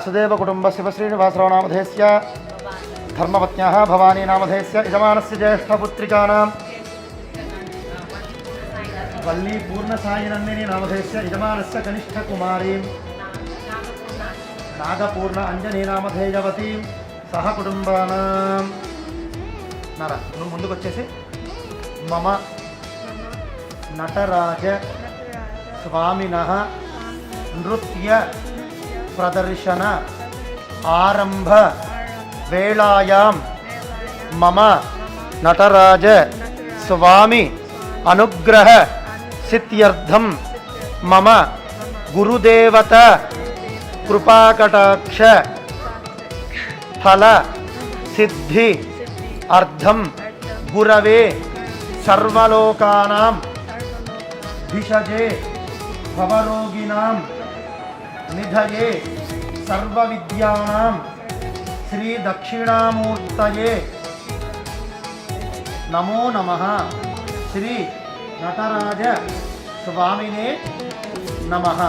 वासुदेव कुटुंबस्य श्रीनिवासराव नामधेयस्य धर्मपत्न्याः भवानी नामधेयस्य यजमानस्य ज्येष्ठपुत्रिकानां वल्ली पूर्णसायिनन्दिनी नामधेयस्य यजमानस्य कनिष्ठकुमारीं नागपूर्ण अंजनी नामधेयवतीं सह कुटुंबानां नर ముందుకు వచ్చేసి मम नटराज स्वामिनः नृत्य प्रदर्शन आरंभ वेलायां मम नटराज स्वामी अनुग्रह सिद्ध्यर्थं मम गुरुदेवता कृपाकटाक्ष फल सिद्धि अर्थं गुरवे सर्वलोकानां भिषजे भवरोगिणां निधये सर्वविद्यानां श्री दक्षिणामूर्तये नमो नमः। श्री नटराज स्वामिने नमः।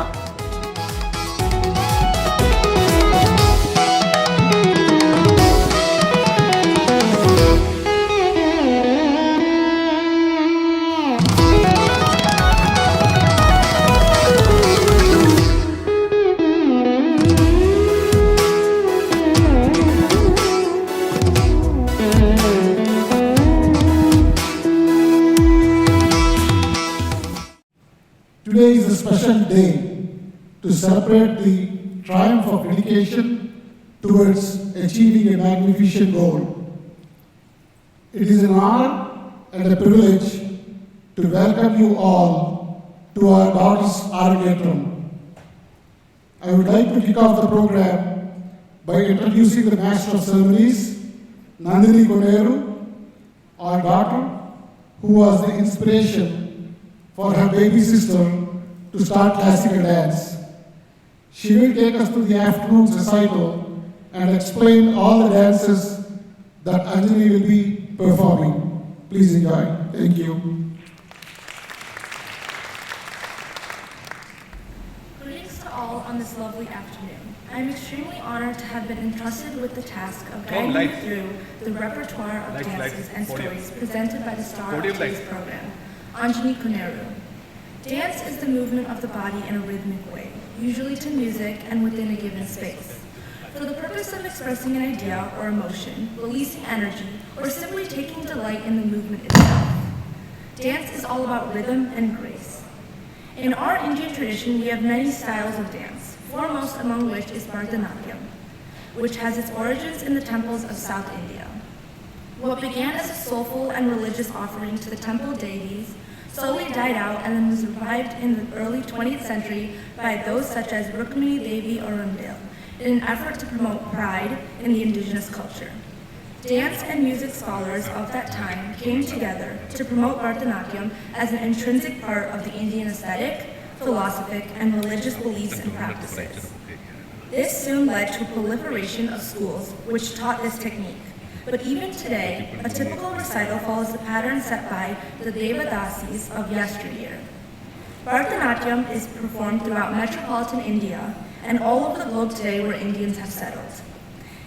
Today is a special day to celebrate the triumph of dedication towards achieving a magnificent goal. It is an honor and a privilege to welcome you all to our daughter's Arangetram. I would like to kick off the program by introducing the Master of Ceremonies, Nandini Koneru, our daughter, who was the inspiration for her baby sister to start classical dance. She will take us through the afternoon recital and explain all the dances that Anjani will be performing. Please enjoy. Thank you. Greetings to all on this lovely afternoon. I am extremely honored to have been entrusted with the task of guiding you through the repertoire of dances and stories presented by the star of today's program, Anjani Koneru. Dance is the movement of the body in a rhythmic way, usually to music and within a given space, for the purpose of expressing an idea or emotion, releasing energy, or simply taking delight in the movement itself. Dance is all about rhythm and grace. In our Indian tradition, we have many styles of dance, foremost among which is Bharatanatyam, which has its origins in the temples of South India. What began as a soulful and religious offering to the temple deities slowly died out and then was revived in the early 20th century by those such as Rukmini Devi Arundel in an effort to promote pride in the indigenous culture. Dance and music scholars of that time came together to promote Bharatanatyam as an intrinsic part of the Indian aesthetic, philosophic, and religious beliefs and practices. This soon led to a proliferation of schools which taught this technique. But even today, a typical recital follows the pattern set by the Devadasis of yesteryear. Bharatanatyam is performed throughout metropolitan India and all over the globe today where Indians have settled,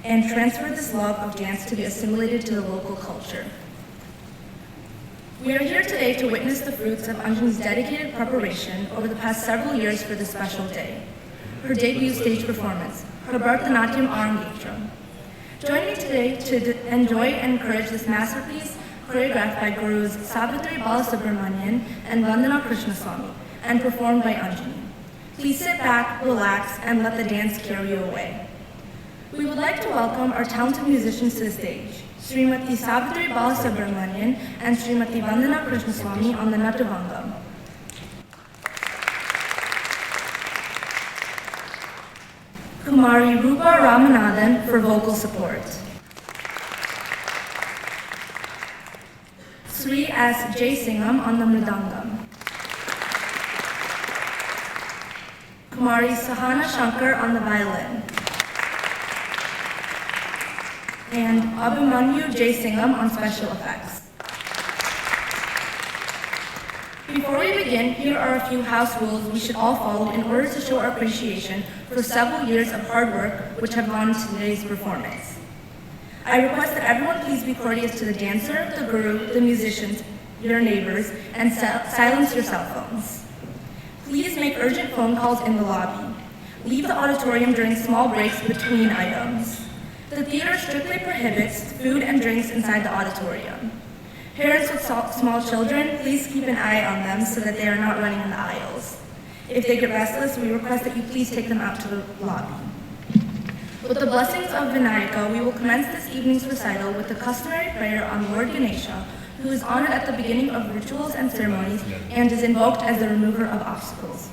and transferred this love of dance to be assimilated to the local culture. We are here today to witness the fruits of Anjani's dedicated preparation over the past several years for this special day. Her debut stage performance, her Bharatanatyam Arangetram. Join me today to enjoy and encourage this masterpiece choreographed by Gurus Savitri Balasubramanian and Vandana Krishnaswamy and performed by Anjani. Please sit back, relax, and let the dance carry you away. We would like to welcome our talented musicians to the stage, Srimati Savitri Balasubramanian and Srimati Vandana Krishnaswamy on the Natavangam. Kumari Rupa Ramanathan for vocal support. Sri S. Jaisingham on the Mridangam. Kumari Sahana Shankar on the violin. And Abhimanyu Jaisingham on special effects. Before we begin, here are a few house rules we should all follow in order to show our appreciation for several years of hard work which have gone into today's performance. I request that everyone please be courteous to the dancer, the guru, the musicians, your neighbors, and silence your cell phones. Please make urgent phone calls in the lobby. Leave the auditorium during small breaks between items. The theater strictly prohibits food and drinks inside the auditorium. Parents with small children, please keep an eye on them so that they are not running in the aisles. If they get restless, we request that you please take them out to the lobby. With the blessings of Vinayaka, we will commence this evening's recital with the customary prayer on Lord Ganesha, who is honored at the beginning of rituals and ceremonies and is invoked as the remover of obstacles.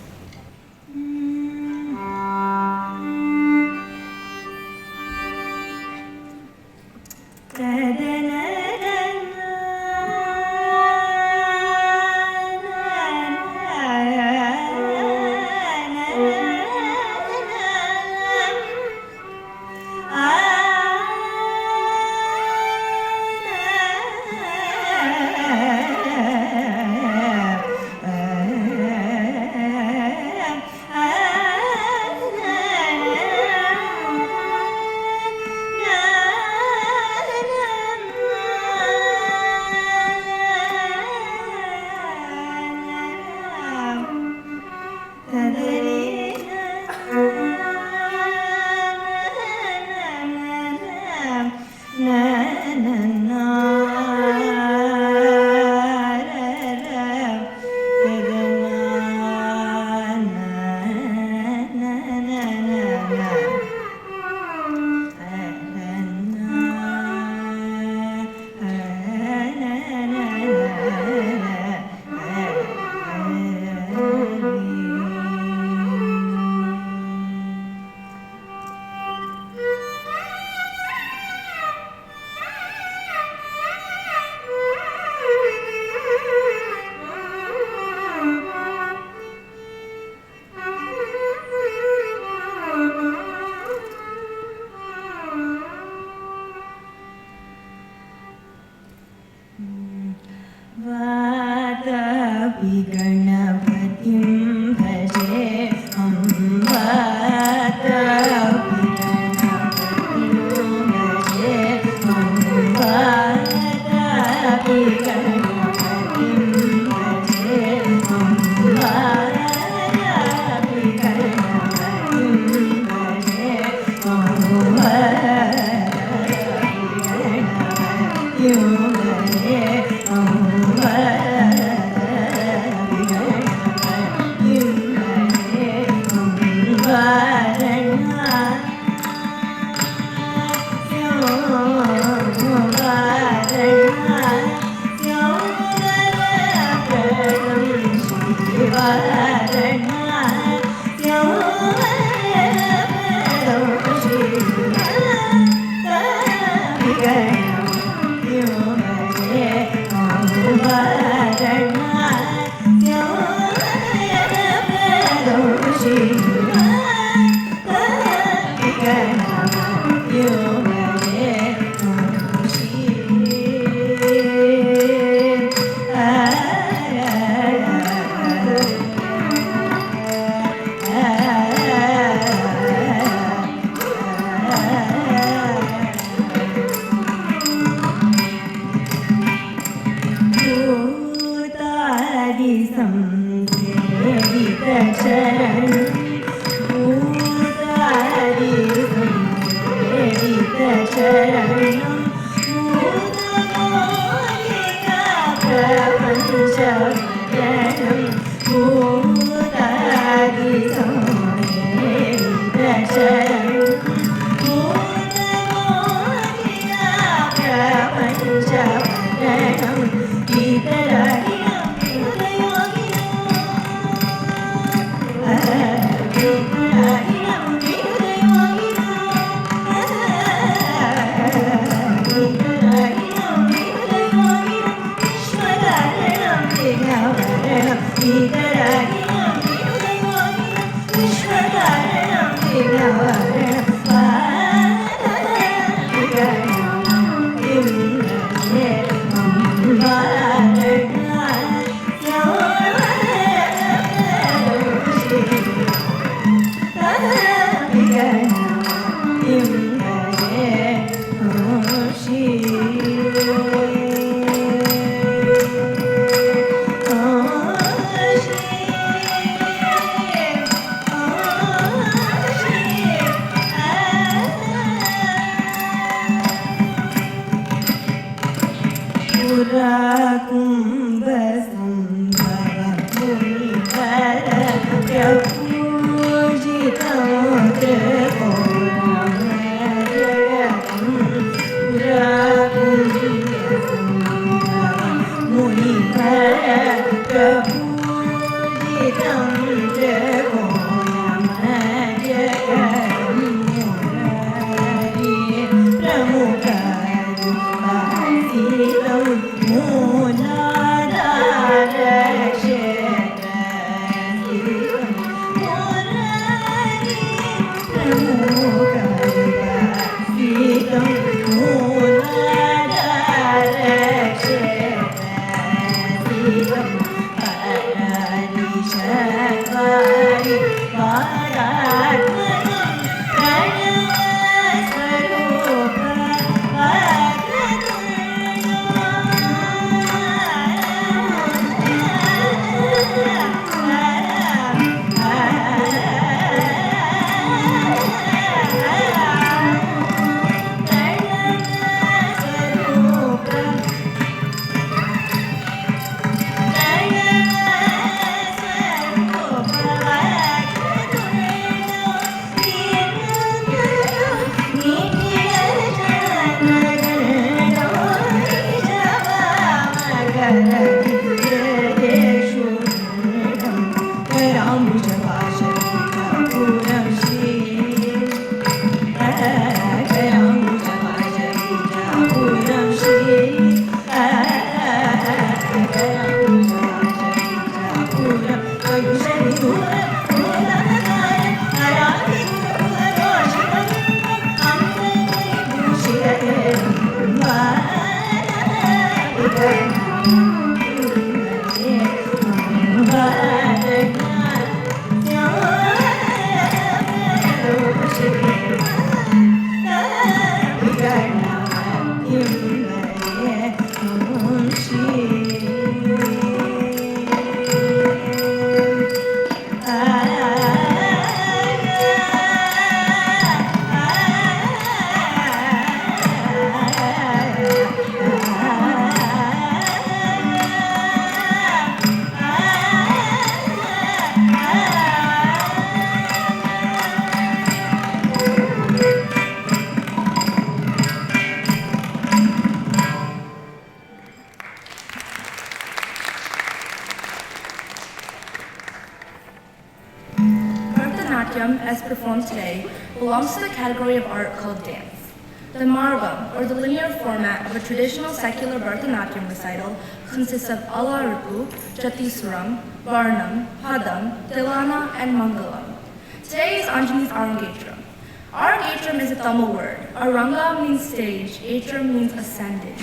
belongs to the category of art called dance. The margam, or the linear format of a traditional secular Bharatanatyam recital, consists of Alarupu, Jatiswaram, Varnam, Hadam, Tilana, and Mangalam. Today is Anjani's Arangetram. Arangetram is a Tamil word. Aranga means stage, Atram means ascending.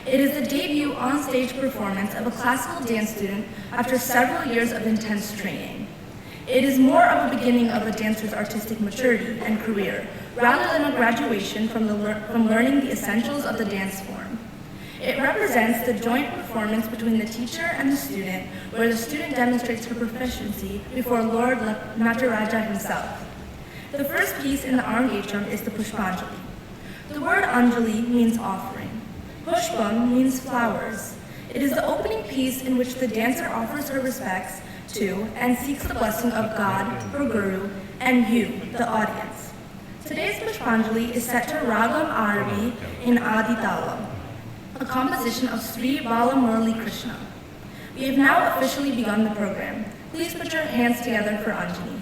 It is the debut on-stage performance of a classical dance student after several years of intense training. It is more of a beginning of a dancer's artistic maturity and career, rather than a graduation from learning the essentials of the dance form. It represents the joint performance between the teacher and the student, where the student demonstrates her proficiency before Lord Nataraja himself. The first piece in the Arangetram is the Pushpanjali. The word Anjali means offering. Pushpam means flowers. It is the opening piece in which the dancer offers her respects to and seeks the blessing of God, her Guru, and you, the audience. Today's Pushpanjali is set to Ragam Arabi in Adi Talam, a composition of Sri Bala Murali Krishna. We have now officially begun the program. Please put your hands together for Anjani.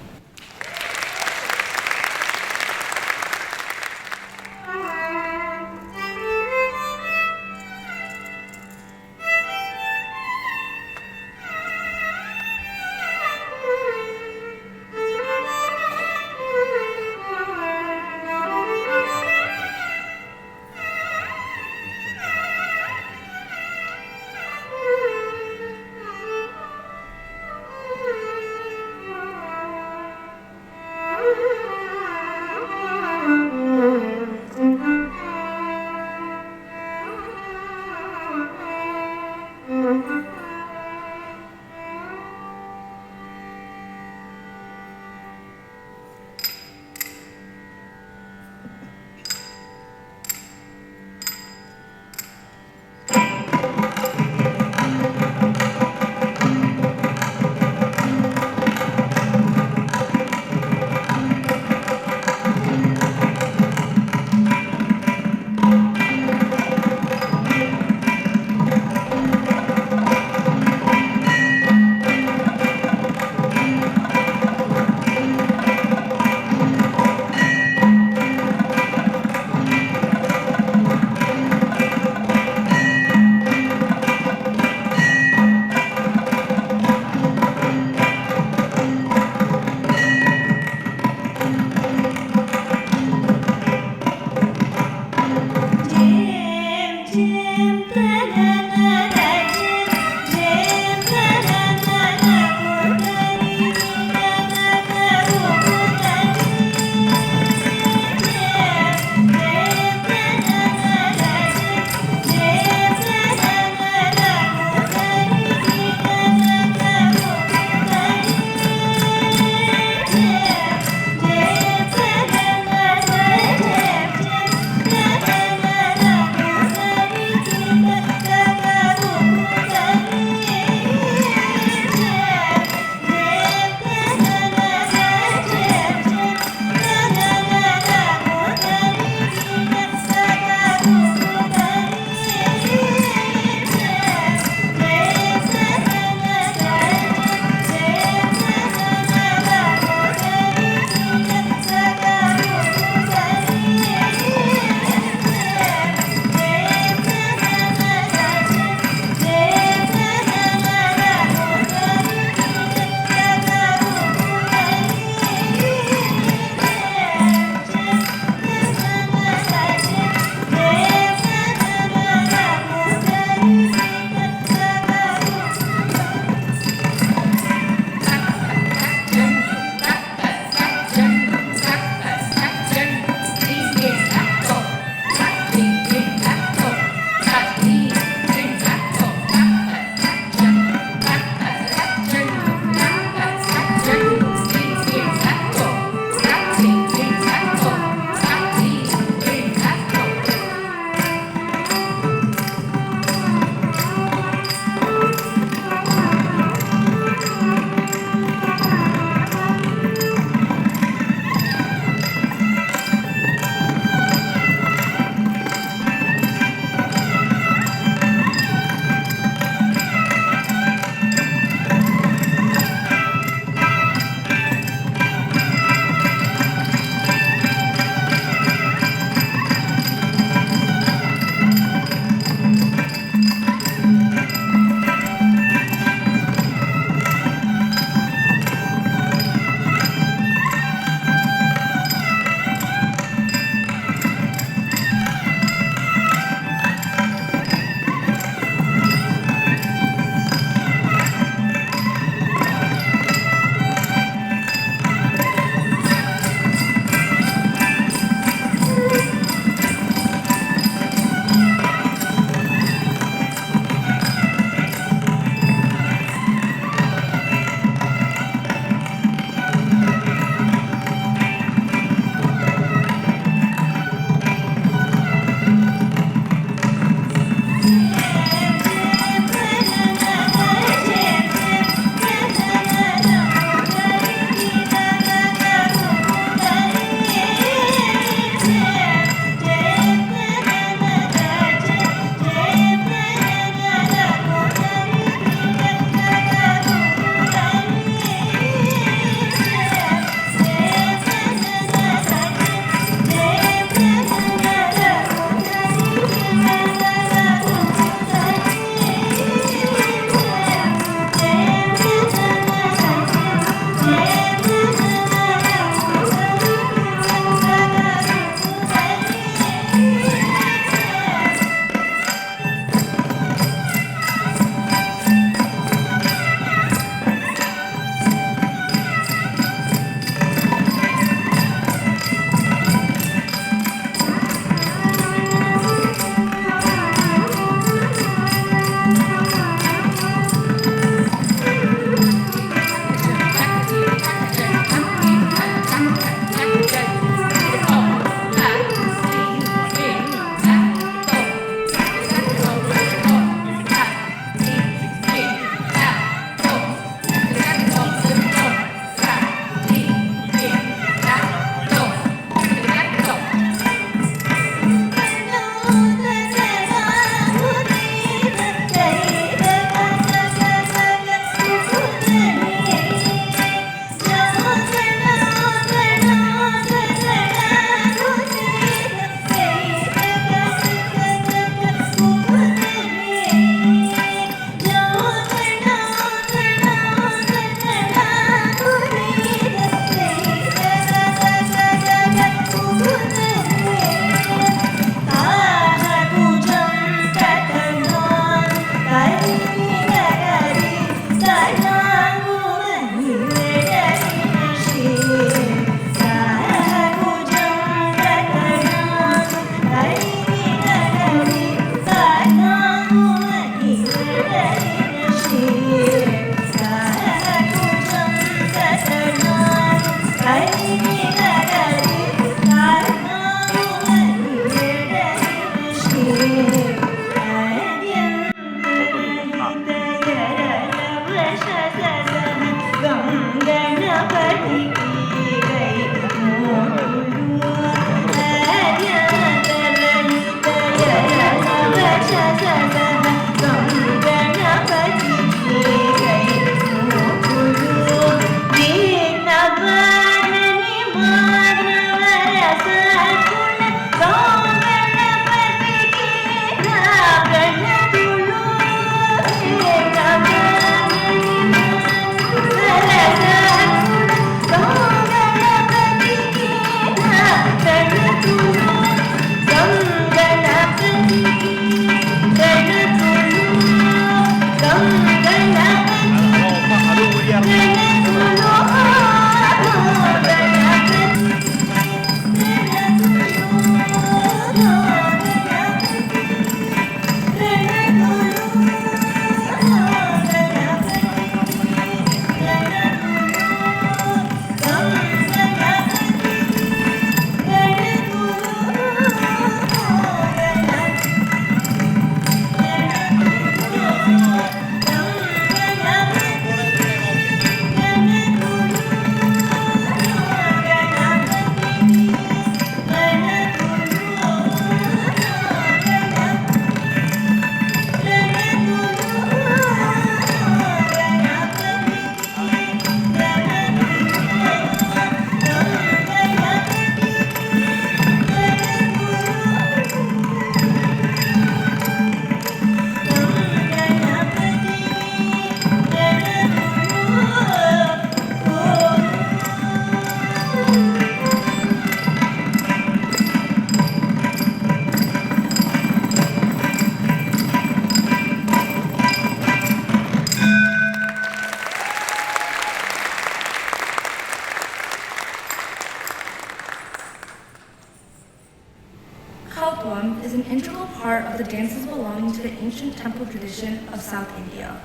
Kautam is an integral part of the dances belonging to the ancient temple tradition of South India.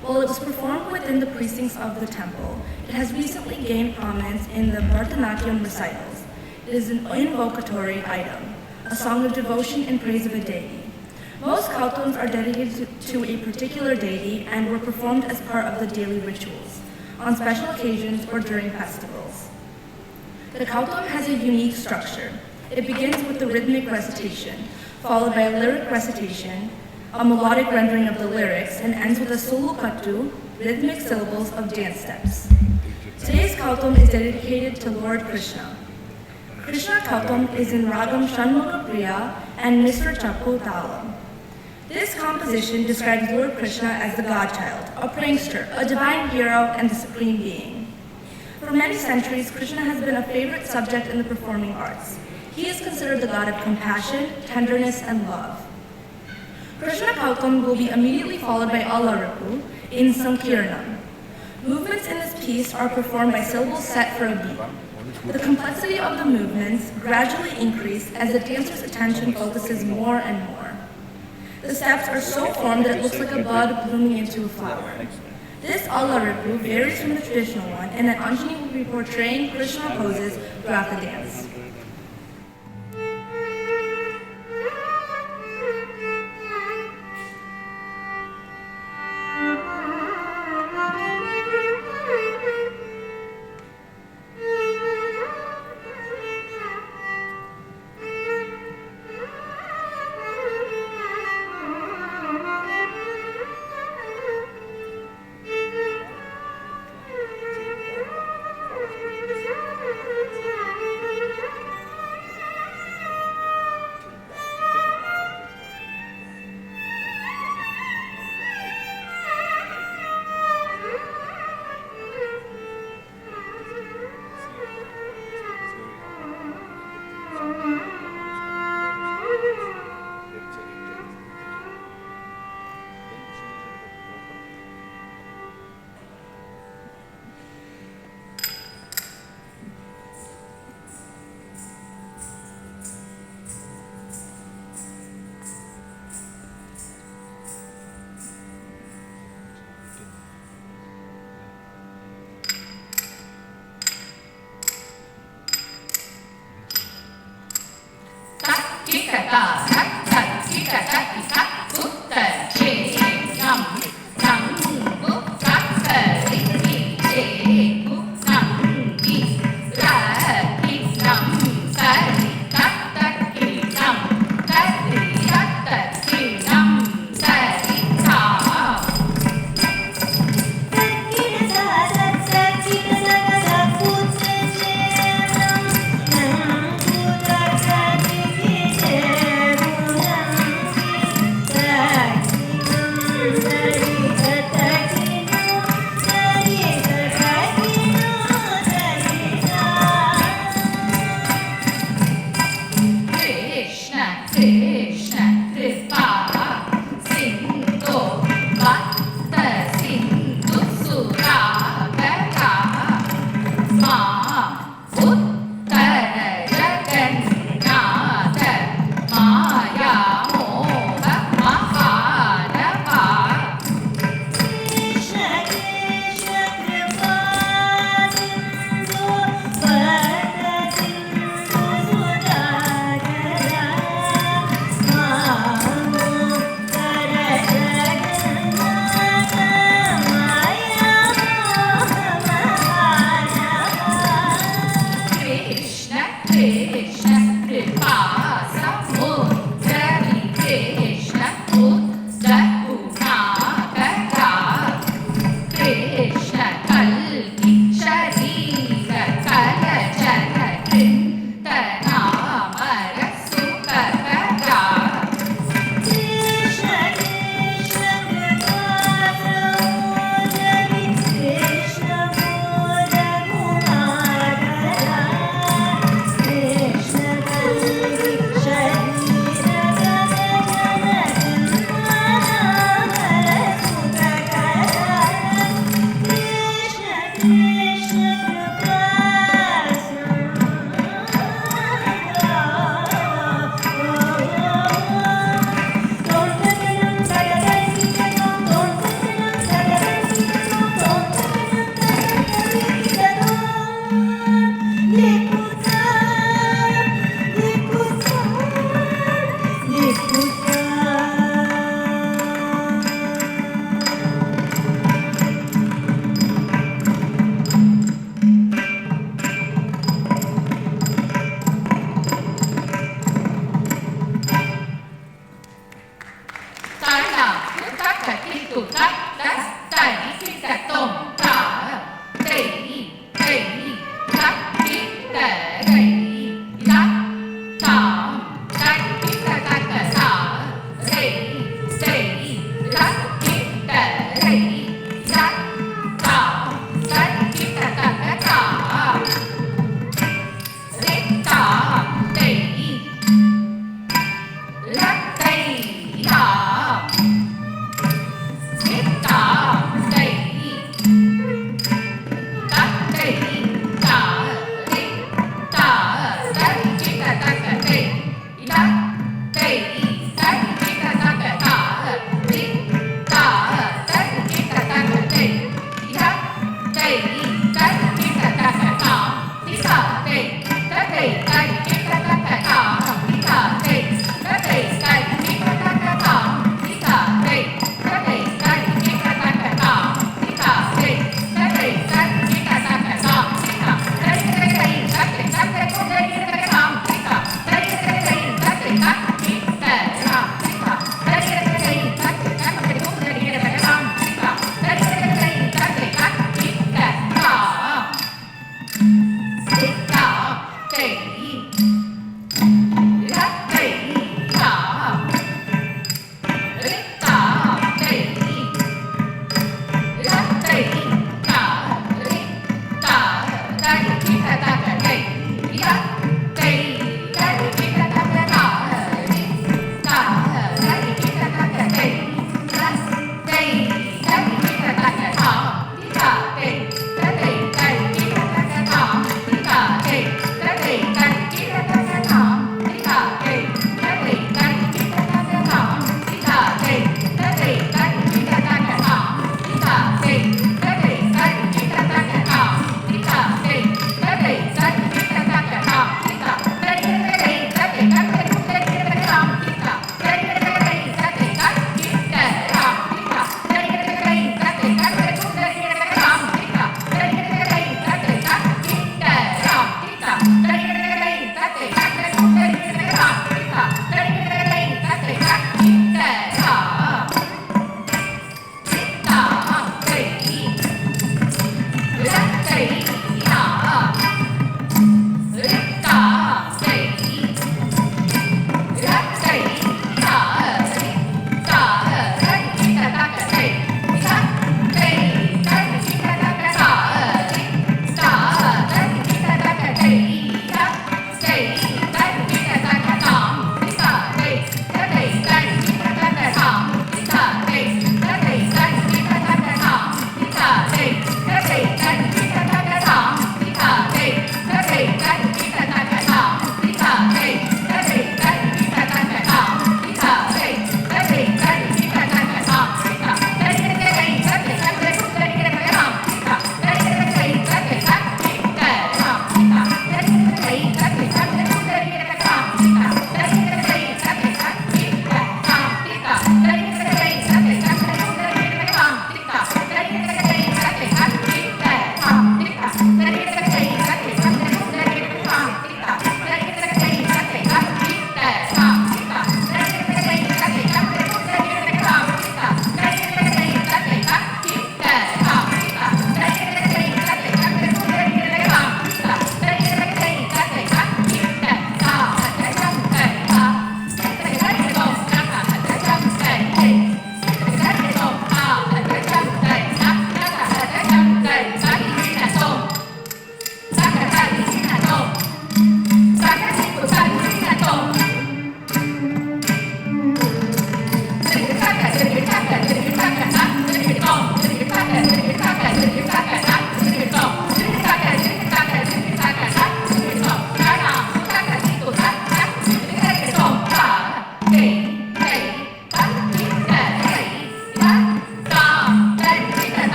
While it was performed within the precincts of the temple, it has recently gained prominence in the Bharatanatyam recitals. It is an invocatory item, a song of devotion and praise of a deity. Most Kautams are dedicated to a particular deity and were performed as part of the daily rituals, on special occasions or during festivals. The Kautam has a unique structure. It begins with the rhythmic recitation, followed by a lyric recitation, a melodic rendering of the lyrics, and ends with a sulukattu, rhythmic syllables of dance steps. Today's Kautam is dedicated to Lord Krishna. Krishna Kautam is in Ragam Shanmukha Priya and Mr. Chapu Talam. This composition describes Lord Krishna as the Godchild, a prankster, a divine hero, and the supreme being. For many centuries, Krishna has been a favorite subject in the performing arts. He is considered the god of compassion, tenderness, and love. Krishna Kautam will be immediately followed by Alaripu in Sankirnam. Movements in this piece are performed by syllables set for a beat. The complexity of the movements gradually increase as the dancer's attention focuses more and more. The steps are so formed that it looks like a bud blooming into a flower. This Alaripu varies from the traditional one in that Anjani will be portraying Krishna poses throughout the dance.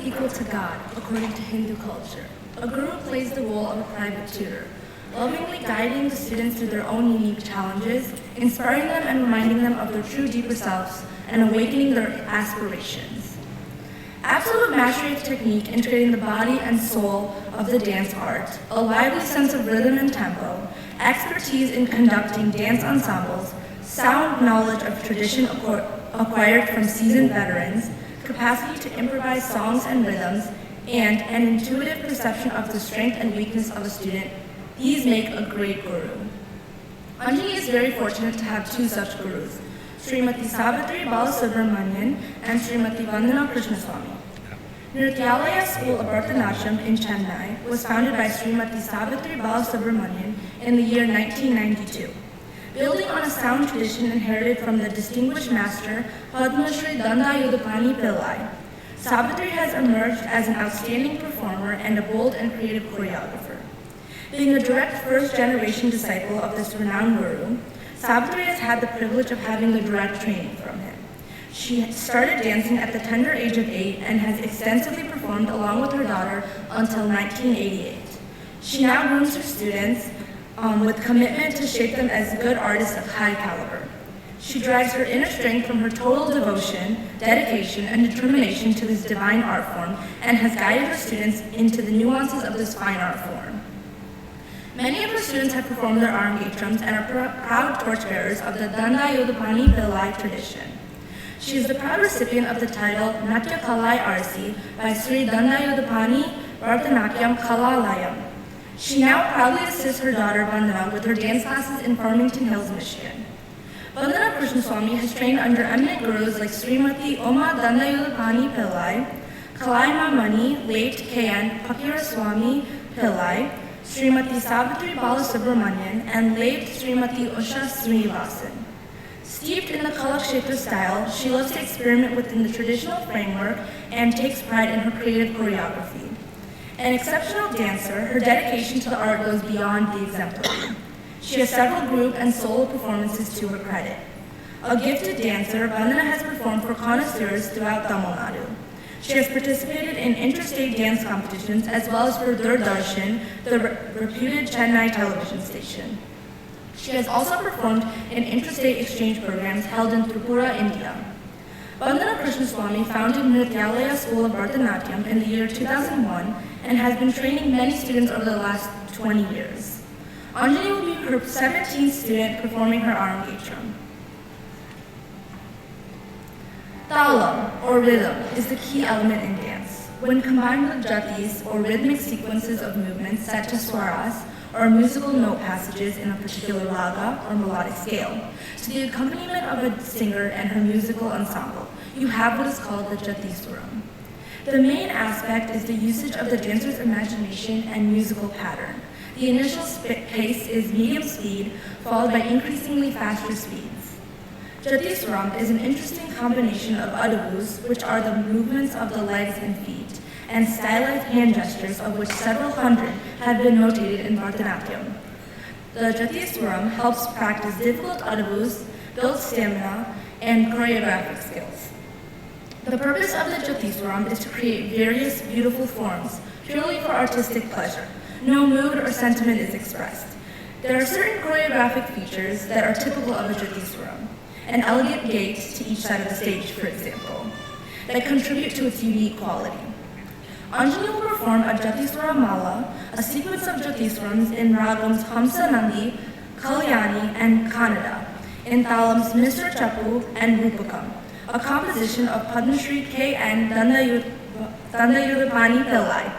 equal to God, according to Hindu culture. A guru plays the role of a private tutor, lovingly guiding the students through their own unique challenges, inspiring them and reminding them of their true deeper selves, and awakening their aspirations. Absolute mastery of technique integrating the body and soul of the dance art, a lively sense of rhythm and tempo, expertise in conducting dance ensembles, sound knowledge of tradition acquired from seasoned veterans, capacity to improvise songs and rhythms, and an intuitive perception of the strength and weakness of a student, these make a great guru. Anjani is very fortunate to have two such gurus, Srimati Savitri Balasubramanian and Srimati Vandana Krishnaswamy. Nrityalaya School of Bharatanatyam in Chennai was founded by Srimati Savitri Balasubramanian in the year 1992. Building on a sound tradition inherited from the distinguished master Padma Shri Dandayudapani Pillai, Savitri has emerged as an outstanding performer and a bold and creative choreographer. Being a direct first-generation disciple of this renowned guru, Savitri has had the privilege of having the direct training from him. She started dancing at the tender age of 8 and has extensively performed along with her daughter until 1988. She now grooms her students with commitment to shape them as good artists of high caliber. She derives her inner strength from her total devotion, dedication, and determination to this divine art form and has guided her students into the nuances of this fine art form. Many of her students have performed their Arangetrams and are proud torchbearers of the Dandayudapani Pillai tradition. She is the proud recipient of the title Natya Kalai Arsi by Sri Dandayudapani Bharatanatyam Kalalayam. She now proudly assists her daughter Vandana with her dance classes in Farmington Hills, Michigan. Vandana Krishnaswamy has trained under eminent gurus like Srimati Oma Dandayudapani Pillai, Kalaima Mani, late K.N. Pakiraswamy Pillai, Srimati Savitri Balasubramanian, and late Srimati Usha Srinivasan. Steeped in the Kalakshetra style, she loves to experiment within the traditional framework and takes pride in her creative choreography. An exceptional dancer, her dedication to the art goes beyond the exemplary. She has several group and solo performances to her credit. A gifted dancer, Vandana has performed for connoisseurs throughout Tamil Nadu. She has participated in interstate dance competitions as well as for Doordarshan, the reputed Chennai television station. She has also performed in interstate exchange programs held in Tripura, India. Vandana Krishnaswamy founded Nrityalaya School of Bharatanatyam in the year 2001 and has been training many students over the last 20 years. Anjani will be her 17th student performing her Arangetram. Talam, or rhythm, is the key element in dance. When combined with jatis, or rhythmic sequences of movements set to swaras, or musical note passages in a particular raga or melodic scale, to the accompaniment of a singer and her musical ensemble, you have what is called the jatiswaram. The main aspect is the usage of the dancer's imagination and musical pattern. The initial pace is medium speed, followed by increasingly faster speeds. Jatiswaram is an interesting combination of adavus, which are the movements of the legs and feet, and stylized hand gestures, of which several hundred have been notated in Bharatanatyam. The Jatiswaram helps practice difficult adavus, build stamina, and choreographic skills. The purpose of the Jatiswaram is to create various beautiful forms, purely for artistic pleasure. No mood or sentiment is expressed. There are certain choreographic features that are typical of a Jatiswaram. An elegant gait to each side of the stage, for example, that contribute to its unique quality. Anjani will perform a Jatiswara Mala, a sequence of Jatiswarams in ragams Hamsa Nandi, Kalyani, and Kannada, in thalams Mr. Chapu and Rupakam, a composition of Padma Shri K.N. Dandayudapani Pillai.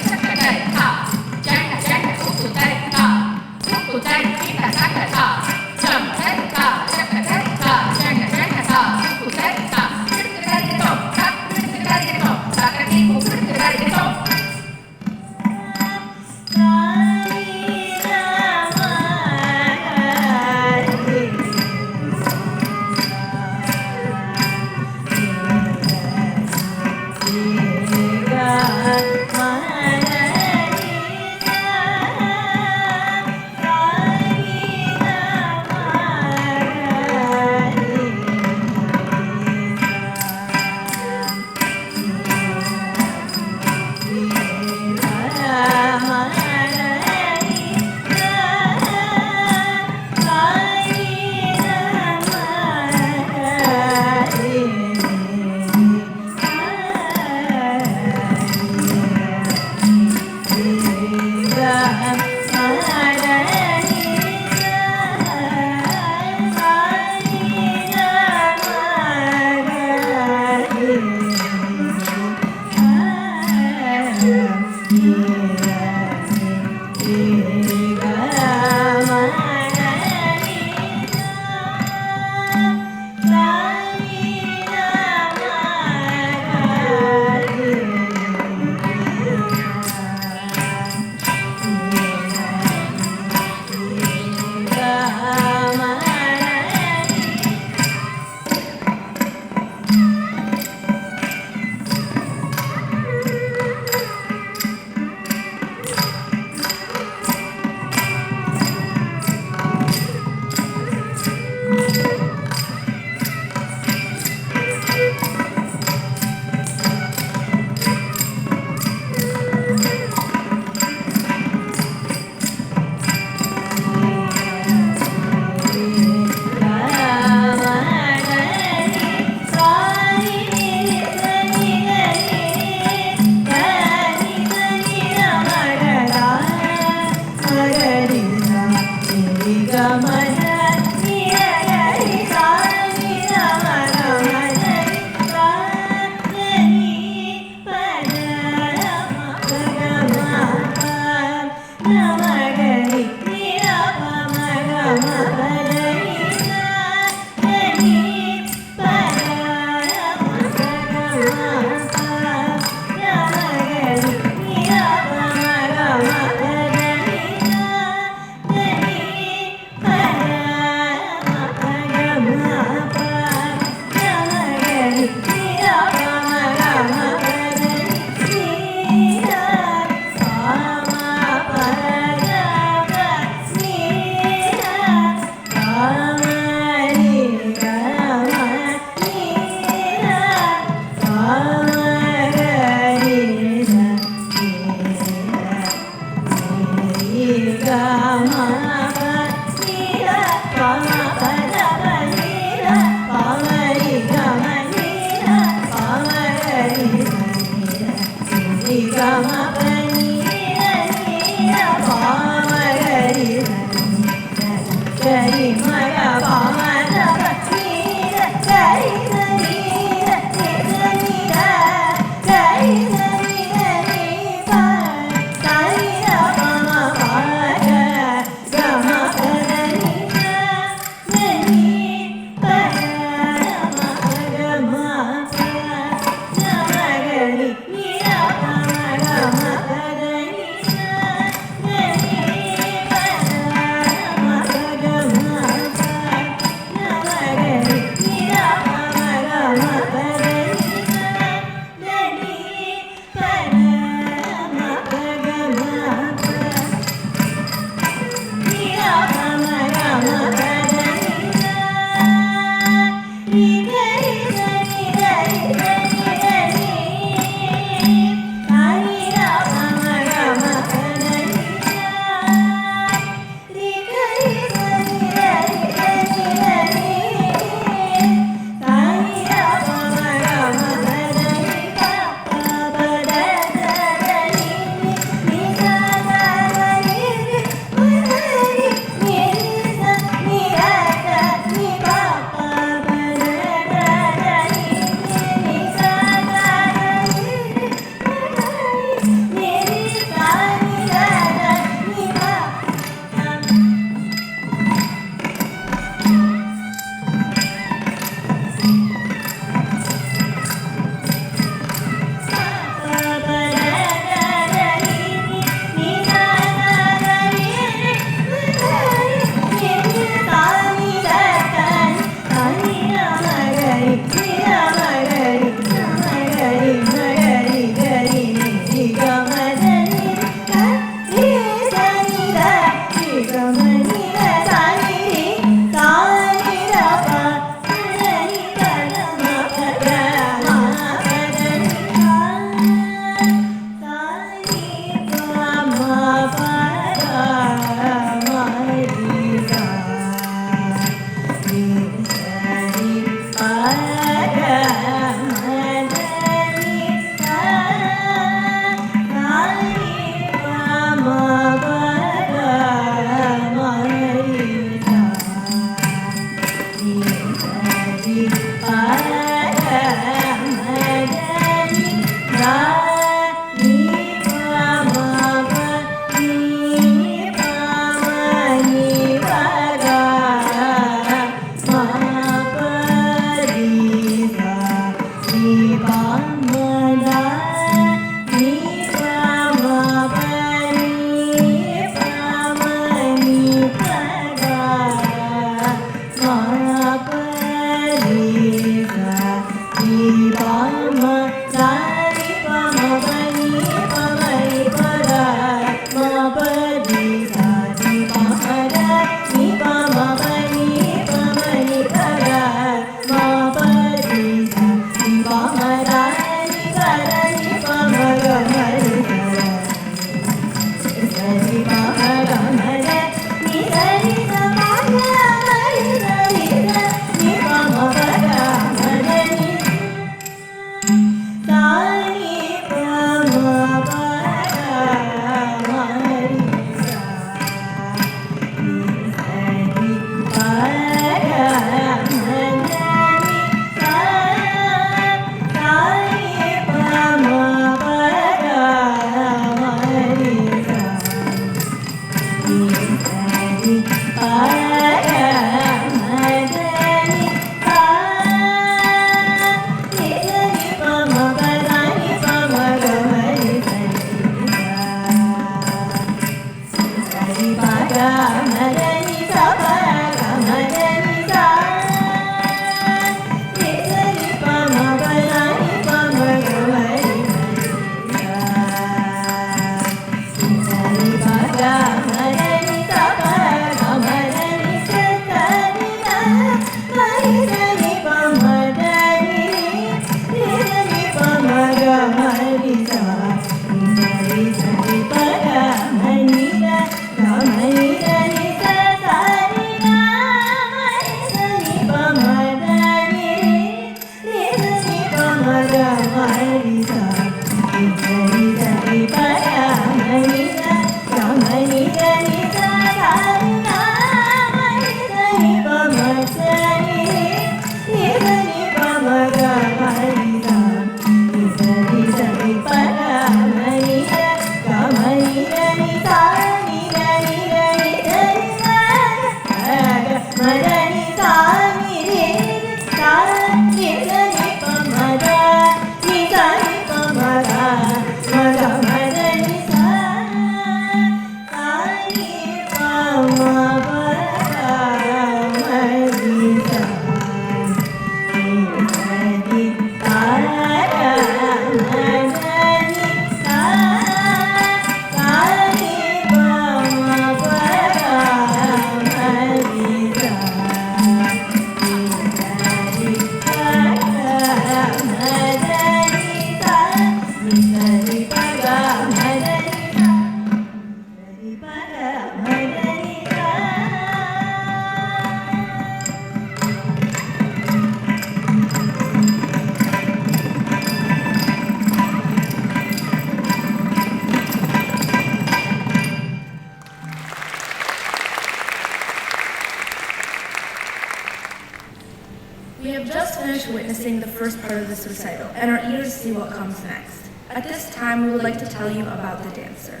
We have just finished witnessing the first part of this recital and are eager to see what comes next. At this time, we would like to tell you about the dancer.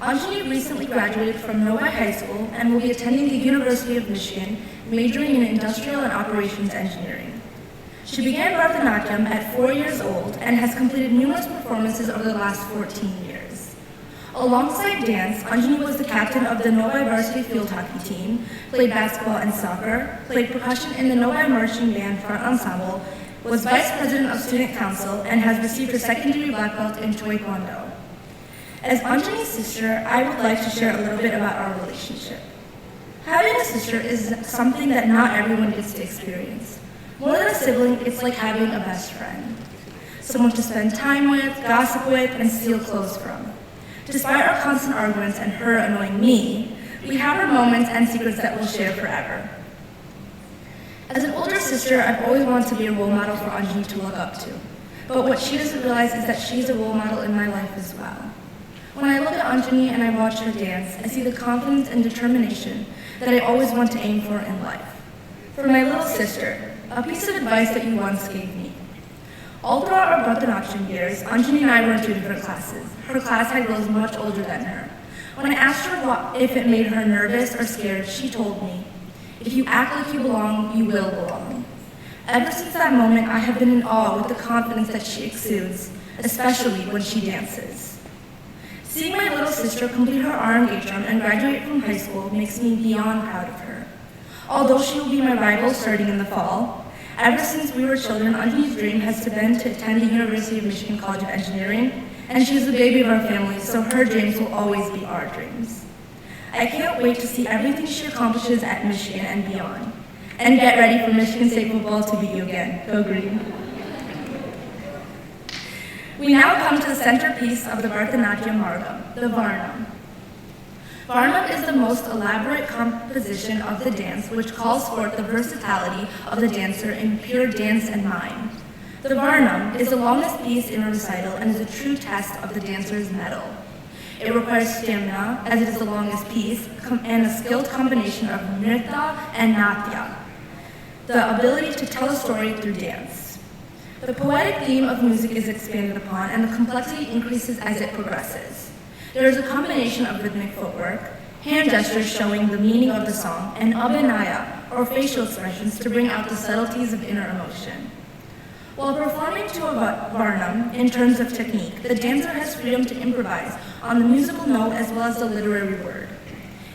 Anjani recently graduated from Novi High School and will be attending the University of Michigan, majoring in industrial and operations engineering. She began Bharatanatyam at 4 years old and has completed numerous performances over the last 14 years. Alongside dance, Anjani was the captain of the Novi varsity field hockey team, played basketball and soccer, played percussion in the Novi marching band front ensemble, was vice president of student council, and has received her second-degree black belt in Taekwondo. As Anjani's sister, I would like to share a little bit about our relationship. Having a sister is something that not everyone gets to experience. More than a sibling, it's like having a best friend. Someone to spend time with, gossip with, and steal clothes from. Despite our constant arguments and her annoying me, we have our moments and secrets that we'll share forever. As an older sister, I've always wanted to be a role model for Anjani to look up to. But what she doesn't realize is that she's a role model in my life as well. When I look at Anjani and I watch her dance, I see the confidence and determination that I always want to aim for in life. For my little sister, a piece of advice that you once gave me. All throughout our Bharatanatyam years, Anjani and I were in 2 different classes. Her class had girls much older than her. When I asked her if it made her nervous or scared, she told me, "If you act like you belong, you will belong." Ever since that moment, I have been in awe with the confidence that she exudes, especially when she dances. Seeing my little sister complete her Arangetram and graduate from high school makes me beyond proud of her. Although she will be my rival starting in the fall, ever since we were children, Anjani's dream has been to attend the University of Michigan College of Engineering, and she's the baby of our family, so her dreams will always be our dreams. I can't wait to see everything she accomplishes at Michigan and beyond. And get ready for Michigan State football to beat you again. Go Green. We now come to the centerpiece of the Bharatanatyam Margam, the Varnam. Varnam is the most elaborate composition of the dance, which calls forth the versatility of the dancer in pure dance and mime. The Varnam is the longest piece in a recital and is a true test of the dancer's mettle. It requires stamina, as it is the longest piece, and a skilled combination of nritta and natya, the ability to tell a story through dance. The poetic theme of music is expanded upon, and the complexity increases as it progresses. There is a combination of rhythmic footwork, hand gestures showing the meaning of the song, and abhinaya, or facial expressions, to bring out the subtleties of inner emotion. While performing to a varnam in terms of technique, the dancer has freedom to improvise on the musical note as well as the literary word.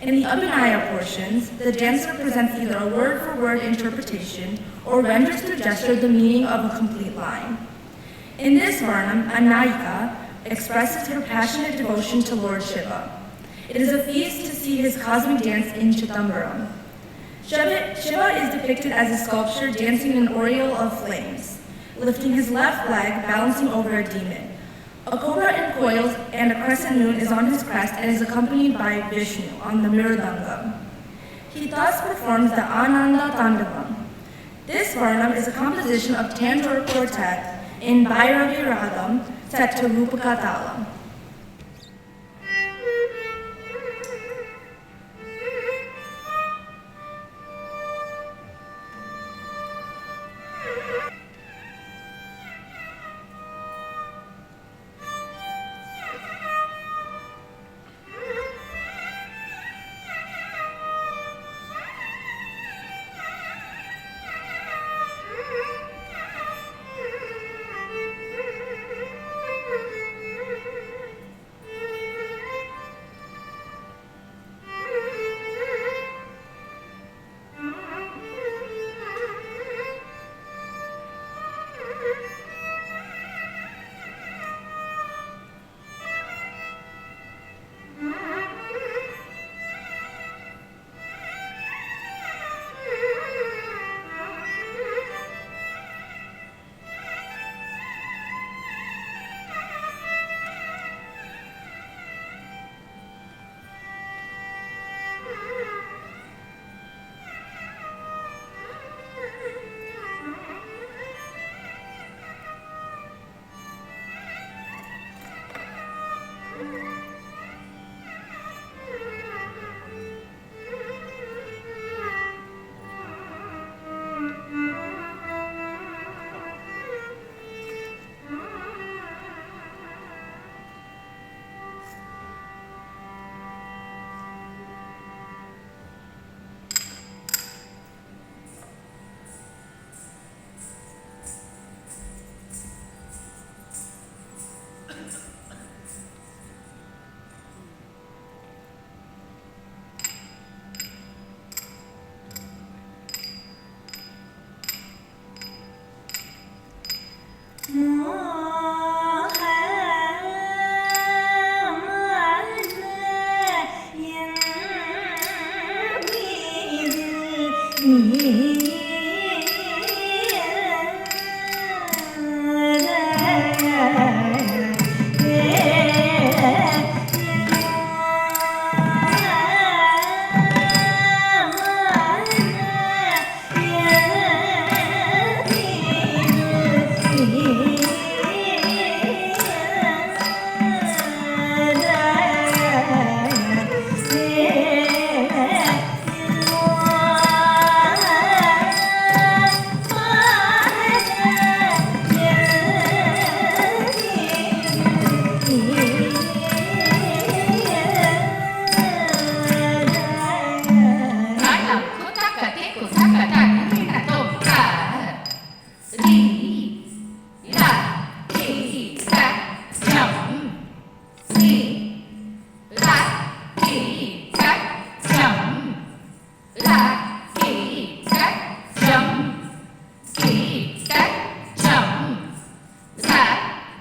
In the abhinaya portions, the dancer presents either a word-for-word interpretation or renders through gesture the meaning of a complete line. In this varnam, a nayika expresses her passionate devotion to Lord Shiva. It is a feast to see his cosmic dance in Chittambaram. Shiva is depicted as a sculpture dancing in an aureole of flames, lifting his left leg, balancing over a demon. A cobra in coils and a crescent moon is on his crest and is accompanied by Vishnu on the Miradangam. He thus performs the Ananda Tandavam. This varnam is a composition of Tanjore quartet in Bhairavi Ragam set to Rupaka Talam.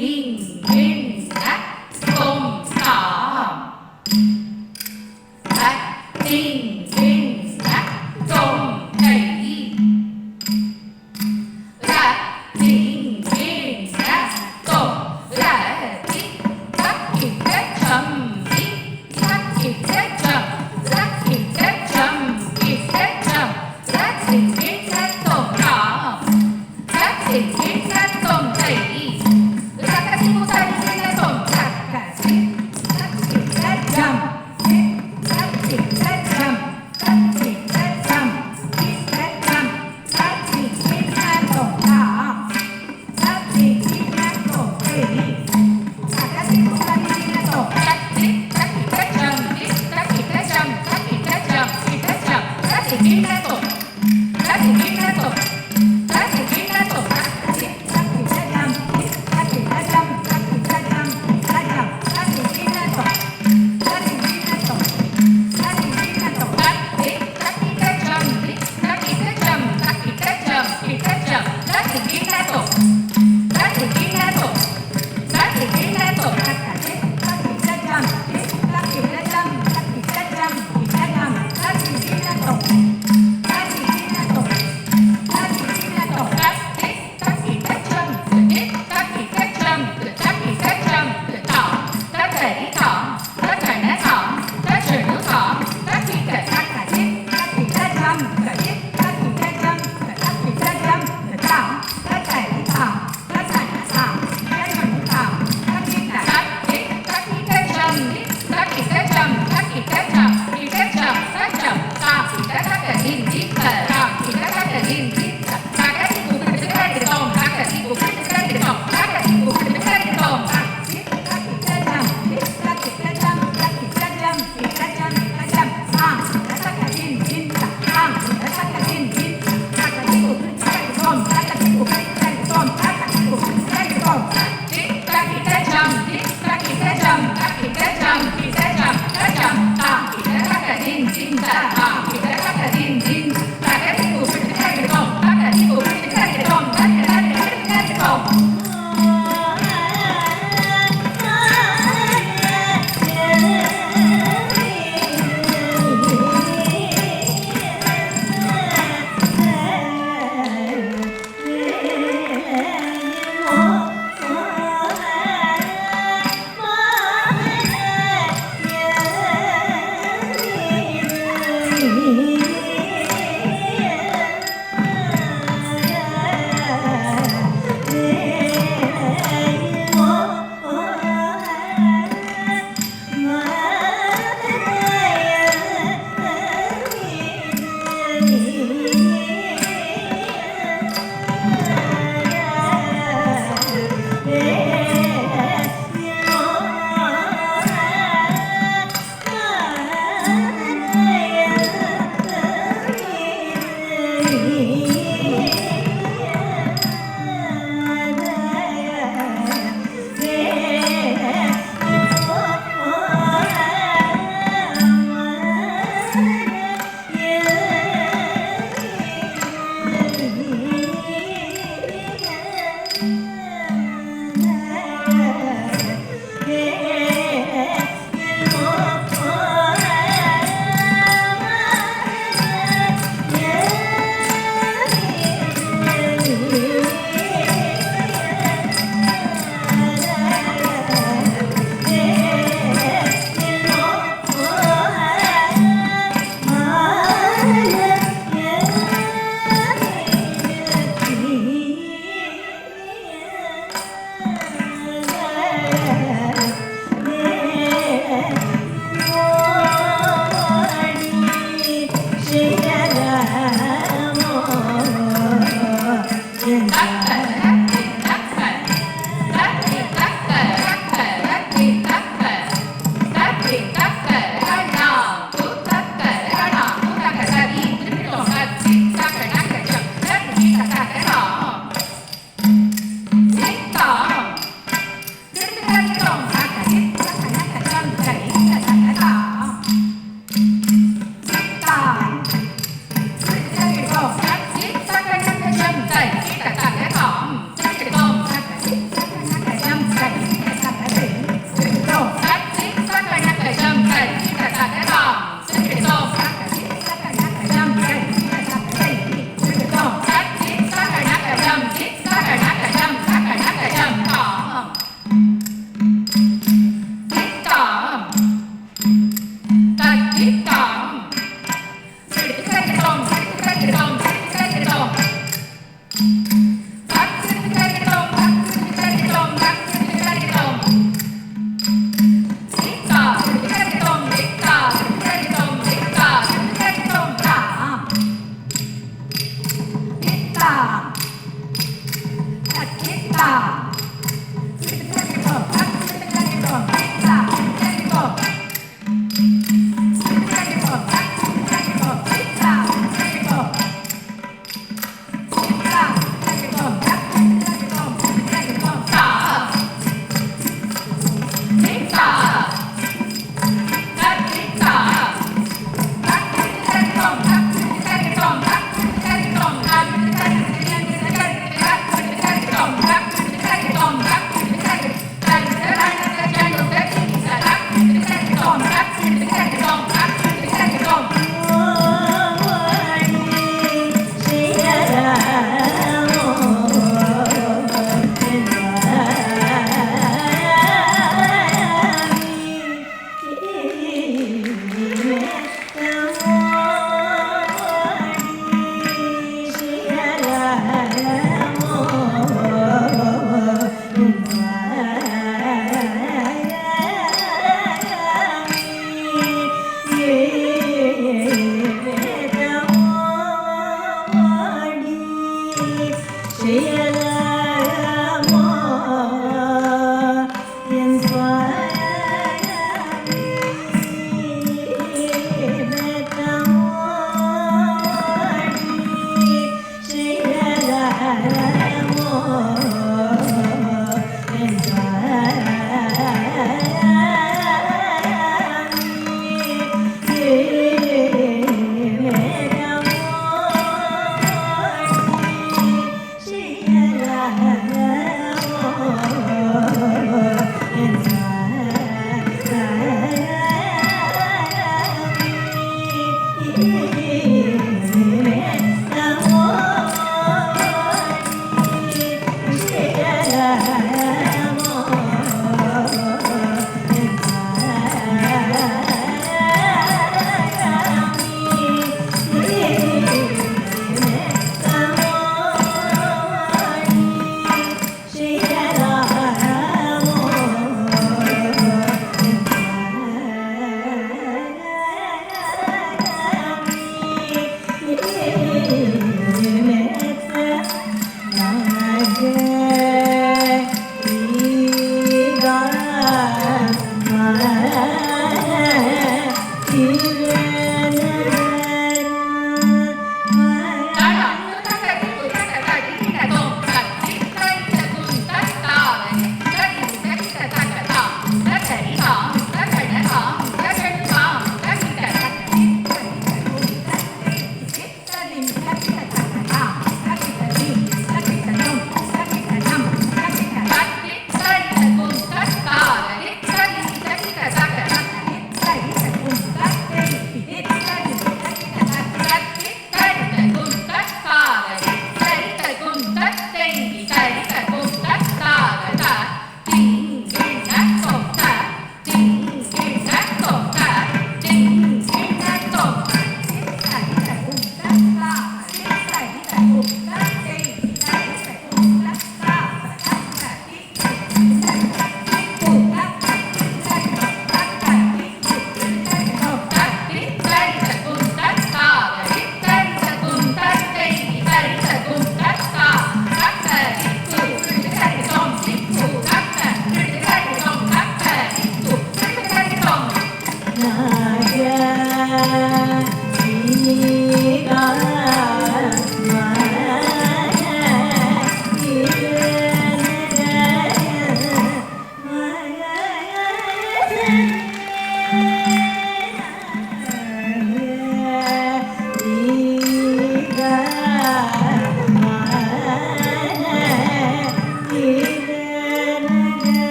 ding ding rat tom tam. Rat ding ding rat tom hey. Rat ding ding rat tom rat ding rat ding rat chum ding rat ding rat chum rat ding rat chum ding rat chum rat ding ding rat tom tam. Rat ding ding rat tom hey. Rat ding ding rat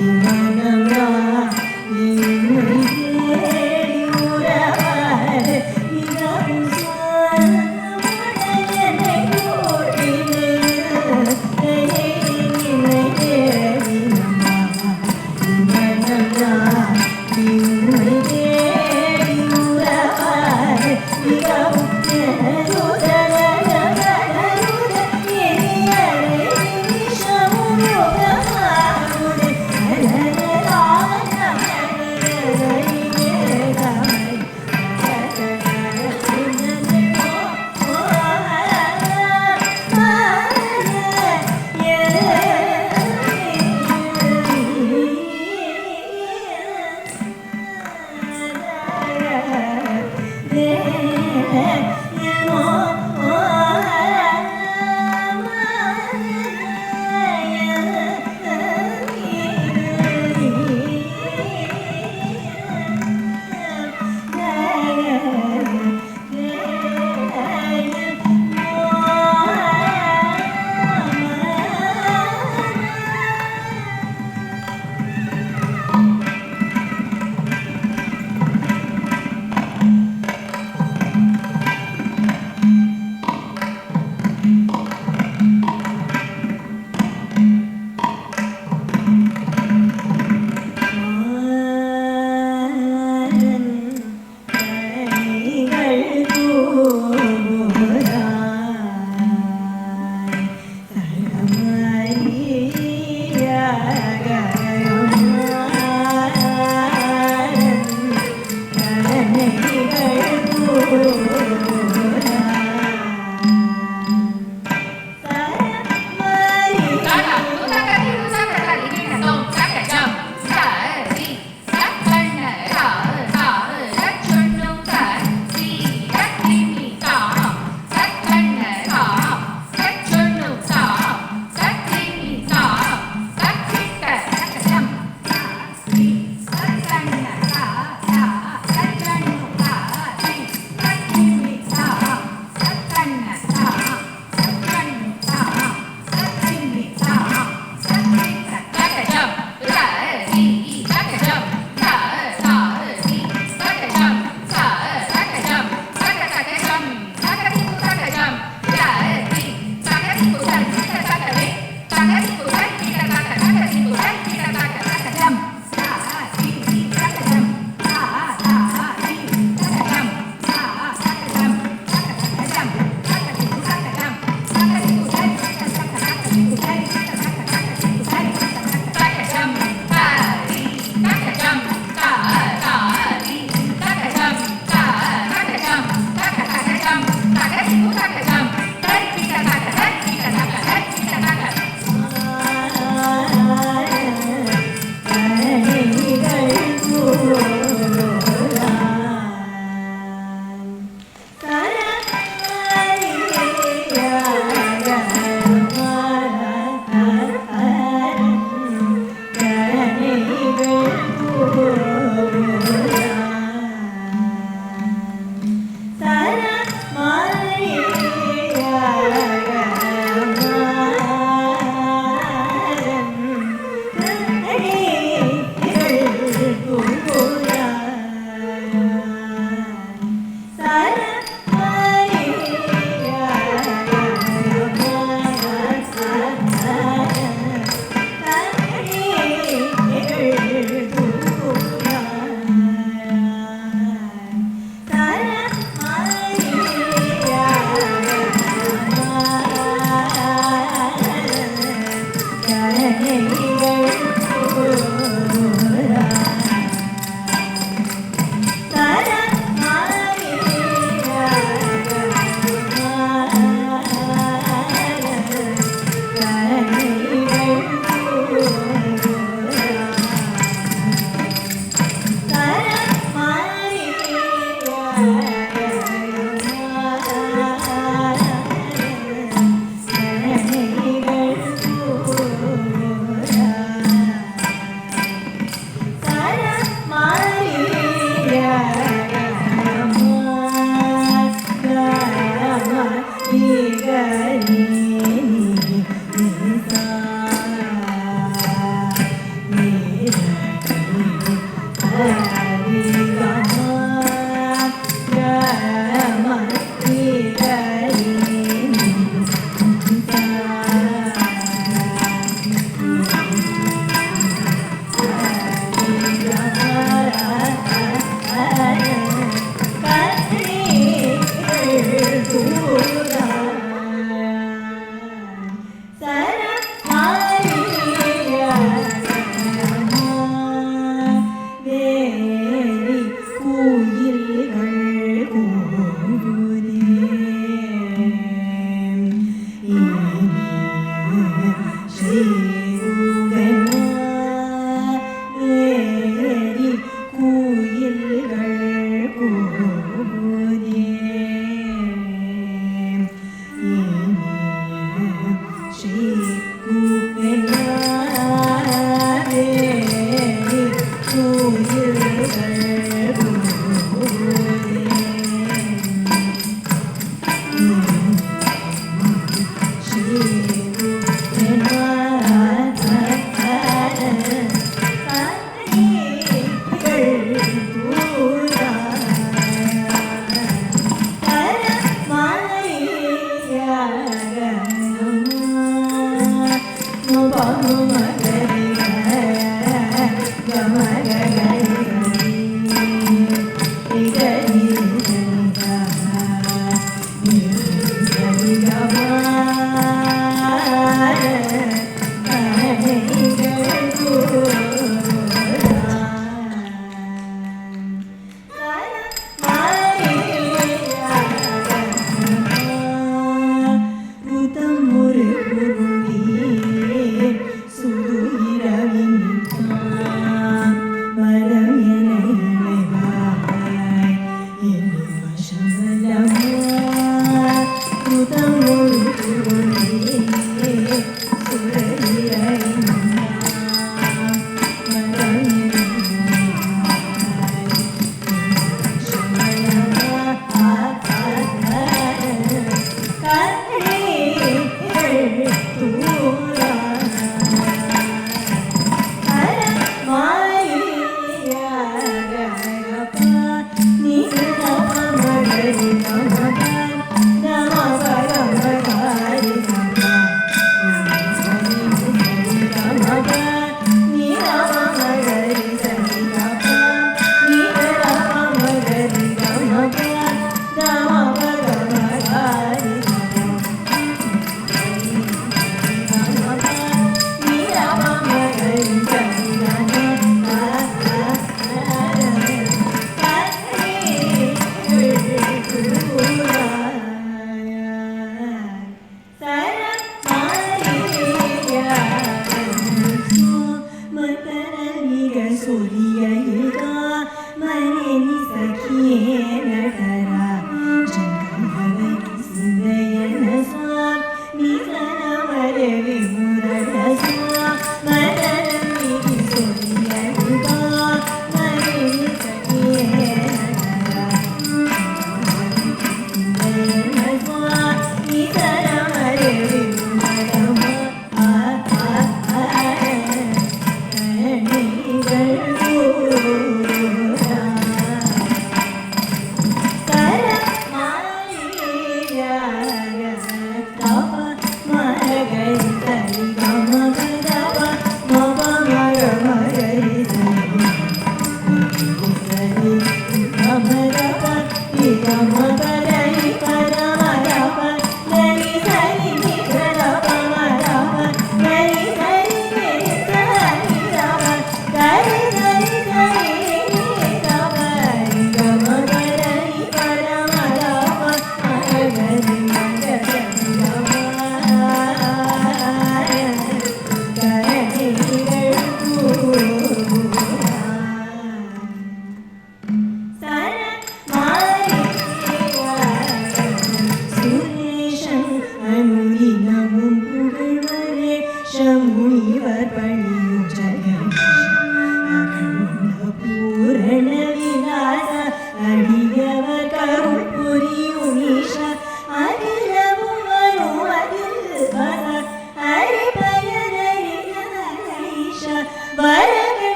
Namaha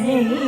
Hey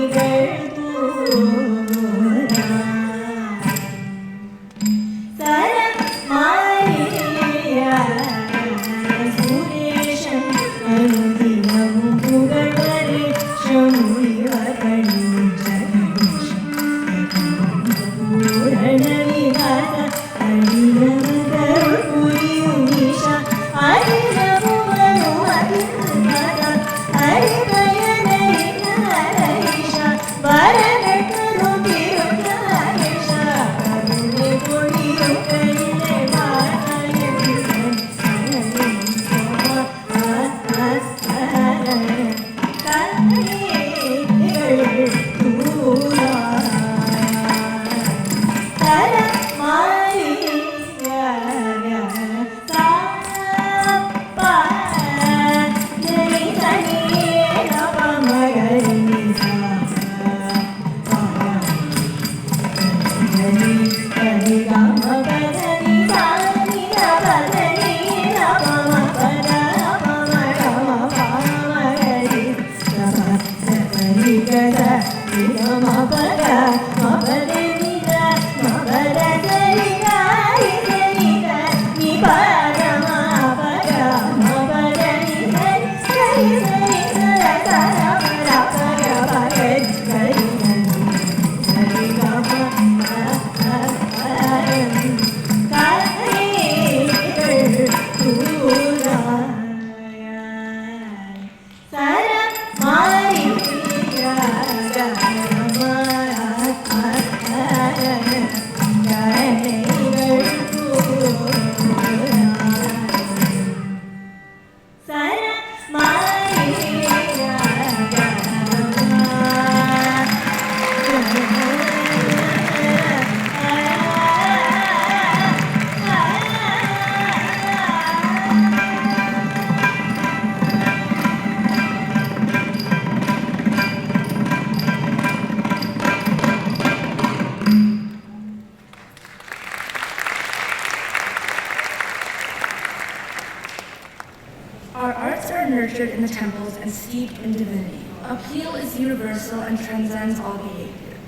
the temples and steeped in divinity. Appeal is universal and transcends all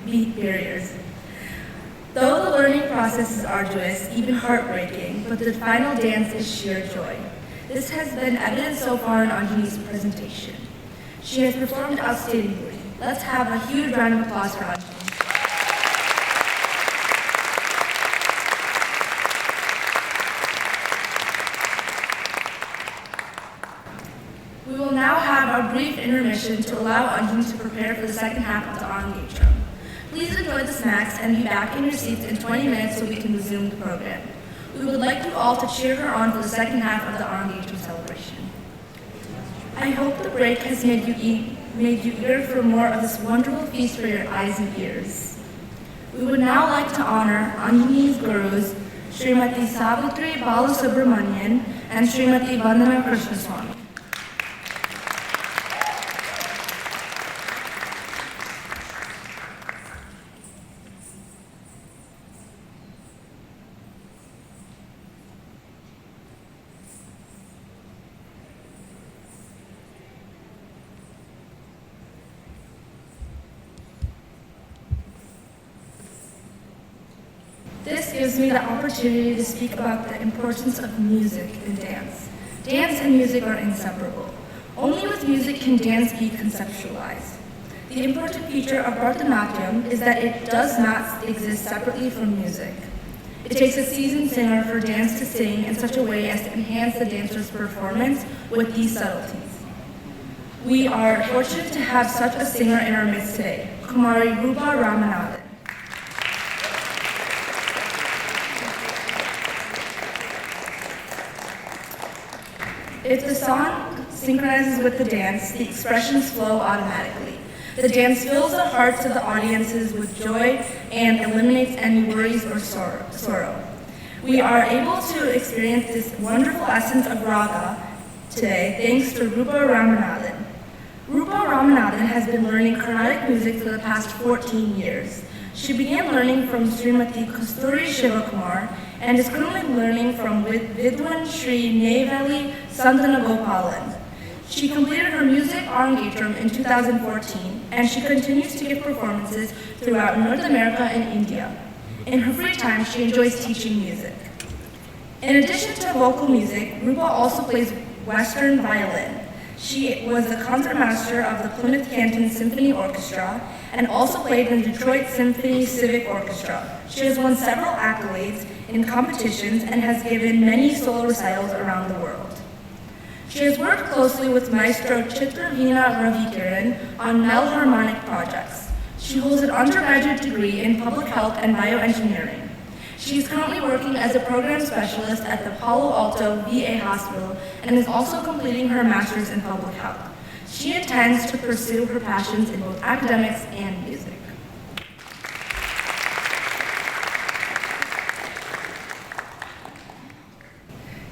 barriers. Though the learning process is arduous, even heartbreaking, but the final dance is sheer joy. This has been evident so far in Anjani's presentation. She has performed outstandingly. Let's have a huge round of applause for Anjani. We will now have a brief intermission to allow Anjani to prepare for the second half of the Arangetram. Please enjoy the snacks and be back in your seats in 20 minutes so we can resume the program. We would like you all to cheer her on for the second half of the Arangetram celebration. I hope the break has made you eager for more of this wonderful feast for your eyes and ears. We would now like to honor Anjani's gurus, Srimati Savitri Balasubramanian and Srimati Vandana Krishnaswamy. This gives me the opportunity to speak about the importance of music in dance. Dance and music are inseparable. Only with music can dance be conceptualized. The important feature of Bharatanatyam is that it does not exist separately from music. It takes a seasoned singer for dance to sing in such a way as to enhance the dancer's performance with these subtleties. We are fortunate to have such a singer in our midst today, Kumari Rupa Ramanathan. If the song synchronizes with the dance, the expressions flow automatically. The dance fills the hearts of the audiences with joy and eliminates any worries or sorrow. We are able to experience this wonderful essence of raga today thanks to Rupa Ramanathan. Rupa Ramanathan has been learning Carnatic music for the past 14 years. She began learning from Srimati Kasturi Shivakumar and is currently learning from Vidwan Sri Neyveli Santanagopalan. She completed her music Arangetram in 2014, and she continues to give performances throughout North America and India. In her free time, she enjoys teaching music. In addition to vocal music, Rupa also plays Western violin. She was the concertmaster of the Plymouth Canton Symphony Orchestra and also played in the Detroit Symphony Civic Orchestra. She has won several accolades in competitions and has given many solo recitals around the world. She has worked closely with Maestro Chitravina Ravikiran on Melharmonic projects. She holds an undergraduate degree in public health and bioengineering. She is currently working as a program specialist at the Palo Alto VA Hospital and is also completing her master's in public health. She intends to pursue her passions in both academics and music.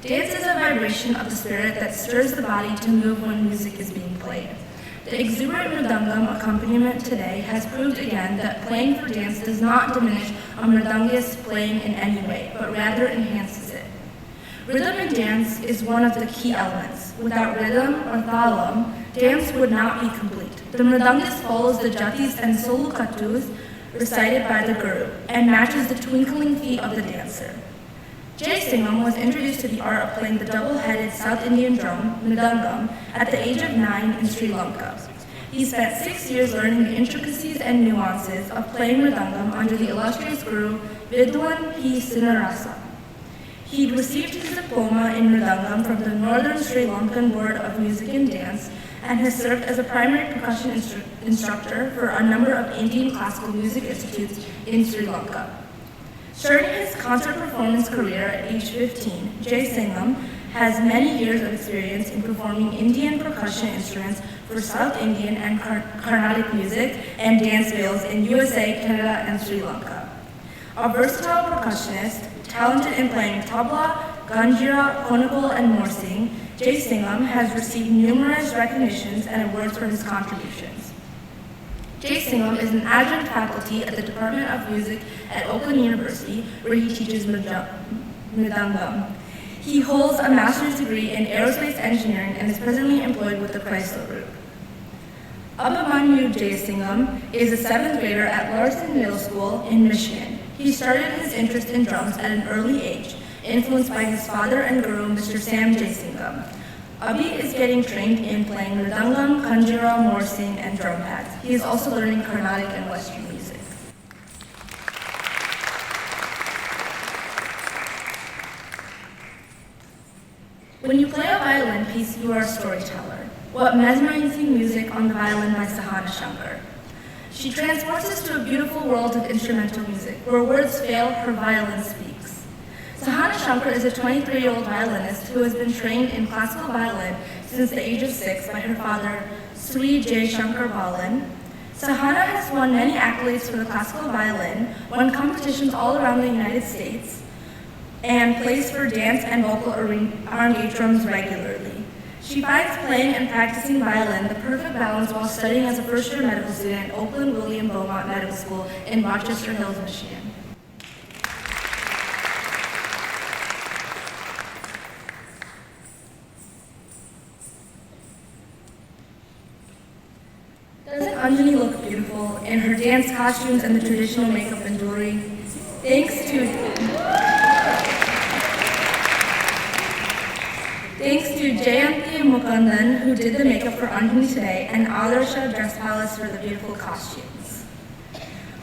Dance is a vibration of the spirit that stirs the body to move when music is being played. The exuberant mridangam accompaniment today has proved again that playing for dance does not diminish a mridangist playing in any way, but rather enhances it. Rhythm in dance is one of the key elements. Without rhythm or thalam, dance would not be complete. The mridangist follows the jatis and solukatus recited by the guru and matches the twinkling feet of the dancer. Jay Singham was introduced to the art of playing the double-headed South Indian drum, mridangam, at the age of 9 in Sri Lanka. He spent 6 years learning the intricacies and nuances of playing mridangam under the illustrious guru Vidwan P. Sinarasa. He received his diploma in mridangam from the Northern Sri Lankan Board of Music and Dance and has served as a primary percussion instructor for a number of Indian classical music institutes in Sri Lanka. Starting his concert performance career at age 15, Jay Singham has many years of experience in performing Indian percussion instruments for South Indian and Carnatic music and dance fields in USA, Canada, and Sri Lanka. A versatile percussionist, talented in playing tabla, ganjira, konakal, and morsing, Jay Singham has received numerous recognitions and awards for his contributions. Jay Singham is an adjunct faculty at the Department of Music at Oakland University, where he teaches mridangam. He holds a master's degree in aerospace engineering and is presently employed with the Chrysler Group. Abhimanyu Jayasingham is a 7th grader at Larson Middle School in Michigan. He started his interest in drums at an early age, influenced by his father and guru, Mr. Sam Jayasingham. Abhi is getting trained in playing mridangam, kanjira, morsing, and drum pads. He is also learning Carnatic and Western music. When you play a violin piece, you are a storyteller. What mesmerizing music on the violin by Sahana Shankar. She transports us to a beautiful world of instrumental music. Where words fail, her violin speaks. Sahana Shankar is a 23-year-old violinist who has been trained in classical violin since the age of 6 by her father, Sri J. Shankar Balan. Sahana has won many accolades for the classical violin, won competitions all around the United States, and plays for dance and vocal Arangetrams regularly. She finds playing and practicing violin the perfect balance while studying as a first-year medical student at Oakland William Beaumont Medical School in Rochester Hills, Michigan. Doesn't Anjani look beautiful in her dance costumes and the traditional makeup and jewelry? Thanks to Jayanti Mukundan, who did the makeup for Anjani today, and Adarsha Dress Palace for the beautiful costumes.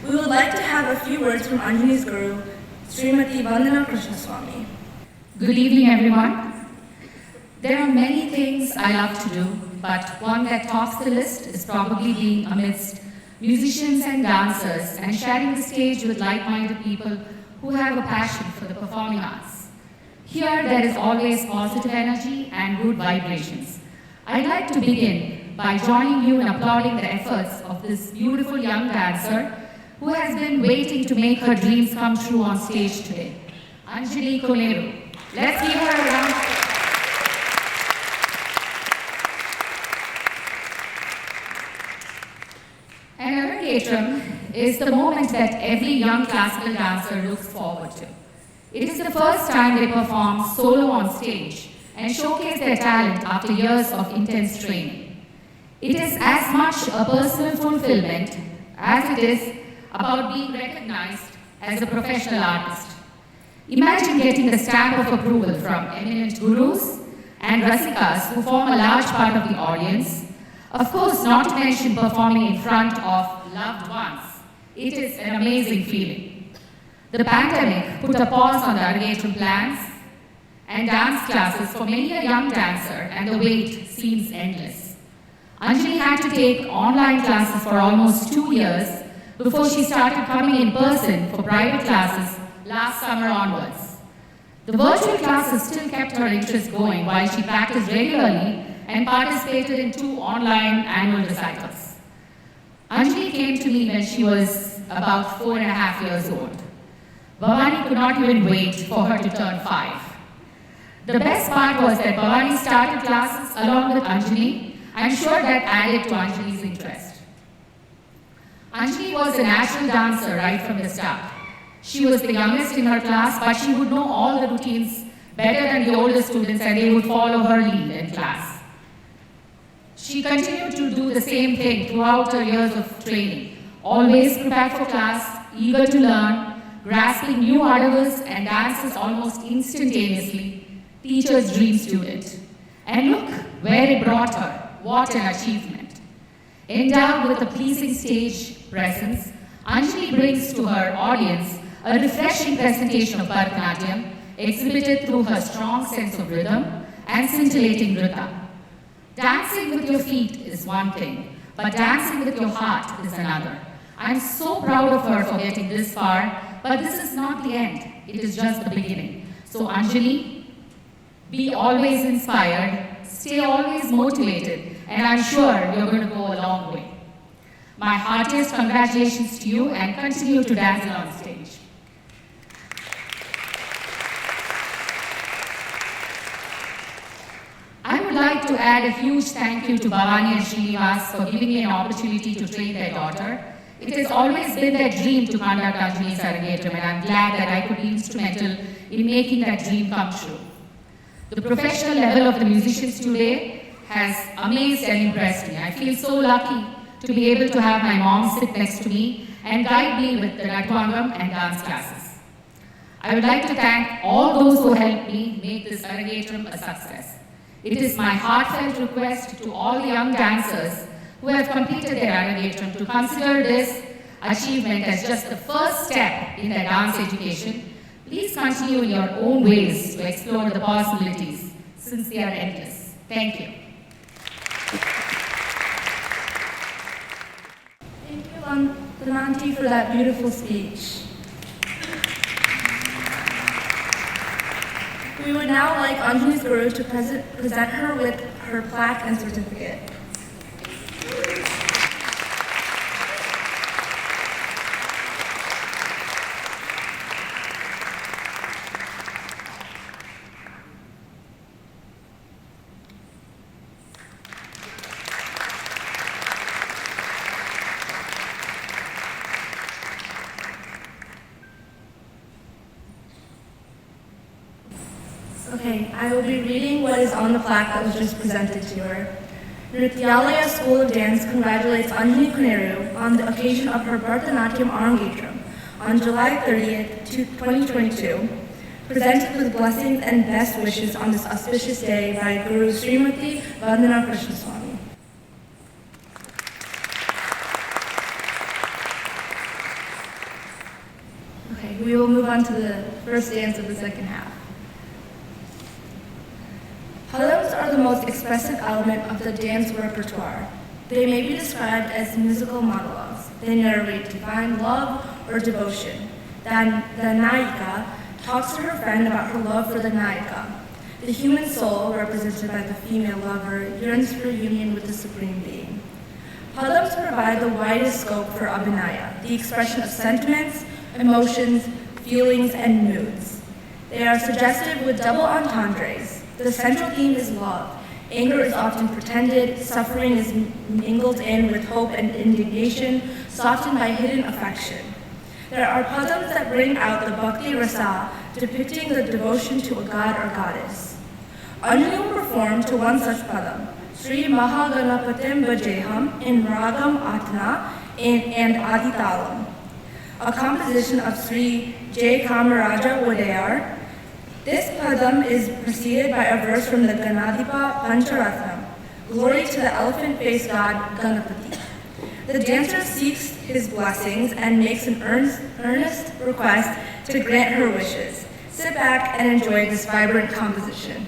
We would like to have a few words from Anjani's guru, Srimati Vandana Krishnaswamy. Good evening, everyone. There are many things I love to do, but one that tops the list is probably being amidst musicians and dancers and sharing the stage with like-minded people who have a passion for the performing arts. Here, there is always positive energy and good vibrations. I'd like to begin by joining you in applauding the efforts of this beautiful young dancer who has been waiting to make her dreams come true on stage today, Anjani Koneru. Let's give her a round. An Arangetram is the moment that every young classical dancer looks forward to. It is the first time they perform solo on stage and showcase their talent after years of intense training. It is as much a personal fulfillment as it is about being recognized as a professional artist. Imagine getting the stamp of approval from eminent gurus and rasikas who form a large part of the audience. Of course, not to mention performing in front of loved ones. It is an amazing feeling. The pandemic put a pause on the Arangetram plans and dance classes for many a young dancer, and the wait seems endless. Anjani had to take online classes for almost 2 years before she started coming in person for private classes last summer onwards. The virtual classes still kept her interest going while she practiced regularly and participated in 2 online annual recitals. Anjani came to me when she was about 4.5 years old. Bhavani could not even wait for her to turn 5. The best part was that Bhavani started classes along with Anjani. I'm sure that added to Anjani's interest. Anjani was a natural dancer right from the start. She was the youngest in her class, but she would know all the routines better than the older students, and they would follow her lead in class. She continued to do the same thing throughout her years of training, always prepared for class, eager to learn, grasping new adavas and dances almost instantaneously, teacher's dream student. And look where it brought her. What an achievement. Endowed with a pleasing stage presence, Anjani brings to her audience a refreshing presentation of Bharatanatyam exhibited through her strong sense of rhythm and scintillating nrita. Dancing with your feet is one thing, but dancing with your heart is another. I'm so proud of her for getting this far, but this is not the end. It is just the beginning. So Anjani, be always inspired, stay always motivated, and I'm sure you're going to go a long way. My heartiest congratulations to you, and continue to dazzle on stage. I would like to add a huge thank you to Bhavani and Srinivas for giving me an opportunity to train their daughter. It has always been their dream to conduct Anjani's Arangetram, and I'm glad that I could be instrumental in making that dream come true. The professional level of the musicians today has amazed and impressed me. I feel so lucky to be able to have my mom sit next to me and guide me with the Natwangam and dance classes. I would like to thank all those who helped me make this Arangetram a success. It is my heartfelt request to all the young dancers who have completed their Arangetram to consider this achievement as just the first step in their dance education. Please continue in your own ways to explore the possibilities since they are endless. Thank you. Thank you, Lamanti, for that beautiful speech. We would now like Anjani's guru to present her with her plaque and certificate. Okay, I will be reading what is on the plaque that was just presented to her. Nrityalaya School of Dance congratulates Anjani Kuneru on the occasion of her Bharatanatyam Arangetram on July 30th, 2022, presented with blessings and best wishes on this auspicious day by Guru Srimati Vandana Krishna Swami. Okay, we will move on to the first dance of the second half. Padams are the most expressive element of the dance repertoire. They may be described as musical monologues. They narrate divine love or devotion. The Nayika talks to her friend about her love for the Nayika. The human soul, represented by the female lover, yearns for union with the Supreme Being. Padams provide the widest scope for abhinaya, the expression of sentiments, emotions, feelings, and moods. They are suggestive with double entendres. The central theme is love. Anger is often pretended, suffering is mingled in with hope and indignation, softened by hidden affection. There are padams that bring out the bhakti rasa, depicting the devotion to a god or goddess. Anjani will perform to one such padam, Sri Mahaganapatim Bajeham in Ragam Atna and Aditalam, a composition of Sri J. Kamaraja Wadayar. This padam is preceded by a verse from the Ganadipa Pancharatnam, glory to the elephant-faced god Ganapati. The dancer seeks his blessings and makes an earnest request to grant her wishes. Sit back and enjoy this vibrant composition.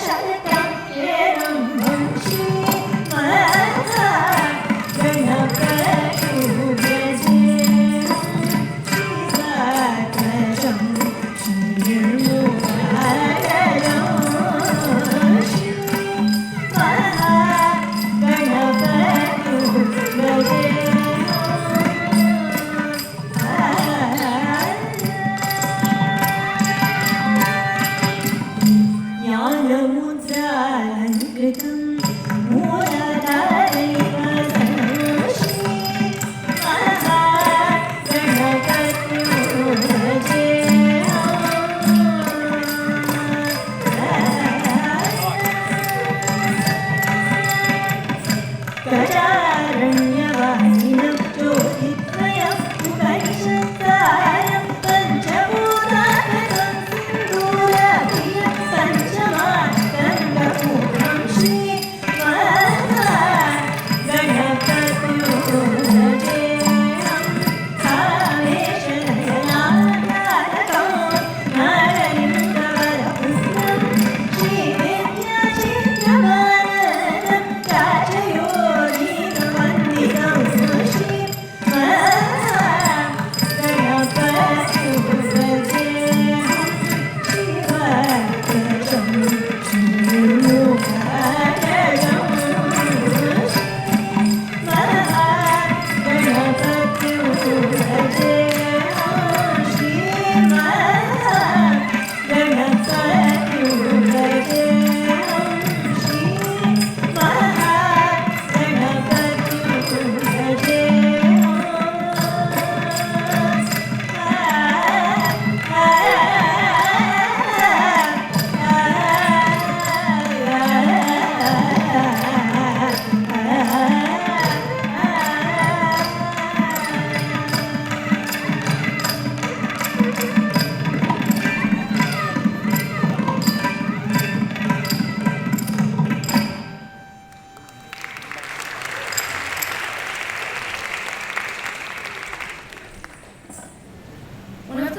Shut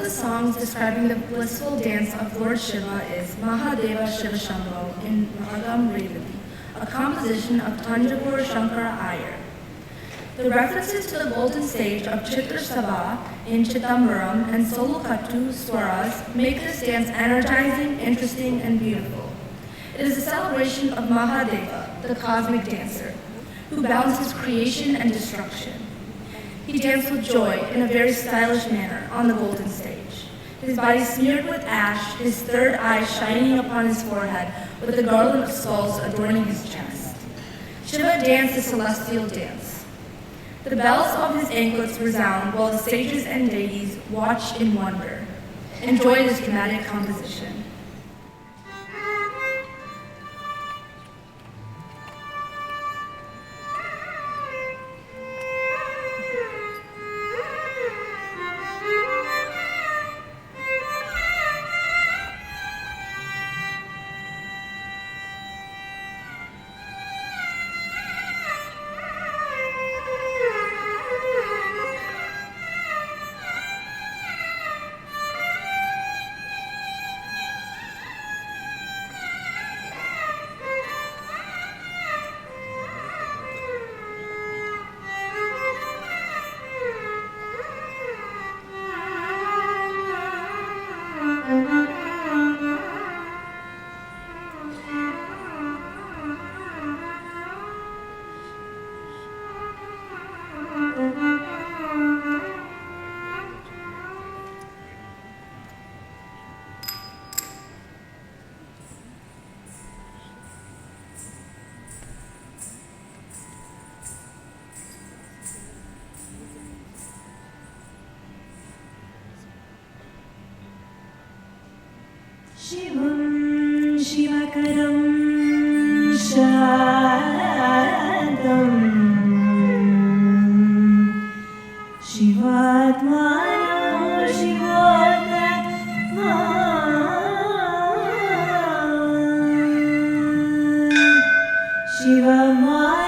the songs describing the blissful dance of Lord Shiva is Mahadeva Shiva Shambho in Mahagam Revati, a composition of Tanjavur Shankara Iyer. The references to the golden stage of Chitra Sabha in Chittambaram and Solukattu Swaras make this dance energizing, interesting, and beautiful. It is a celebration of Mahadeva, the cosmic dancer, who balances creation and destruction. He danced with joy in a very stylish manner on the golden stage, his body smeared with ash, his third eye shining upon his forehead with a garland of skulls adorning his chest. Shiva danced the celestial dance. The bells of his anklets resound while the sages and deities watch in wonder. Enjoy this dramatic composition. Shivam Shivakaram Shadam Shivatmanam Shivatman Shivamarga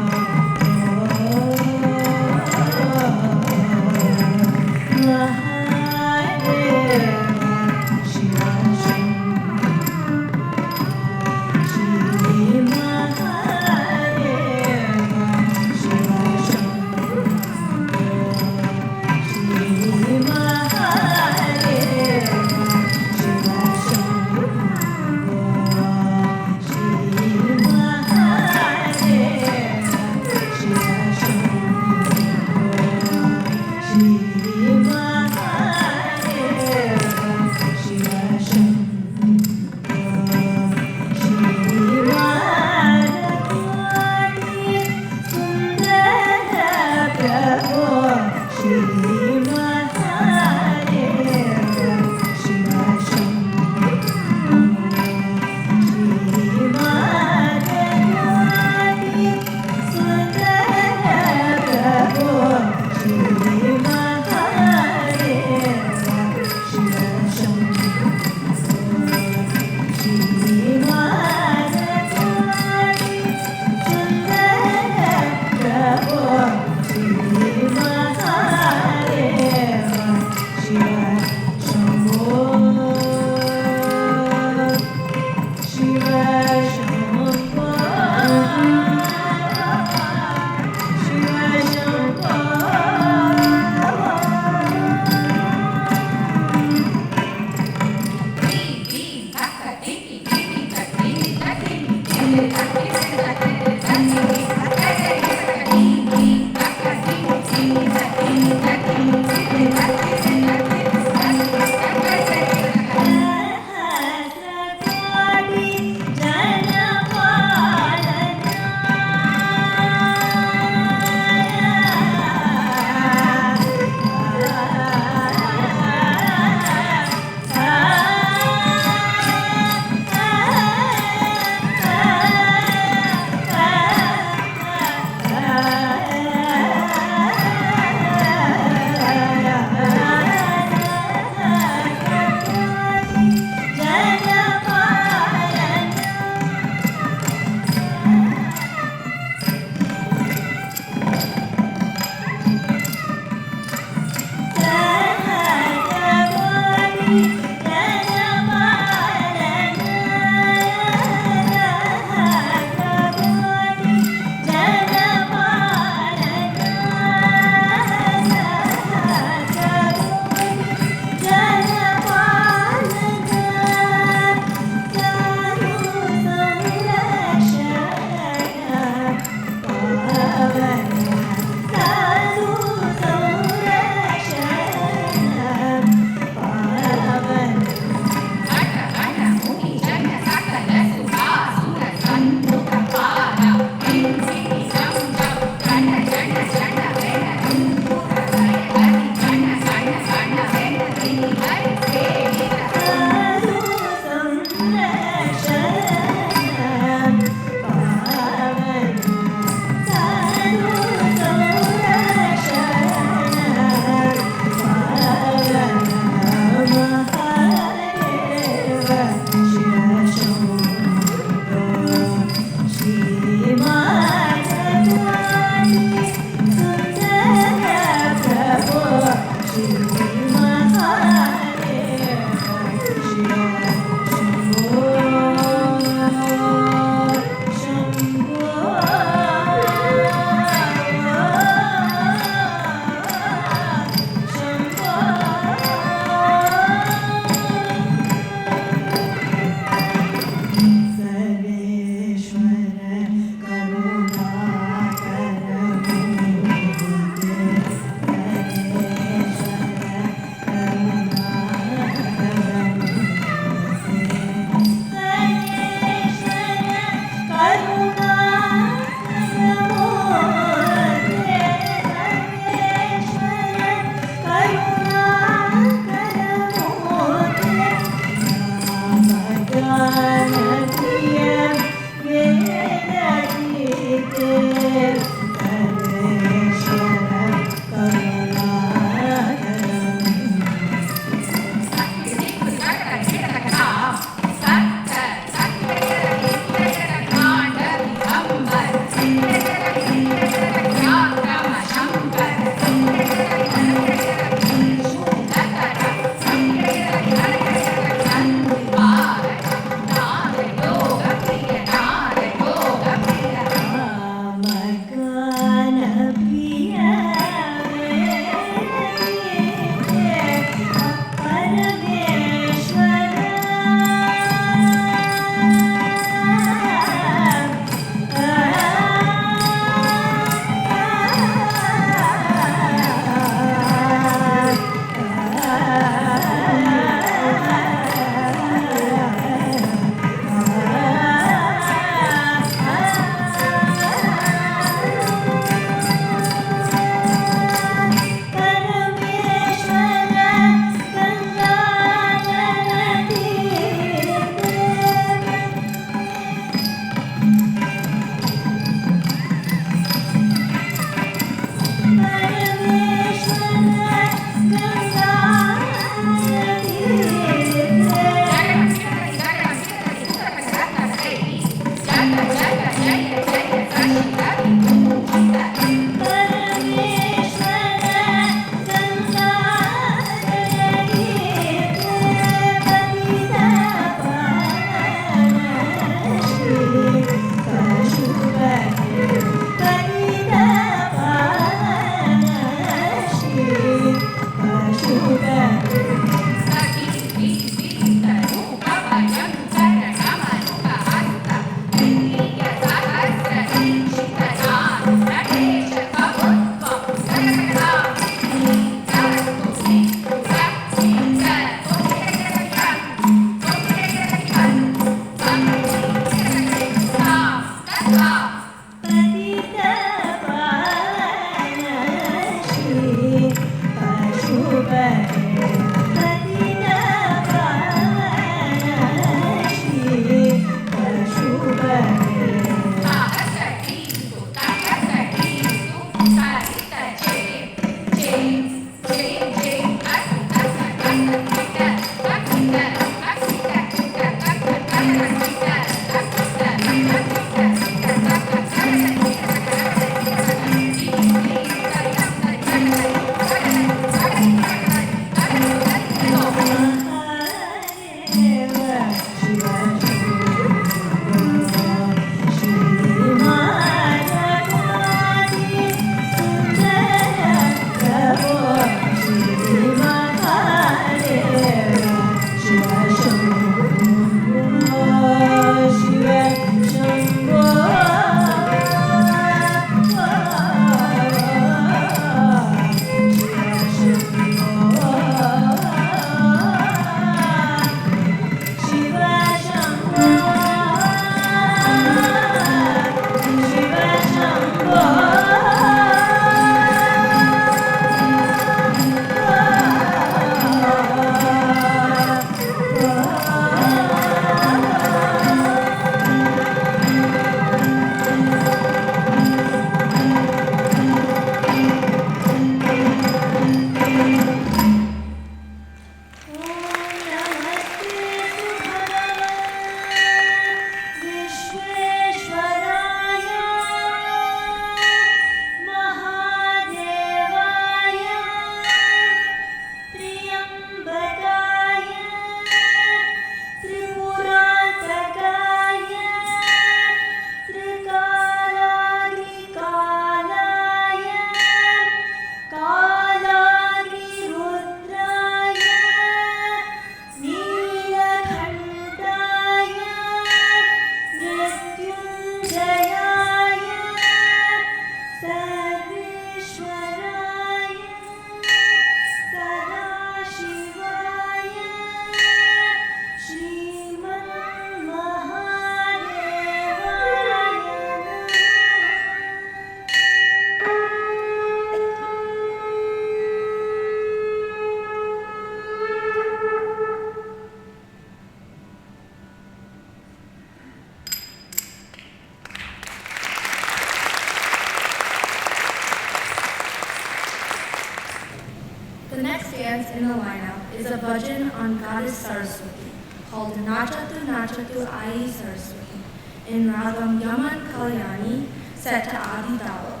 bhajan on Goddess Saraswati called Nachatu Nachatu Ai Saraswati in Ragam Yaman Kalyani set to Adi Dalam,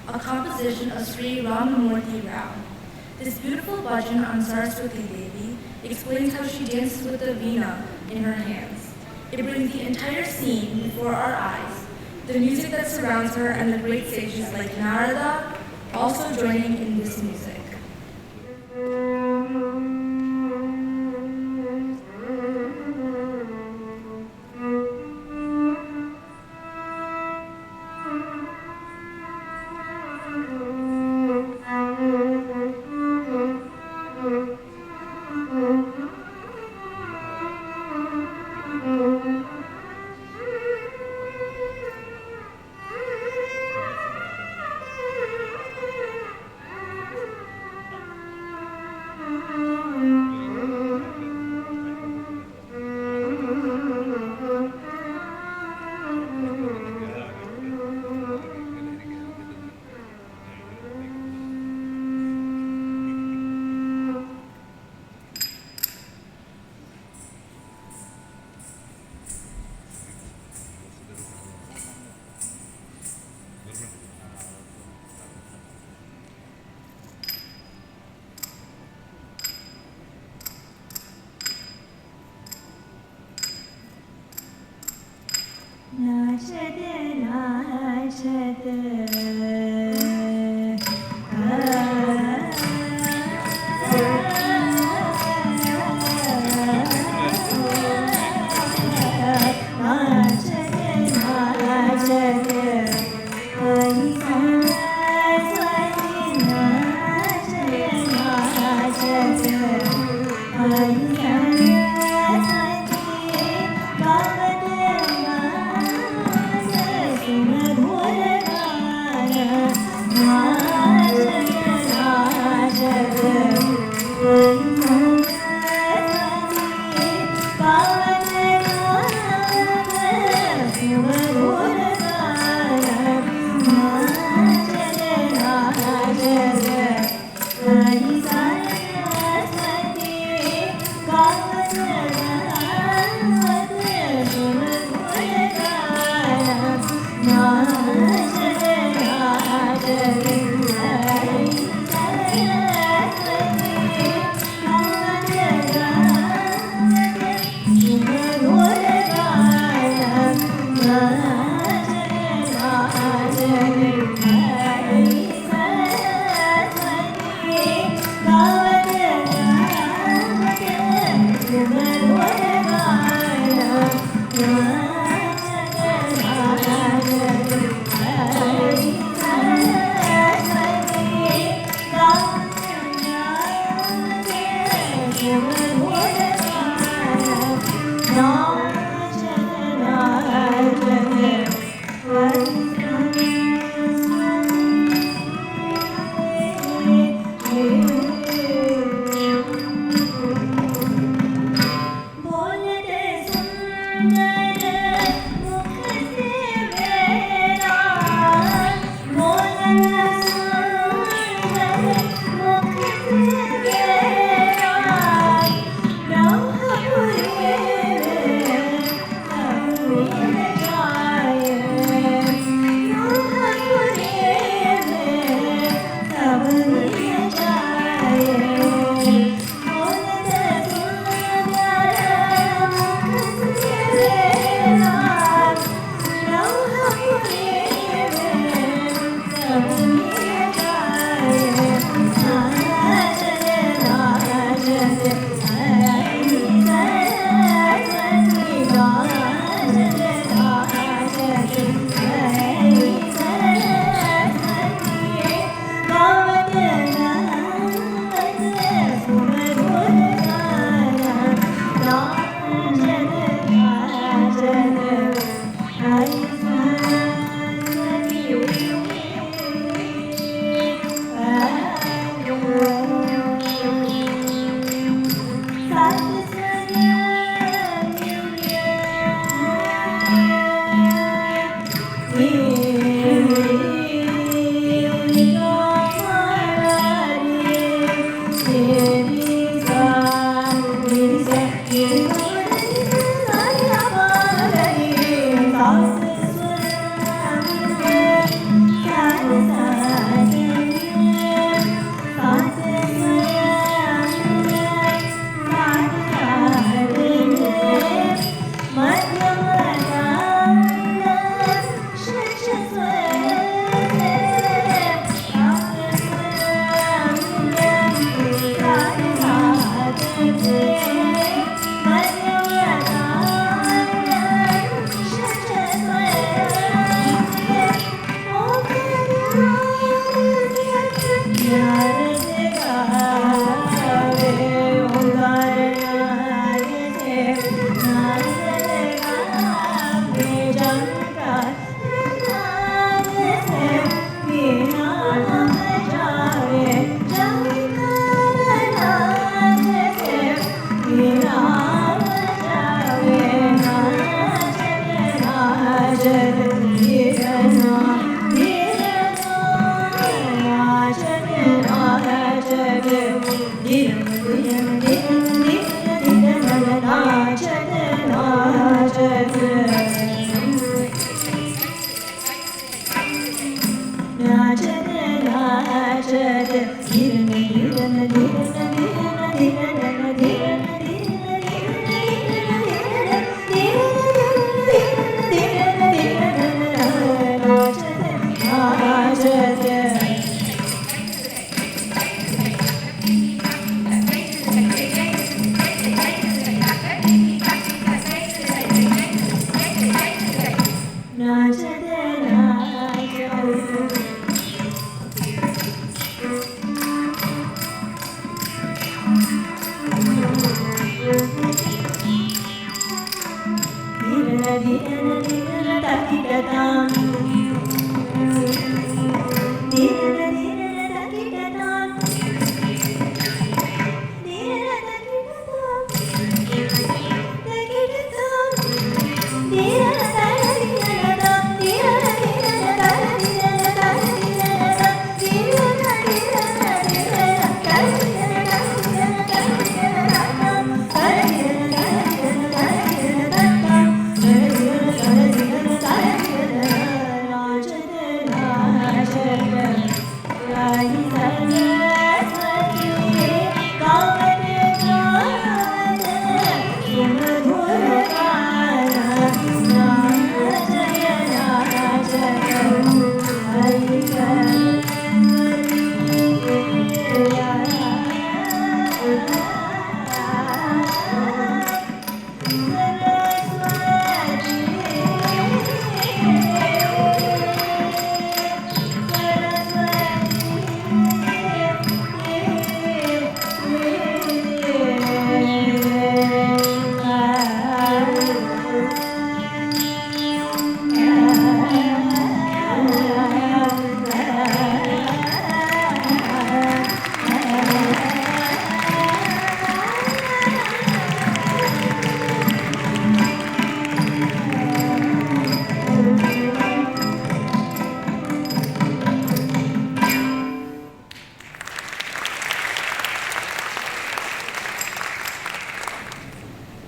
a composition of Sri Ramamurthy Rao. This beautiful bhajan on Saraswati Devi explains how she dances with the veena in her hands. It brings the entire scene before our eyes, the music that surrounds her and the great sages like Narada also joining in this music.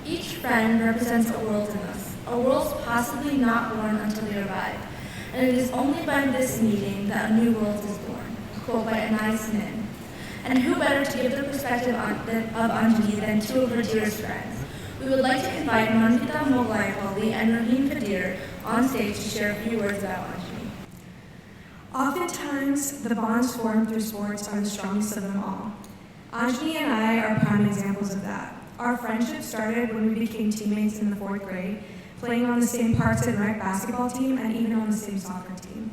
Each friend represents a world in us, a world possibly not born until we arrive. And it is only by this meeting that a new world is born. Quote by Anjani. And who better to give the perspective of Anjani than two of her dearest friends? We would like to invite Mandita Moghlaipalli and Rahim Kadir on stage to share a few words about Anjani. Oftentimes, the bonds formed through sports are the strongest of them all. Anjani and I are prime examples of that. Our friendship started when we became teammates in the 4th grade, playing on the same Parks and Rec basketball team and even on the same soccer team.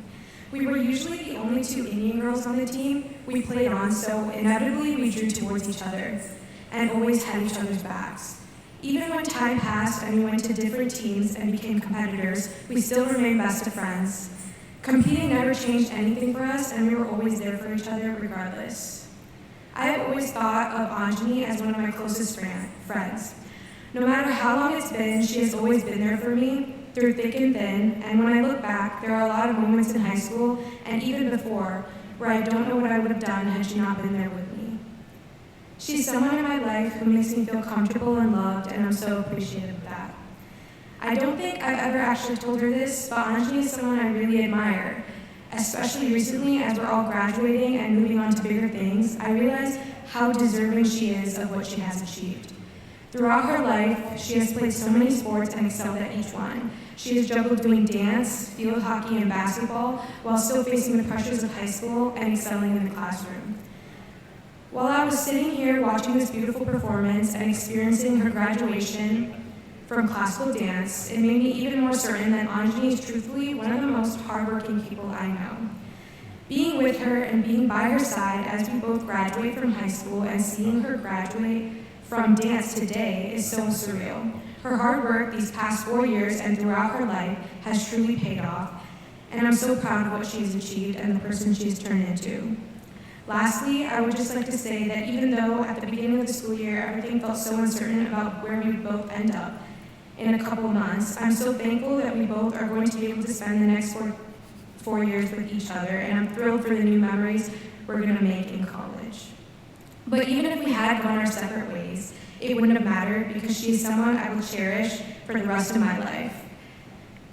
We were usually the only 2 Indian girls on the team we played on, so inevitably we drew towards each other and always had each other's backs. Even when time passed and we went to different teams and became competitors, we still remained best of friends. Competing never changed anything for us, and we were always there for each other regardless. I have always thought of Anjani as one of my closest friends. No matter how long it's been, she has always been there for me, through thick and thin, and when I look back, there are a lot of moments in high school, and even before, where I don't know what I would have done had she not been there with me. She's someone in my life who makes me feel comfortable and loved, and I'm so appreciative of that. I don't think I've ever actually told her this, but Anjani is someone I really admire. Especially recently, as we're all graduating and moving on to bigger things, I realize how deserving she is of what she has achieved. Throughout her life, she has played so many sports and excelled at each one. She has juggled doing dance, field hockey, and basketball, while still facing the pressures of high school and excelling in the classroom. While I was sitting here watching this beautiful performance and experiencing her graduation from classical dance, it made me even more certain that Anjani is truthfully one of the most hardworking people I know. Being with her and being by her side as we both graduate from high school and seeing her graduate from dance today is so surreal. Her hard work these past 4 years and throughout her life has truly paid off, and I'm so proud of what she has achieved and the person she has turned into. Lastly, I would just like to say that even though at the beginning of the school year everything felt so uncertain about where we would both end up in a couple of months, I'm so thankful that we both are going to be able to spend the next four years with each other, and I'm thrilled for the new memories we're going to make in college. But even if we had gone our separate ways, it wouldn't have mattered because she is someone I will cherish for the rest of my life.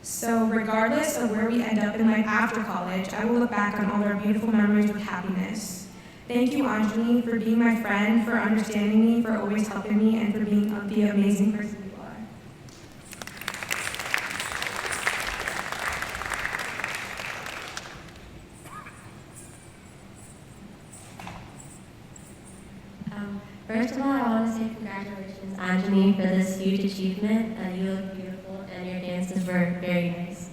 So regardless of where we end up in life after college, I will look back on all our beautiful memories with happiness. Thank you, Anjani, for being my friend, for understanding me, for always helping me, and for being the amazing person you are. First of all, I want to say congratulations, Anjani, for this huge achievement. You look beautiful, and your dances were very nice.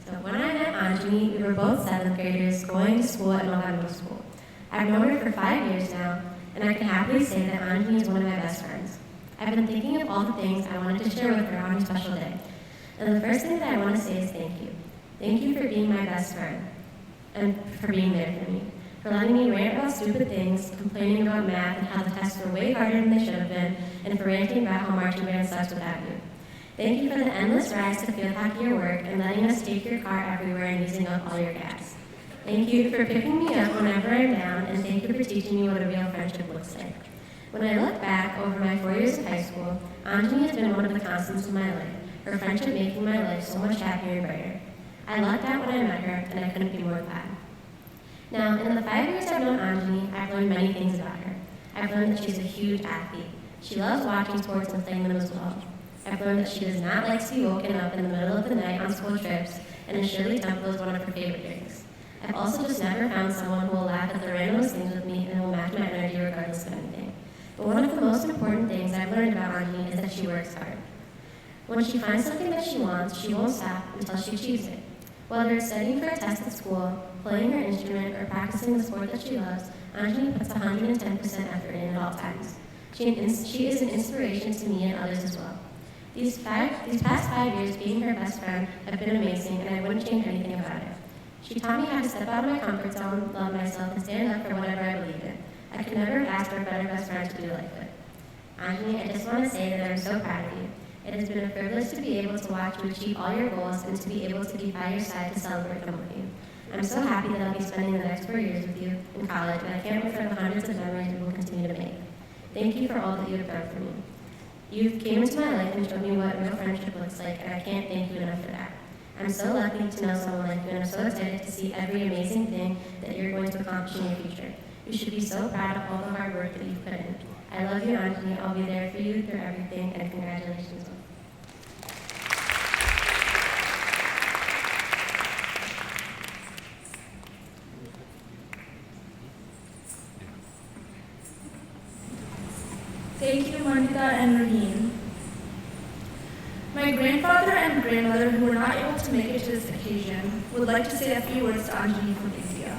So when I met Anjani, we were both 7th graders going to school at Novi Middle School. I've known her for 5 years now, and I can happily say that Anjani is one of my best friends. I've been thinking of all the things I wanted to share with her on her special day, And the first thing that I want to say is thank you. Thank you for being my best friend and for being there for me, for letting me rant about stupid things, complaining about math and how the tests were way harder than they should have been, and for ranting about how marching band sucks without you. Thank you for the endless rides to field hockey or work and letting us take your car everywhere and using up all your gas. Thank you for picking me up whenever I'm down, and thank you for teaching me what a real friendship looks like. When I look back over my 4 years of high school, Anjani has been one of the constants in my life, her friendship making my life so much happier and brighter. I lucked out when I met her, and I couldn't be more glad. Now, in the 5 years I've known Anjani, I've learned many things about her. I've learned that she's a huge athlete. She loves watching sports and playing them as well. I've learned that she does not like to be woken up in the middle of the night on school trips, and a Shirley Temple is one of her favorite drinks. I've also just never found someone who will laugh at the randomest things with me and will match my energy regardless of anything. But one of the most important things I've learned about Anjani is that she works hard. When she finds something that she wants, she won't stop until she achieves it. Whether it's studying for a test at school, playing her instrument, or practicing the sport that she loves, Anjani puts 110% effort in at all times. She is an inspiration to me and others as well. These past 5 years being her best friend have been amazing, and I wouldn't change anything about it. She taught me how to step out of my comfort zone, love myself, and stand up for whatever I believe in. I could never have asked for a better best friend to do life with. Anjani, I just want to say that I'm so proud of you. It has been a privilege to be able to watch you achieve all your goals and to be able to be by your side to celebrate them with you. I'm so happy that I'll be spending the next 4 years with you in college, and I can't wait for the hundreds of memories we will continue to make. Thank you for all that you have done for me. You came into my life and showed me what real friendship looks like, and I can't thank you enough for that. I'm so lucky to know someone like you, and I'm so excited to see every amazing thing that you're going to accomplish in your future. You should be so proud of all the hard work that you've put in. I love you, Anjani. I'll be there for you through everything, and congratulations. Thank you, Monica and Raheen. My grandfather and grandmother, who were not able to make it to this occasion, would like to say a few words to Anjani from India.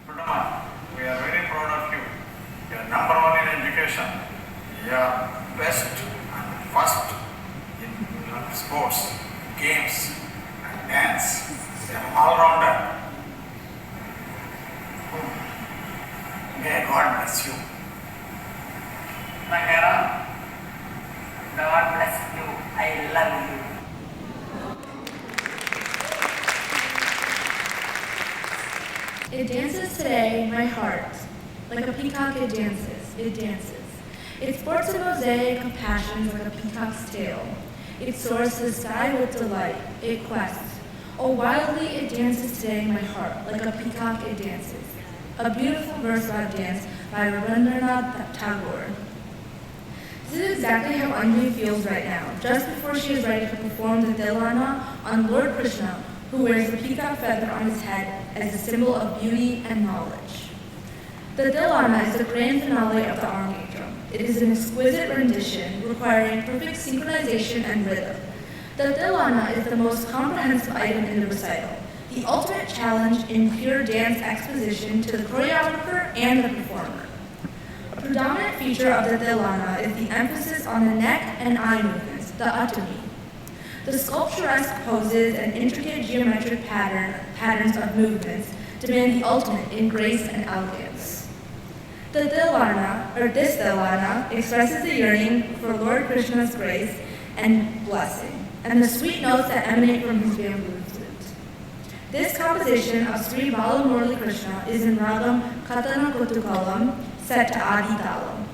Purnama, we are very proud of you. You are number one in education. You are best and first in sports, games, and dance. You are all-rounder. May God bless you. Mahera, God bless you. I love you. It dances today, my heart. Like a peacock it dances, it dances. It sports a mosaic of passions like a peacock's tail. It soars to the sky with delight, it quests. Oh, wildly it dances today, my heart. Like a peacock it dances. A beautiful verse about dance by Rabindranath Tagore. This is exactly how Anjani feels right now, just before she is ready to perform the Tilana on Lord Krishna, who wears the peacock feather on his head as a symbol of beauty and knowledge. The Tilana is the grand finale of the Arangetram. It is an exquisite rendition requiring perfect synchronization and rhythm. The Tilana is the most comprehensive item in the recital, the ultimate challenge in pure dance exposition to the choreographer and the performer. A predominant feature of the Tilana is the emphasis on the neck and eye movements, the atami. The sculpturesque poses and intricate geometric patterns of movements demand the ultimate in grace and elegance. This Tilana, expresses the yearning for Lord Krishna's grace and blessing, and the sweet notes that emanate from his bamboo flute. This composition of Sri Balamurali Krishna is in Ragam Katana Kotukalam, set to Adi Talam.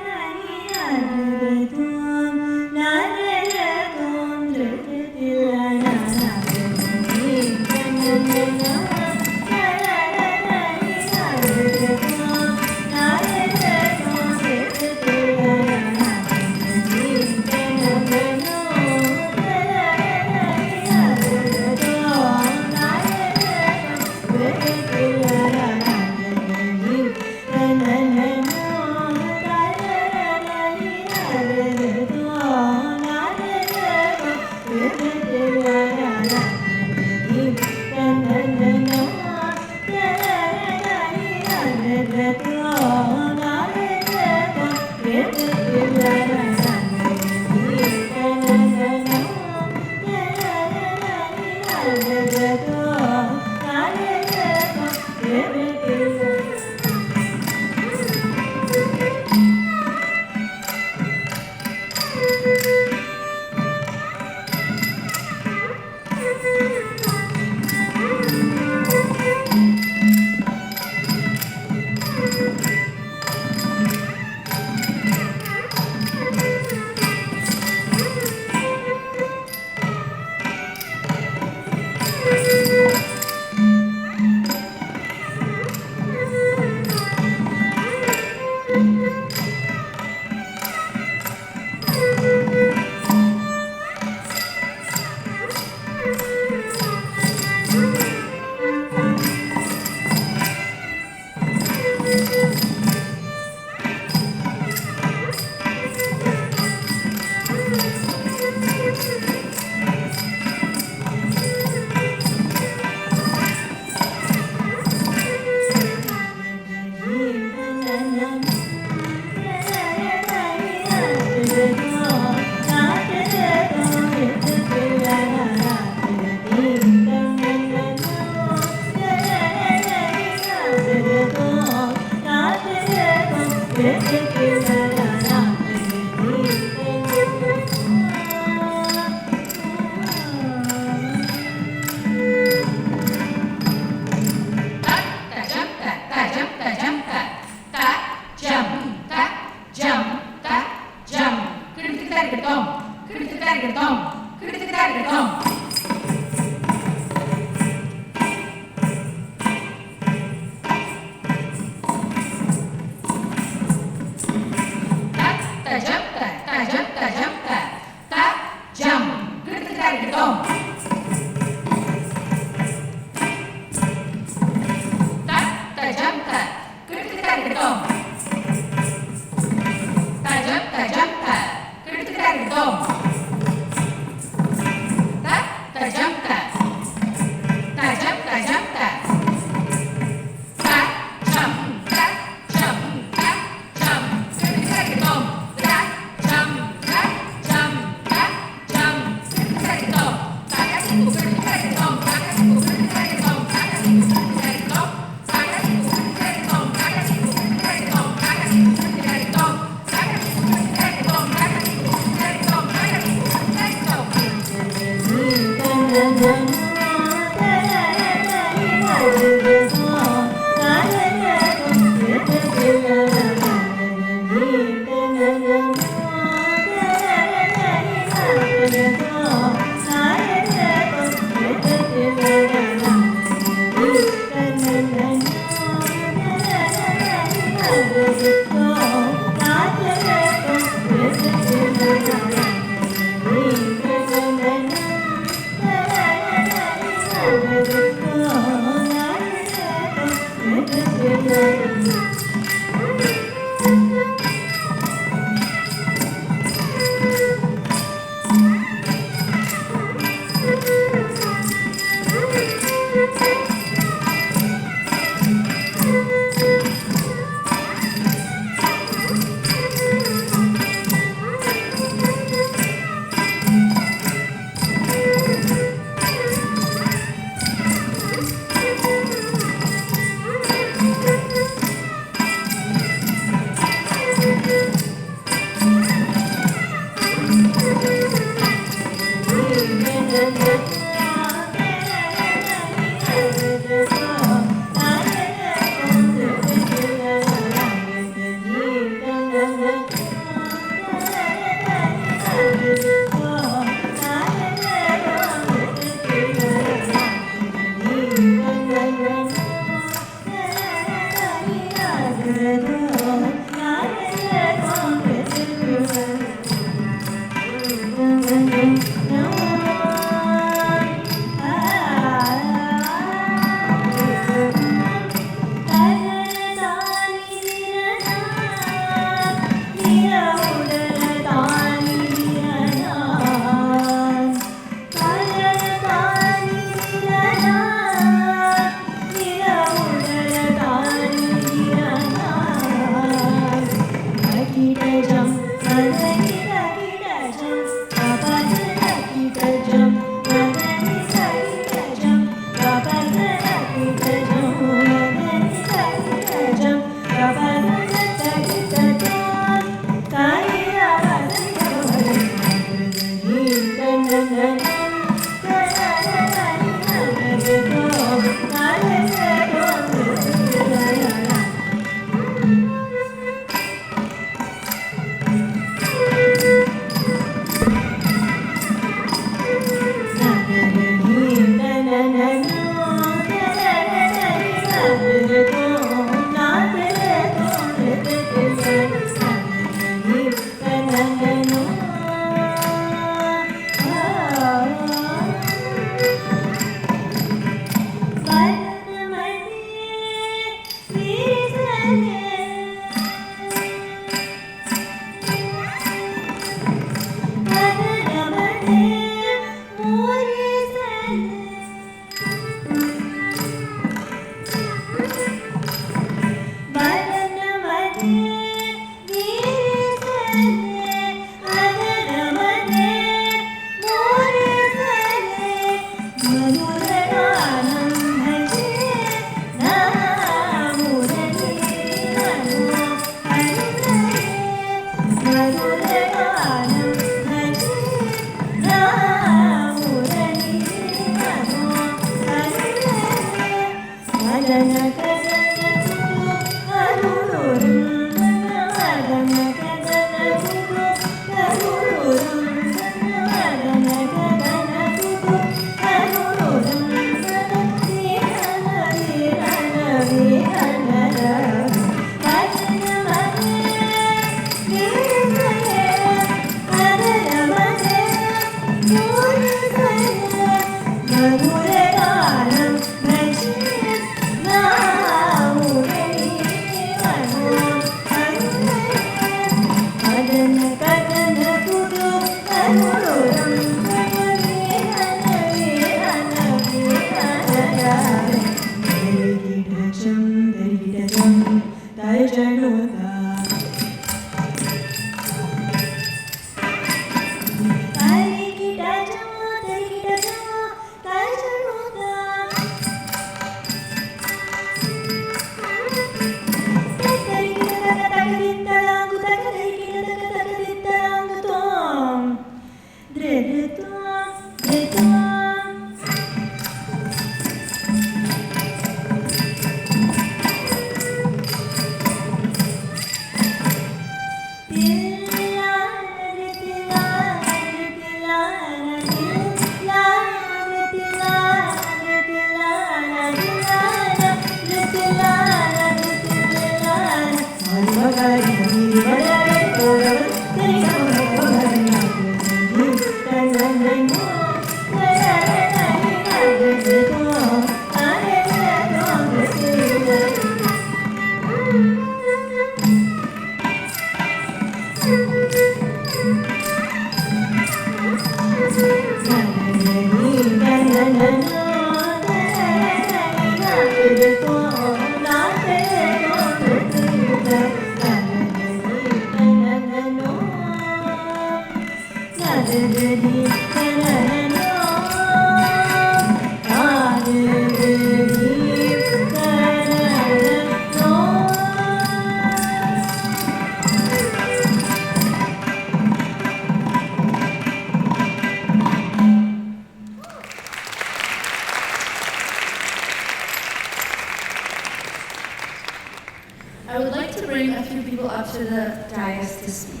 I would like to bring a few people up to the dais to speak.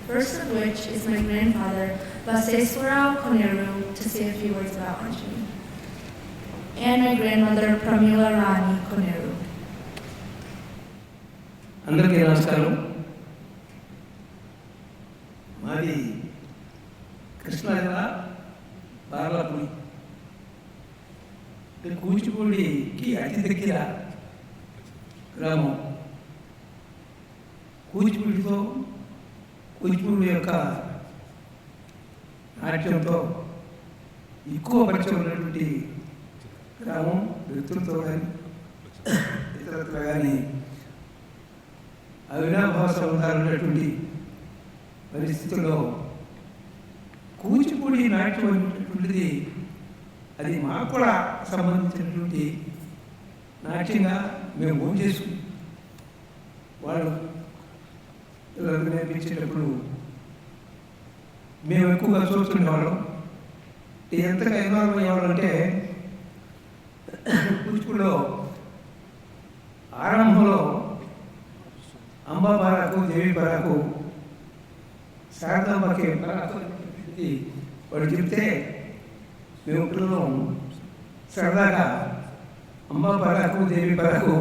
First of which is my grandfather, Vaseswarao Koneru, to say a few words about Anjani. And my grandmother, Pramila Rani Koneru. అందరికీ నమస్కారం. మాది కృష్ణా జిల్లా బార్లపూడి. కూచిపూడికి అతి దగ్గర గ్రామం. కూచిపూడి యొక్క నాట్యంతో ఎక్కువ పరిచయం ఉన్నటువంటి గ్రామం. వ్యక్తులతో కానీ ఇతరులతో కానీ అవినాభావ సంబంధాలు ఉన్నటువంటి పరిస్థితుల్లో కూచిపూడి నాట్యం అనేటువంటిది అది మాకు కూడా సంబంధించినటువంటి నాట్యంగా మేము ఓన్ చేసుకున్నాం. వాళ్ళు పిల్లలకు నేర్పించేటప్పుడు మేము ఎక్కువగా చూస్తుండేవాళ్ళం. ఎంతగా ఇన్వాల్వ్ అయ్యేవాళ్ళం అంటే కూచిపూడిలో ఆరంభంలో అంబా పరాకు, దేవి పరాకు, శారదాంబకి పరాకు వాడు చెప్తే మేము పిల్లలు సరదాగా అంబా పరాకు, దేవి పరాకు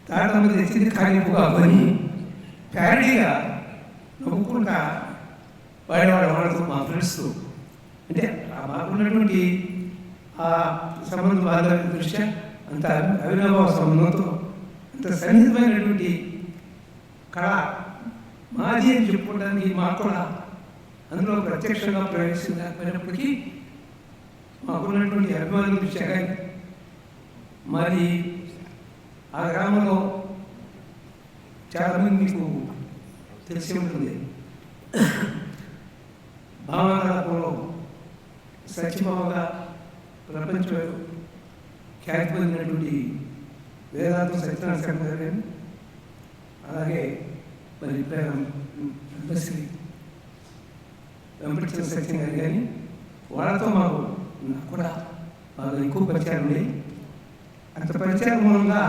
తాతమ్మ తెచ్చింది కాలిపుగా కొని ప్యారడీగా నవ్వుకుంటా వాడేవాడు వాళ్ళతో మా ఫ్రెండ్స్తో. అంటే మాకున్నటువంటి ఆ సంబంధం వాళ్ళ దృష్ట్యా అంత అవినాభావ సంబంధంతో అంత సన్నిహితమైనటువంటి కళ మాది అని చెప్పుకోవడానికి మాకు కూడా అందులో ప్రత్యక్షంగా ప్రవేశించినప్పటికీ మాకున్నటువంటి అభిమానం దృష్ట్యా కానీ మరి ఆ గ్రామంలో చాలామంది మీకు తెలిసి ఉంటుంది. భావనాపంలో సత్యభావగా ప్రపంచ ఖ్యాతి పొందినటువంటి వేదాంత సత్యనారాయణ శర్మ గారు, అలాగే మరి శ్రీ వెంకటేశ్వర సత్యం గారు కానీ వాళ్ళతో నాకు కూడా బాగా ఎక్కువ పరిచయాలు ఉన్నాయి. అంత పరిచయం మూలంగా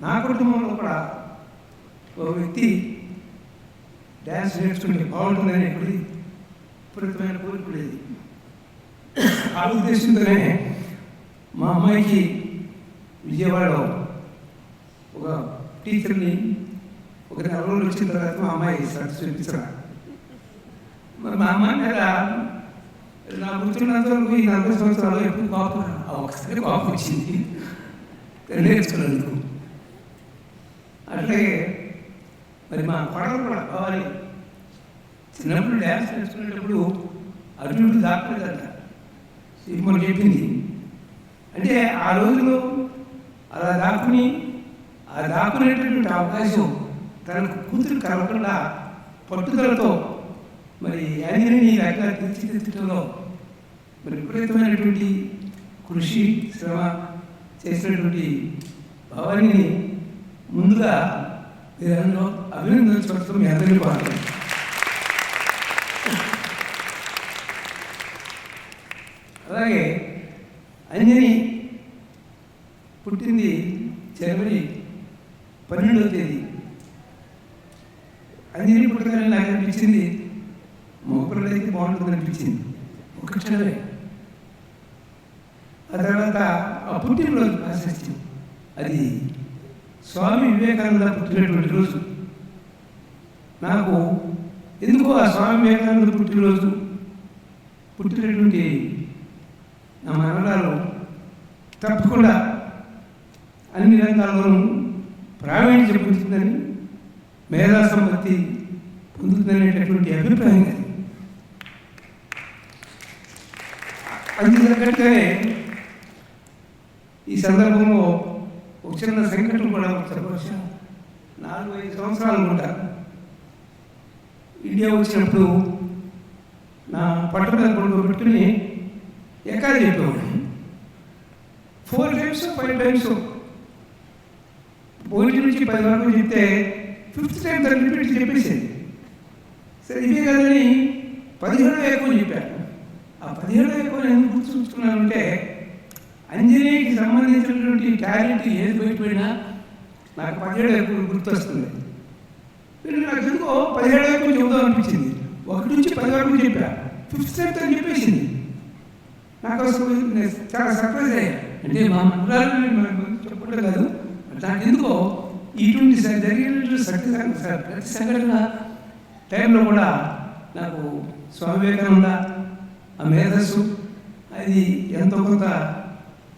నా కుటుంబంలో కూడా ఒక వ్యక్తి డ్యాన్స్ నేర్చుకుంటే బాగుంటుందని ఎప్పుడు విపరీతమైన కోరుకునేది. ఆ ఉద్దేశంతోనే మా అమ్మాయికి విజయవాడలో ఒక టీచర్ని ఒక 4 రోజులు వచ్చిన తర్వాత మా అమ్మాయి సర్టిఫికేట్ చూపించరా. మరి మా అమ్మాయి మీద నా గుర్తున్నంత వరకు ఈ 40 సంవత్సరాలు ఎప్పుడు కోపం ఒకసారి కోపం వచ్చింది నేర్చుకున్నందుకు. అట్లాగే మరి మా కొడలు కూడా కావాలి. చిన్నప్పుడు డ్యాన్స్ నేర్చుకునేటప్పుడు అటు ఇటు దాక్కలేదట సినిమా చెప్పింది. అంటే ఆ రోజులో అలా దాక్కుని ఆ దాక్కునేటటువంటి అవకాశం తనకు కూతురు కలగకుండా పట్టుదలతో మరి యాంజనీ రకాల తీర్చిదిద్దడంలో మరి విపరీతమైనటువంటి కృషి శ్రమ చేసినటువంటి భవానీని ముందుగా మీరందరూ అభినందించడం మీ అందరికీ బాగుంటుంది. అలాగే అంజని పుట్టింది జనవరి 12వ తేదీ. అంజని పుట్టగానే నాకు అనిపించింది మొక్కలు అయితే బాగుంటుంది అనిపించింది ఒక క్షణమే. ఆ తర్వాత ఆ పుట్టినరోజు ప్రాశస్త్యం అది స్వామి వివేకానంద పుట్టినటువంటి రోజు. నాకు ఎందుకో ఆ స్వామి వివేకానంద పుట్టినటువంటి నా మనవరాలు తప్పకుండా అన్ని రంగాల్లోనూ ప్రావీణ్యం పొందుతుందని, మేధా సంపత్తి పొందుతుందనేటటువంటి అభిప్రాయం అది. అందుకనే ఈ సందర్భంలో ఒక చిన్న సంఘటన కూడా చెప్పవచ్చు. 4-5 సంవత్సరాలు అనుకుంటా ఇండియా వచ్చినప్పుడు నా పట్టుదల పెట్టుకుని ఎక్కడ చెప్పేవాడు 4 times 5 times 1 నుంచి 10 వరకు చెప్తే 5th time దాన్ని రిపీట్ చెప్పేసేది. సరే ఇదే కదని 17 ఎక్కువ చెప్పాను. ఆ 17 ఎక్కువ ఎందుకు గుర్తుంచుకున్నానంటే అంజనీకి సంబంధించినటువంటి టాలెంట్ ఏది బయటపోయినా నాకు 17 ఎక్కువ గుర్తొస్తుంది. నాకు ఎందుకో 17 ఎక్కువ చెబుదాం అనిపించింది. 1 నుంచి 10 వరకు చెప్పా. 5th time తను చెప్పేసింది. నాకు అసలు చాలా సర్ప్రైజ్ అయ్యా. అంటే మా మండలాలు చెప్పడం కాదు, నాకు ఎందుకో ఇటువంటి జరిగినటువంటి ప్రతి సంఘటన టైంలో కూడా నాకు స్వామి వివేకానంద ఆ మేధస్సు అది ఎంతో కొంత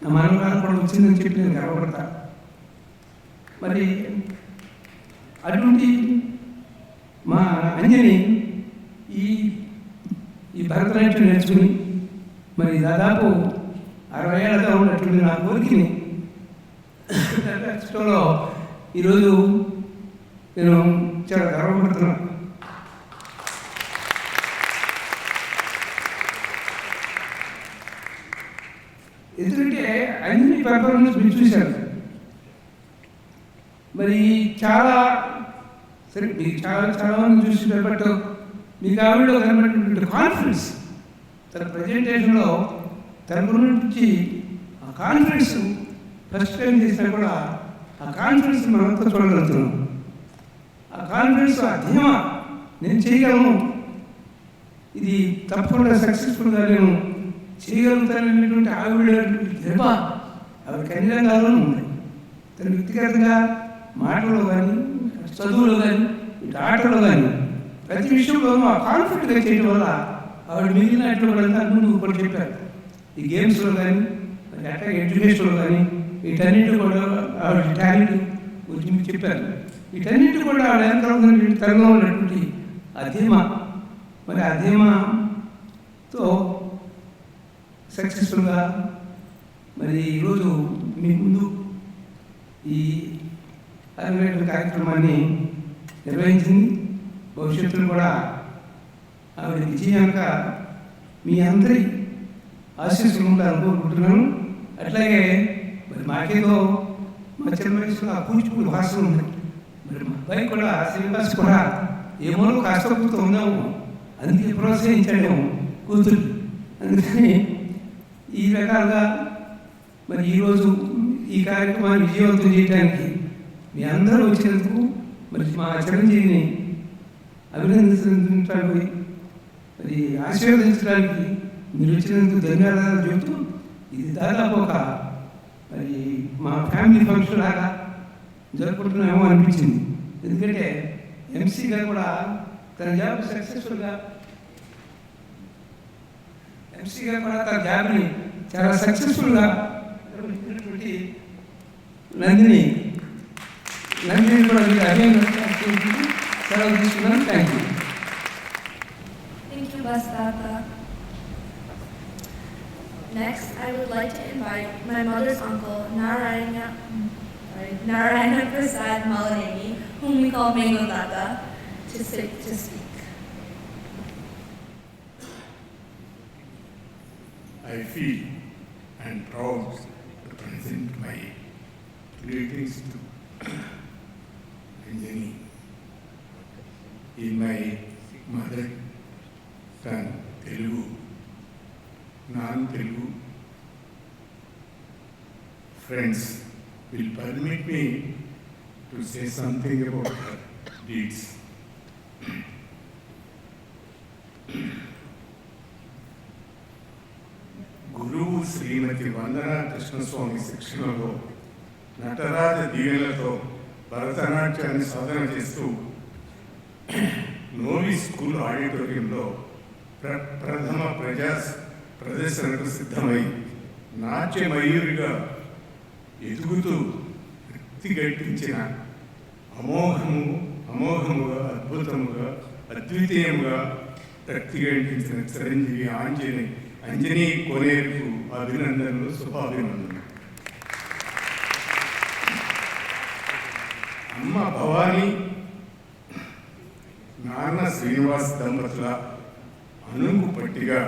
నా మనవరాలు కూడా వచ్చిందని చెప్పి నేను గర్వపడతా. మరి అటువంటి మా అంజని ఈ భరతనాట్యం నేర్చుకుని మరి దాదాపు 60 ఏళ్ళగా ఉన్నటువంటి నా కోరికని నెరవేర్చడంలో ఈరోజు నేను చాలా గర్వపడుతున్నాను. ఎందుకంటే అన్ని పెర్ఫార్మెన్స్ మీరు చూశారు. మరి చాలా సరే మీకు చాలా మంది చూస్తున్నారు. బట్ మీకు ఆవిడలో కనబడినటువంటి కాన్ఫిడెన్స్, తన ప్రజెంటేషన్లో తన నుంచి ఆ కాన్ఫిడెన్స్ ఫస్ట్ టైం చేసినా కూడా ఆ కాన్ఫిడెన్స్ మనంతా చూడగలుగుతున్నాం. ఆ కాన్ఫిడెన్స్, ఆ ధీమా, నేను చేయగలను, ఇది తప్పకుండా సక్సెస్ఫుల్గా నేను చేయగలుగుతాననేటువంటి ఆవిడ ధీమా ఆవిడ కన్యంగాలో ఉంది. తన వ్యక్తిగతంగా మాటలో కానీ, చదువులో కానీ, ఇటు ఆటలో కానీ ప్రతి విషయంలోనూ ఆ కాన్ఫిడెంట్గా చేయడం వల్ల ఆవిడ మిగిలిన అట్లా వాళ్ళంతా ముందు కూడా చెప్పారు. ఈ గేమ్స్లో కానీ, మరి అట్లాగే ఎడ్యుకేషన్లో కానీ, వీటన్నిటి కూడా ఆవిడ టాలెంట్ గురించి మీకు చెప్పారు. వీటన్నిటి కూడా ఆవిడ ఎంత తనలో ఉన్నటువంటి ఆ ధీమా, మరి ఆ ధీమాతో సక్సెస్ఫుల్గా మరి ఈరోజు మీ ముందు ఈ అరంగేట్రం కార్యక్రమాన్ని నిర్వహించింది. భవిష్యత్తులో కూడా ఆవిడ విజయాక మీ అందరి ఆశీస్సులు ఉండాలని కోరుకుంటున్నాను. అట్లాగే మరి మాకేదో మా చిన్న వయసులో ఆ కూచిపూడి భాష ఉంది. మరి మా అబ్బాయి కూడా శ్రీనివాస్ కూడా ఏమో కాస్త కూర్చో ఉన్నాము, అందుకే ప్రోత్సహించాడేమో కూతురు. అందుకని ఈ రకాలుగా మరి ఈరోజు ఈ కార్యక్రమాన్ని విజయవంతం చేయడానికి మీ అందరూ వచ్చినందుకు, మరి మా చిరంజీవిని అభినందించడానికి, మరి ఆశీర్వదించడానికి మీరు వచ్చినందుకు ధన్యవాదాలు చెబుతూ, ఇది దాదాపు ఒక మరి మా ఫ్యామిలీ ఫంక్షన్ లాగా జరుపుకుంటున్నామో అనిపించింది. ఎందుకంటే ఎంసీ గారు కూడా తన జాబ్ సక్సెస్ఫుల్గా తన జాబ్ని చాలా సక్సెస్ఫుల్గా నిర్వహించినటువంటి నందిని కూడా మీకు అభినందనలు సెలవు తీసుకున్నాను. Thank you. Thank you, Bastata. Next, I would like to invite my mother's uncle, Narayana Prasad Malaneni, whom we call Mango Tata, to speak. I feel and proud to present my greetings to Anjani in my mother tongue, Telugu, non-Telugu. Friends will permit me to say something about her deeds. గురువు శ్రీమతి వందనా కృష్ణస్వామి శిక్షణలో నటరాజ దీవెనలతో భరతనాట్యాన్ని సాధన చేస్తూ Novi school ఆడిటోరియంలో ప్రథమ ప్రదర్శనకు సిద్ధమై నాట్యమయూరిగా ఎదుగుతూ వృత్తిగట్టించిన అమోఘముగా అద్భుతముగా అద్వితీయంగా వృత్తిగట్టించిన చిరంజీవి అంజనీ కోనేరుకు అభినందనలు, శుభాభినందనలు. అమ్మ భవానీ, నాన్న శ్రీనివాస్ దంపతుల అనుంగు పట్టిగా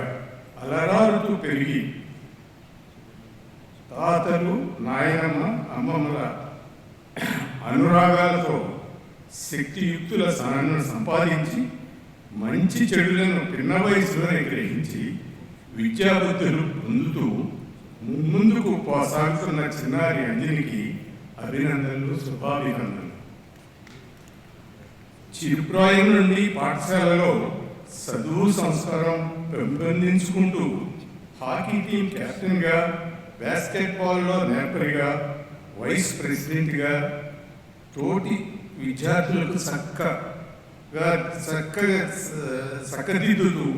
అలరారుతూ పెరిగి తాతలు, నాయనమ్మ, అమ్మమ్మల అనురాగాలతో శక్తియుక్తుల సనను సంపాదించి మంచి చెడులను పిన్న వయసులోనే గ్రహించి విద్యాబుద్ధులు పొందుతూ ముందుకు సాగుతున్న చిన్నారి అంజనికి అభినందనలు, శుభాభినందనలు. చిరుప్రాయం నుండి పాఠశాలలో చదువు సంస్కారం పెంపొందించుకుంటూ హాకీ టీం కెప్టెన్గా, బాస్కెట్బాల్లో నేర్పరిగా, వైస్ ప్రెసిడెంట్గా తోటి విద్యార్థులకు చక్కదిద్దుతూ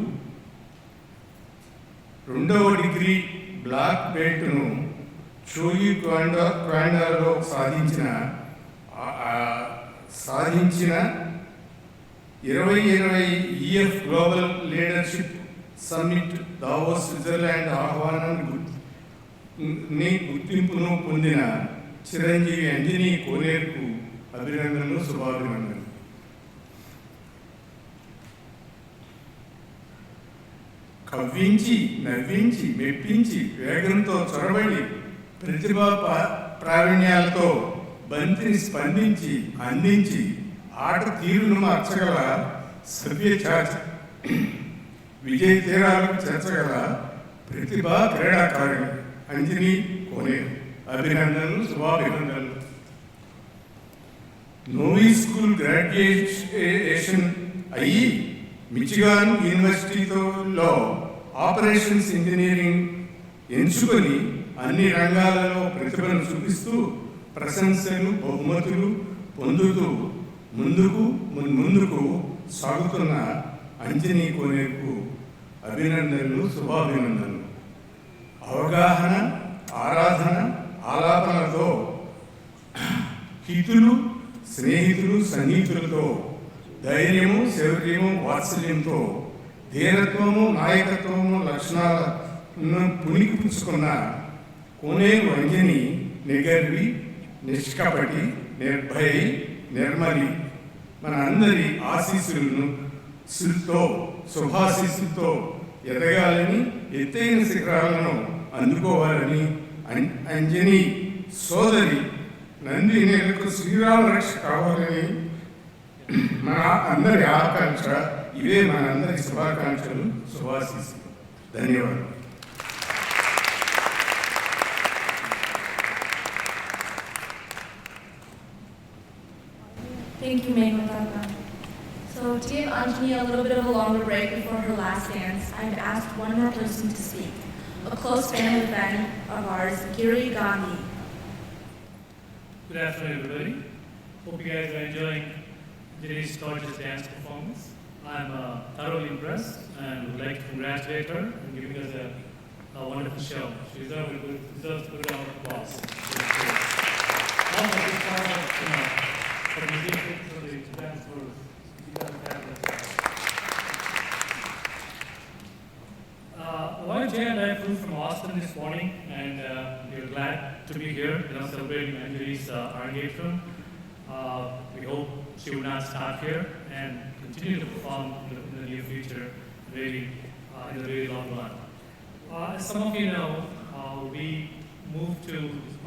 2వ డిగ్రీ బ్లాక్ బెల్ట్ను షోయి క్వాండాలో సాధించిన 2020 EF global leadership summit Davos Switzerland ఆహ్వానాన్ని గుర్తింపును పొందిన చిరంజీవి అంజనీ కోనేరుకు అభినందనలు, శుభాభినందనలు. కవ్వించి నవ్వించి మెప్పించి వేగంతో చొరబడి ప్రతిభా ప్రావీణ్యాలతో బంతిని స్పందించి అందించి ఆట తీరును మార్చగల విజయ తీరాలకు చేర్చగల ప్రతిభా క్రీడాకారిణి అంజనీ కోనేరు. అభినందనలు, శుభాభినందనలు. నోవీ స్కూల్ గ్రాడ్యుయేషన్ అయ్యి మిచిగాన్ యూనివర్సిటీలో ఆపరేషన్స్ ఇంజనీరింగ్ ఎంచుకొని అన్ని రంగాలలో ప్రతిభను చూపిస్తూ ప్రశంసలు బహుమతులు పొందుతూ ముందుకు సాగుతున్న అంజనీ కోనేరుకు అభినందనలు, శుభాభినందనలు. అవగాహన, ఆరాధన, ఆలాపనలతో హితులు, స్నేహితులు, సన్నిహితులతో ధైర్యము, శౌర్యము, వాత్సల్యంతో ధీరత్వము, నాయకత్వము లక్షణాలను పుణికిపుచ్చుకున్న కోనేరు అంజని నిగర్వి, నిష్కపటి, నిర్భయి, నిర్మలి మన అందరి ఆశీస్సులతో శుభాశీస్సులతో ఎదగాలని, ఎత్తైన శిఖరాలను అందుకోవాలని అంజని సోదరి నందినేలకు శ్రీరామ రక్ష కావాలని మన అందరి ఆకాంక్ష. ఇవే మన అందరి శుభాకాంక్షలు, శుభాశీస్సులు. ధన్యవాదాలు. Thank you, Meghatata. So to give Anjani a little bit of a longer break before her last dance, I've asked one more person to speak. A close family friend of ours, Giri Gandhi. Good afternoon, everybody. Hope you guys are enjoying Anjani's gorgeous dance performance. I'm thoroughly impressed and would like to congratulate her on giving us a wonderful show. She deserves a good round of applause. Also, this part of, for the musicians, for the dance world, you guys are fabulous. While Jay and I flew from Austin this morning, and we are glad to be here, celebrating Anjani's Arangetram. We hope she will not stop here and continue to perform in the near future, really, in the very long run. As some of you know, we moved to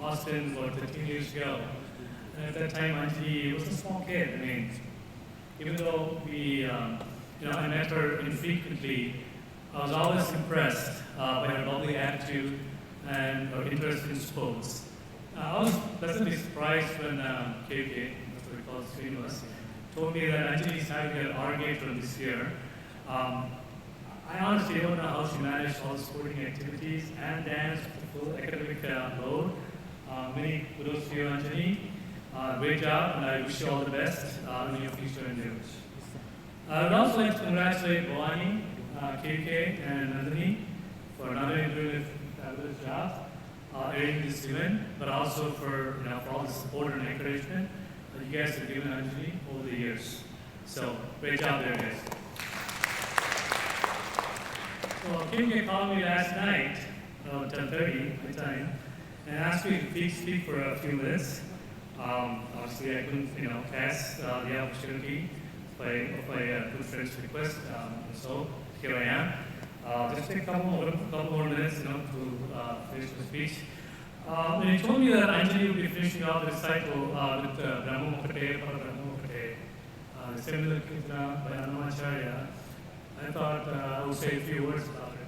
Austin about 13 years ago. And at that time, Anjani was a small kid. I mean, even though I met her infrequently, I was always impressed by her lovely attitude and her interest in sports. I was pleasantly surprised when KK, that's what we call Srinivas, told me that Anjani is having an Arangetram this year. I honestly don't know how she managed all the sporting activities and dance with the full academic load. Many kudos to you, Anjani. Great job, and I wish you all the best in your future endeavors. I would also like to congratulate Bhavani, KK, and Nandini for not only doing a fabulous job arranging this event, but also for all the support and encouragement that you guys have given Anjani over the years. So, great job there, guys. So, KK called me last night, 10:30 my time, and asked me to speak for a few minutes. Obviously, I couldn't, pass the opportunity by good friend's request. So here I am. Just take a couple more minutes, to finish the speech. When he told me that Anjani would be finishing off the recital with Brahma Mukate, Parabrahma Mukate, the similar Kirtana by Annamacharya, I thought I would say a few words about it.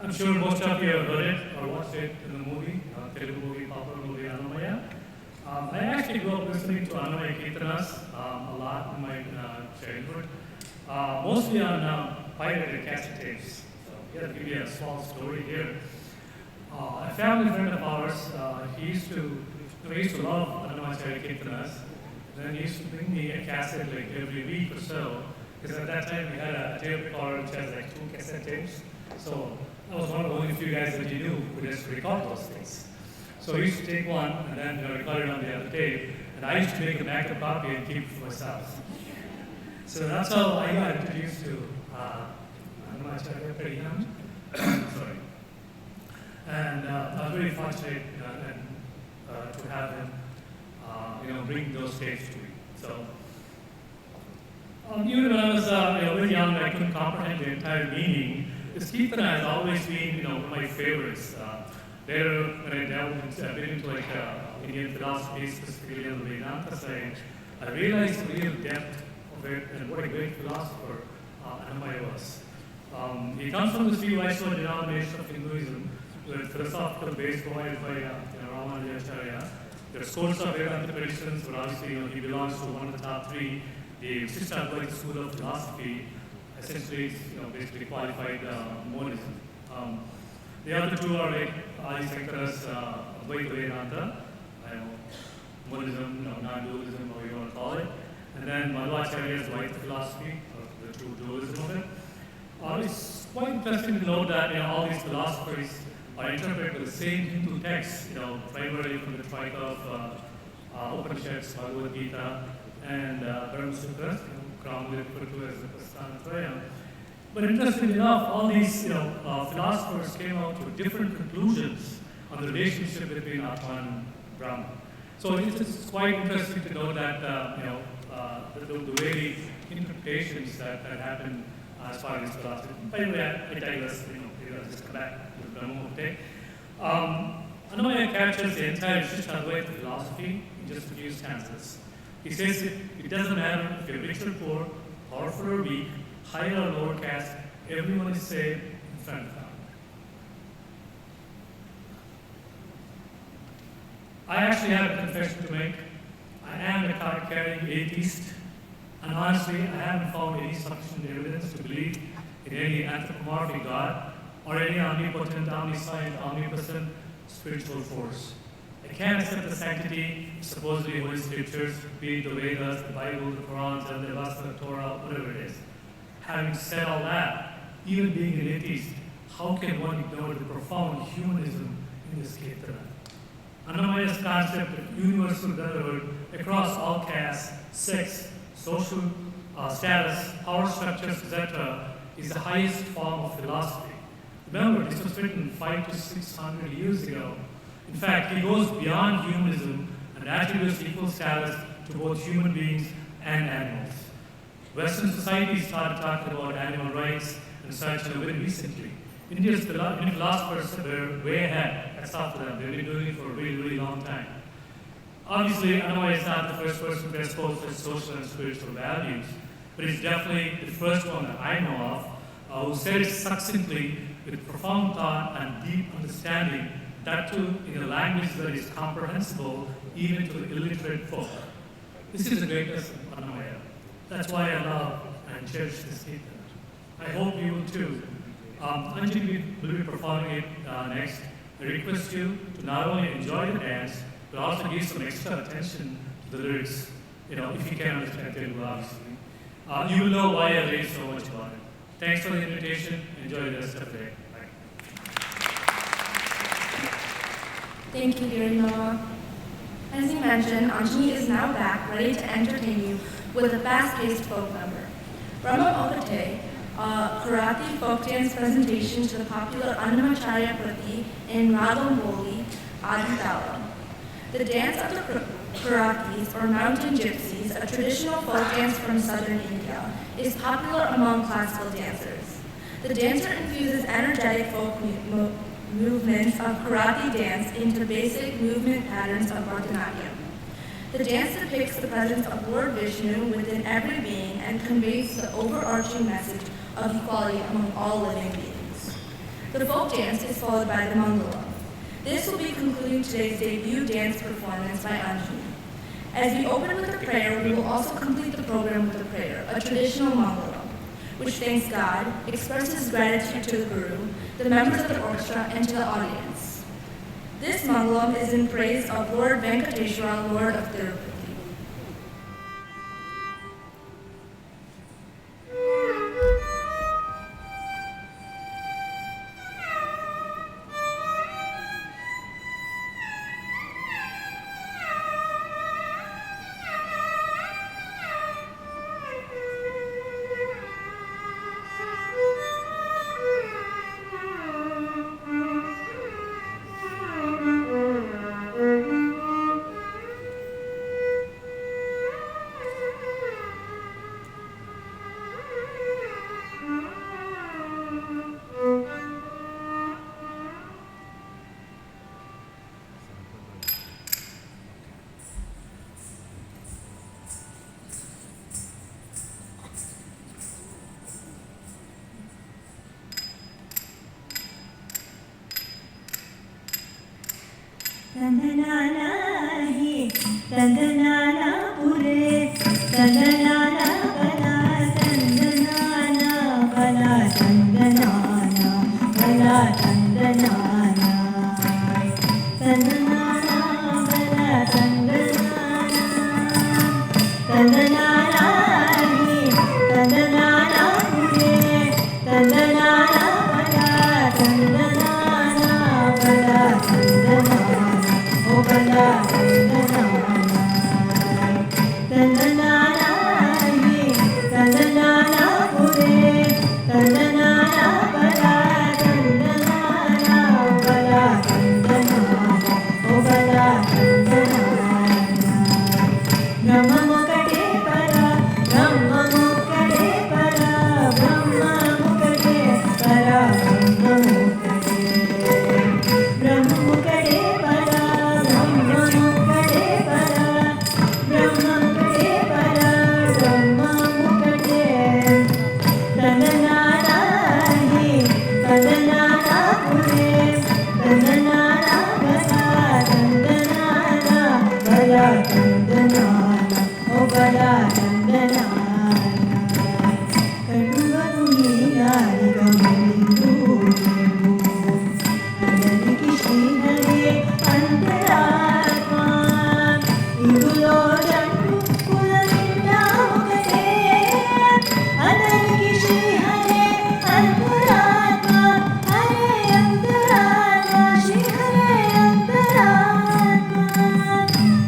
I'm sure most of you have heard it or watched it in the movie, Telugu movie, popular movie Annamaya. I actually grew up listening to Annamaya Kirtanas a lot in my childhood, mostly on pirated cassette tapes. So here, I'll give you a small story here. A family friend of ours, he used to love Annamaya Kirtanas. Then he used to bring me a cassette like every week or so, because at that time we had a tape recorder which has like 2 cassette tapes. So I was one of the only few guys that you knew who could just record those things. So I used to take one and then record it on the other tape, and I used to make a backup copy and keep it for myself. So that's how I got introduced to Annamacharya pretty young. Sorry. And I was very fortunate to have him, bring those tapes to me. So even when I was very young, I couldn't comprehend the entire meaning This Kirtana has always been, one of my favorites. Later, when I delved into like Indian philosophy, specifically on the Vedanta side, I realized the real depth of it and what a great philosopher Annamaya was. He comes from the Sri Vaishnava denomination of Hinduism, with philosophical base provided by Ramanujacharya. There are scores of Vedanta traditions, but obviously he belongs to one of the top three, the Vishishtadvaita school of philosophy. Essentially, it's basically qualified monism. The other two are like Adi Shankara's Advaita Vedanta, monism, non-dualism, or you want to call it, and then Madhvacharya's Dvaita philosophy, or the true dualism of it. It's quite interesting to note that all these philosophers are interpreted with the same Hindu texts, primarily from the Trika of Upanishads, Bhagavad Gita, and Brahma Sutras, commonly referred to as the Prasthanatrayam. But interestingly enough, all these philosophers came out to different conclusions on the relationship between Atma and Brahma. So it's quite interesting to know that the way the interpretations that happen as far as philosophy. By the way, I digress. Just come back to the Brahma Mukti. Annamaya captures the entire Vishishtadvaita philosophy in just a few stanzas. He says it doesn't matter if you're rich or poor, powerful or weak, higher or lower caste, everyone is saved in front of God. I actually have a confession to make. I am a card-carrying atheist, and honestly, I haven't found any sufficient evidence to believe in any anthropomorphic God or any omnipotent, omniscient, omnipresent spiritual force. I can't accept the sanctity of supposedly holy scriptures, be it the Vedas, the Bible, the Quran, and the Vasta, Torah, whatever it is. Having said all that, even being an atheist, how can one ignore the profound humanism in this Kirtana? Annamaya's concept of universal brotherhood across all castes, sex, social status, power structures, etc., is the highest form of philosophy. Remember, this was written 500 to 600 years ago. In fact, he goes beyond humanism and attributes equal status to both human beings and animals. Western society started talking about animal rights and such very recently. Indian philosophers were way ahead. That's up to them. They've been doing it for a really, really long time. Obviously, Annamaya is not the first person to expose such social and spiritual values, but he's definitely the first one that I know of who said it succinctly with profound thought and deep understanding, that too in a language that is comprehensible even to the illiterate folk. This is a great lesson, Annamaya. That's why I love and cherish this statement. I hope you will too. Anjani will be performing it next. I request you to not only enjoy the dance, but also give some extra attention to the lyrics, if you can understand Telugu, obviously. You will know why I raised so much about it. Thanks for the invitation. Enjoy the rest of the day. Thank you, dear Noah. As you mentioned, Anjani is now back, ready to entertain you with a fast-paced folk number. Brahma Okate, a Karate folk dance presentation to the popular Annamacharya Kriti in Ragamboli, Aditala. The dance of the Karatis, or mountain gypsies, a traditional folk dance from southern India, is popular among classical dancers. The dancer infuses energetic folk movements of Karate dance into basic movement patterns of Bharatanatyam. The dance depicts the presence of Lord Vishnu within every being and conveys the overarching message of equality among all living beings. The folk dance is followed by the Mangalam. This will be concluding today's debut dance performance by Anjani. As we open with a prayer, we will also complete the program with a prayer, a traditional Mangalam, which thanks God, expresses gratitude to the Guru, the members of the orchestra, and to the audience. This Mangalam is in praise of Lord Venkateshwara, Lord of Tirupati. తందనానా హి తందనానా పురే తందనానా బలా తందనానా బలా తందనానా బలా తందనానా తందనానా బలా తందనానా తందనానా హి తందనానా పురే తందనానా బలా తందనానా బలా తందనానా ఓ బలా తందనానా తందనానా హి తందనానా పురే తందనానా బలా తందనానా బలా తందనానా ఓ బలా తందనానా బ్రహ్మముకటే పర బ్రహ్మముకటే పర బ్రహ్మముకటే పర బ్రహ్మముకటే బ్రహ్మముకటే పర బ్రహ్మముకటే పర బ్రహ్మముకటే పర బ్రహ్మముకటే తందనానా హి తందనానా పురే తందనానా బలా తందనానా బలా తందనానా ఓ బలా తందనానా కడువను ఈ గాలిగా మరిందు అందరికి శ్రీహరే అంతరాత్మ ఇందులో జంటు కులమిండా ఒకటే అందరికి శ్రీహరే అంతరాత్మ హరే అంతరాత్మ శ్రీహరే అంతరాత్మ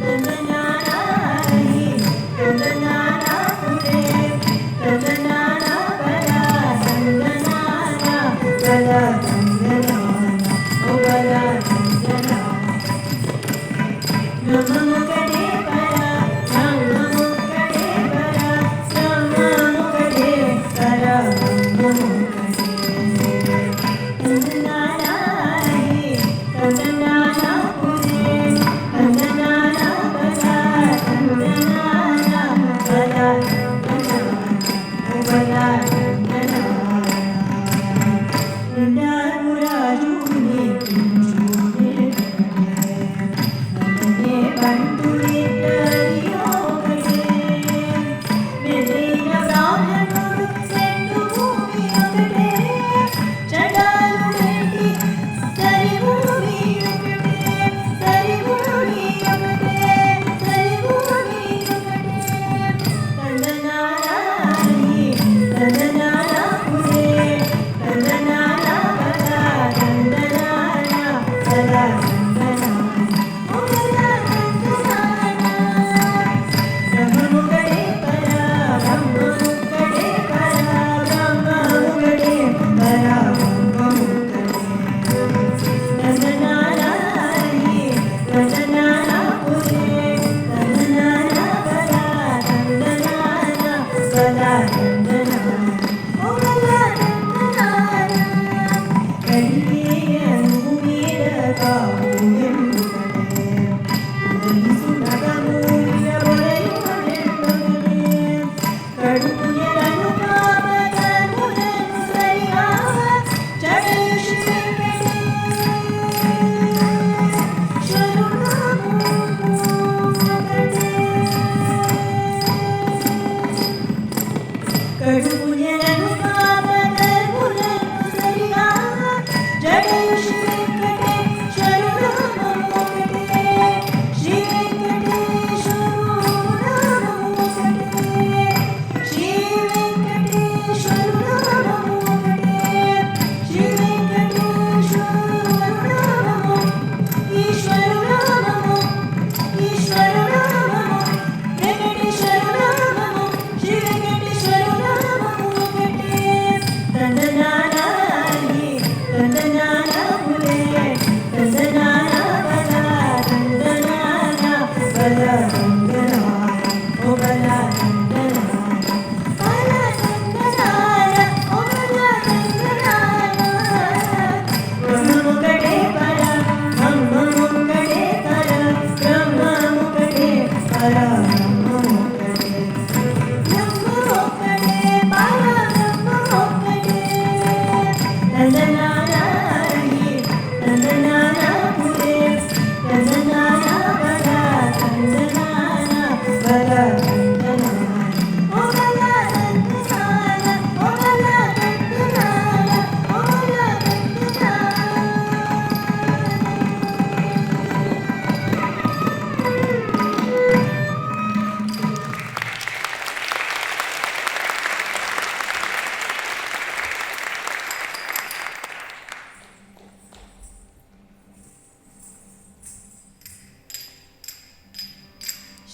తందనానా హి తందనానా పురే తందనానా బలా తందనానా బలా తందనానా ఓ బలా తందనానా బ్రహ్మముకటే పర బ్రహ్మముకటే పర బ్రహ్మముకటే పర బ్రహ్మముకటే తందనానా హి తందనానా పురే తందనానా బలా తందనానా బలా తందనానా ఓ బలా తందనానా నిండారు రాజు నించునే నన్నే బంటులిద్దరి ఒకటే నిన్న బ్రాహ్మణుడు రెండు భూమి ఒకటే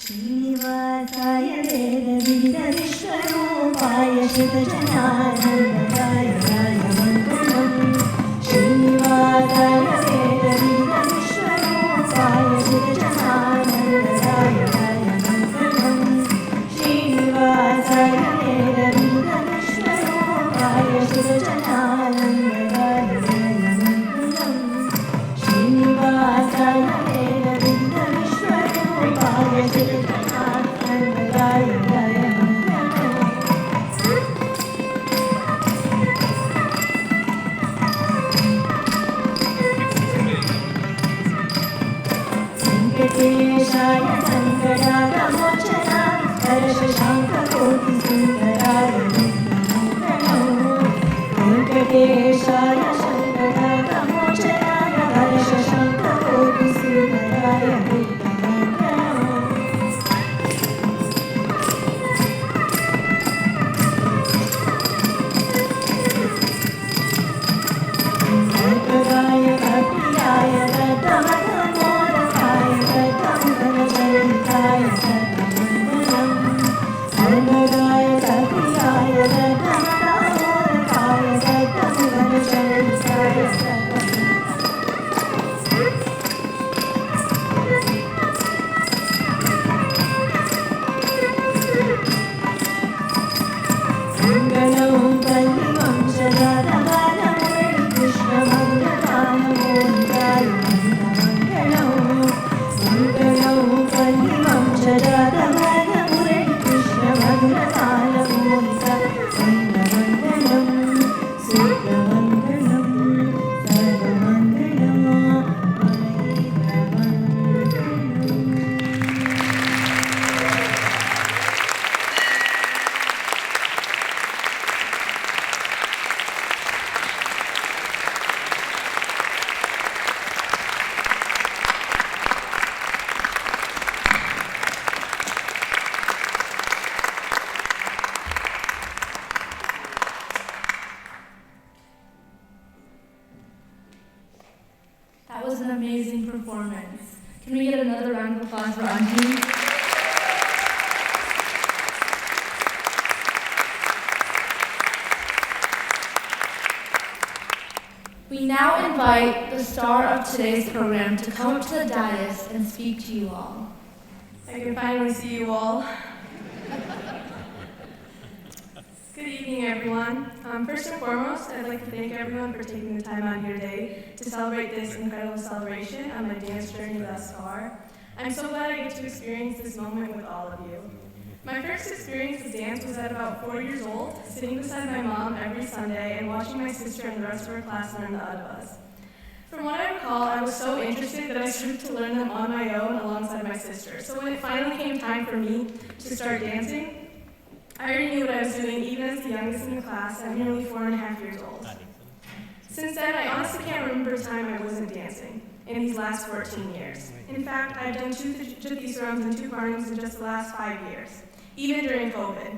श्रीनिवासाय वेदविदविश्वरूपाय श्रुतजनानन्ददाय मङ्गलम् श्रीनिवासाय वेदविदविश्वरूपाय श्रुतजनानन्ददाय मङ्गलम् श्रीनिवासाय वेदविदविश्वरूपाय श्रुतजनानन्ददाय मङ्गलम् श्रीनिवासाय वेदविदविश्वरूपाय श्रुतजनानन्ददाय वेङ्कटेशाय सङ्कटागमोचनाय परशशाङ्ककोटिसुन्दराय मङ्गलम् वेङ्कटेशाय सङ्कटागमोचनाय परशशाङ्ककोटिसुन्दराय मङ्गलम् सर्वदाय भक्तियाय दत्तमतमोदकाय दत्तमगणजनिताय सर्वमङ्गलम् सर्वदाय भक्तियाय दत्तमतमोदकाय दत्तमगणजनिताय मङ्गलं पल्लिवंशजातबालमुरळि कृष्णमङ्गलानमोदिताय मङ्गलम् मङ्गलं पल्लिवंशजातबालमुरळि कृष्णमङ्गलानमोदिताय मङ्गलम् सुप्रमङ्गलं सर्वमङ्गलं That was an amazing performance. Can we get another round of applause for Anjani? We now invite the star of today's program to come up to the dais and speak to you all. I can finally see you all. Good evening, everyone. First and foremost, I'd like to thank everyone for taking the time out here today to celebrate this incredible celebration of my dance journey thus far. I'm so glad I get to experience this moment with all of you. My first experience with dance was at about 4 years old, sitting beside my mom every Sunday and watching my sister and the rest of her class learn the advas. From what I recall, I was so interested that I started to learn them on my own alongside my sister. So when it finally came time for me to start dancing, I already knew what I was doing, even as the youngest in the class at nearly 4.5 years old. Since then, I honestly can't remember a time I wasn't dancing in these last 14 years. In fact, I've done 2 Jathisarams and 2 Karnams in just the last 5 years, even during COVID.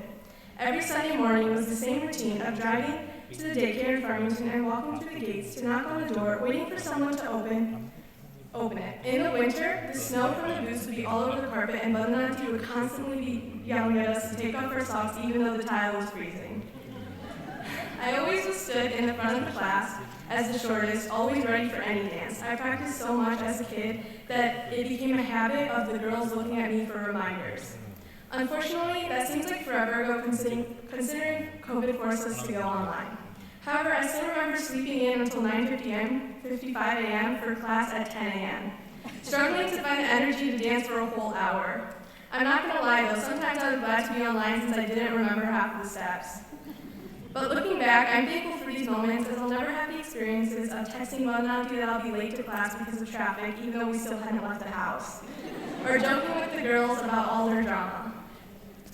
Every Sunday morning was the same routine of driving to the daycare in Farmington and walking through the gates to knock on the door, waiting for someone to open it. In the winter, the snow from the boots would be all over the carpet and Badananti would constantly be yelling at us to take off our socks even though the tile was freezing. I always was stood in the front of the class as the shortest, always ready for any dance. I practiced so much as a kid that it became a habit of the girls looking at me for reminders. Unfortunately, that seems like forever ago considering COVID forced us to go online. However, I still remember sleeping in until 9:55 a.m. for class at 10 a.m., struggling to find the energy to dance for a whole hour. I'm not gonna lie though, sometimes I was glad to be online since I didn't remember half of the steps. But looking back, I'm thankful for these moments as I'll never have the experiences of texting Badananti that I'll be late to class because of traffic, even though we still hadn't left the house, or joking with the girls about all their drama.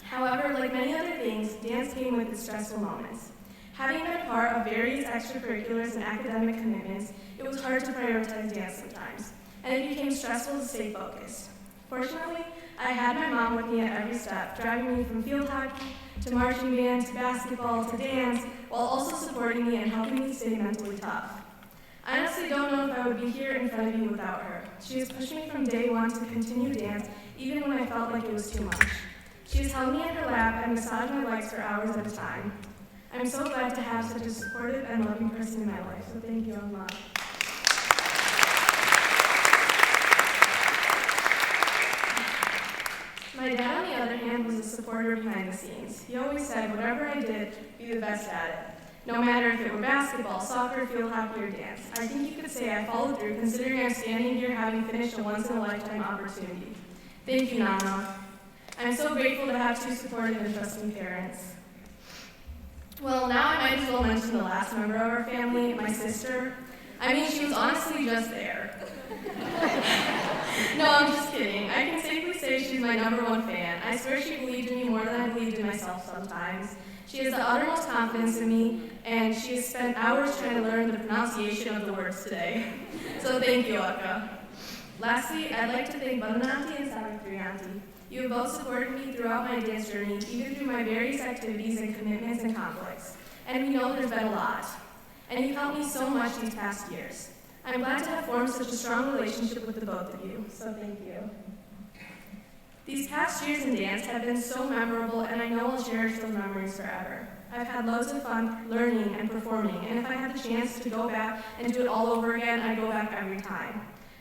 However, like many other things, dance came with its stressful moments. Having been a part of various extracurriculars and academic commitments, it was hard to prioritize dance sometimes, and it became stressful to stay focused. Fortunately, I had my mom with me at every step, driving me from field hockey to marching band to basketball to dance, while also supporting me and helping me stay mentally tough. I honestly don't know if I would be here in front of you without her. She has pushed me from day one to continue dance, even when I felt like it was too much. She has held me in her lap and massaged my legs for hours at a time. I'm so glad to have such a supportive and loving person in my life, so thank you, Amma. My dad, on the other hand, was a supporter behind the scenes. He always said, whatever I did, be the best at it. No matter if it were basketball, soccer, field hockey, or dance. I think you could say I followed through, considering I'm standing here having finished a once-in-a-lifetime opportunity. Thank you, Nana. I'm so grateful to have two supportive and trusting parents. Well, now I might as well mention the last member of our family, my sister. I mean, she was honestly just there. No, I'm just kidding. I can safely say she's my #1 fan. I swear she believed in me more than I believed in myself sometimes. She has the uttermost confidence in me, and she has spent hours trying to learn the pronunciation of the words today. So thank you, Akka. Lastly, I'd like to thank Badananti and Savitri Auntie. You have both supported me throughout my dance journey, even through my various activities and commitments and conflicts. And we know there's been a lot. And you've helped me so much these past years. I'm glad to have formed such a strong relationship with the both of you, so thank you. These past years in dance have been so memorable, and I know I'll cherish those memories forever. I've had loads of fun learning and performing, and if I had the chance to go back and do it all over again, I'd go back every time.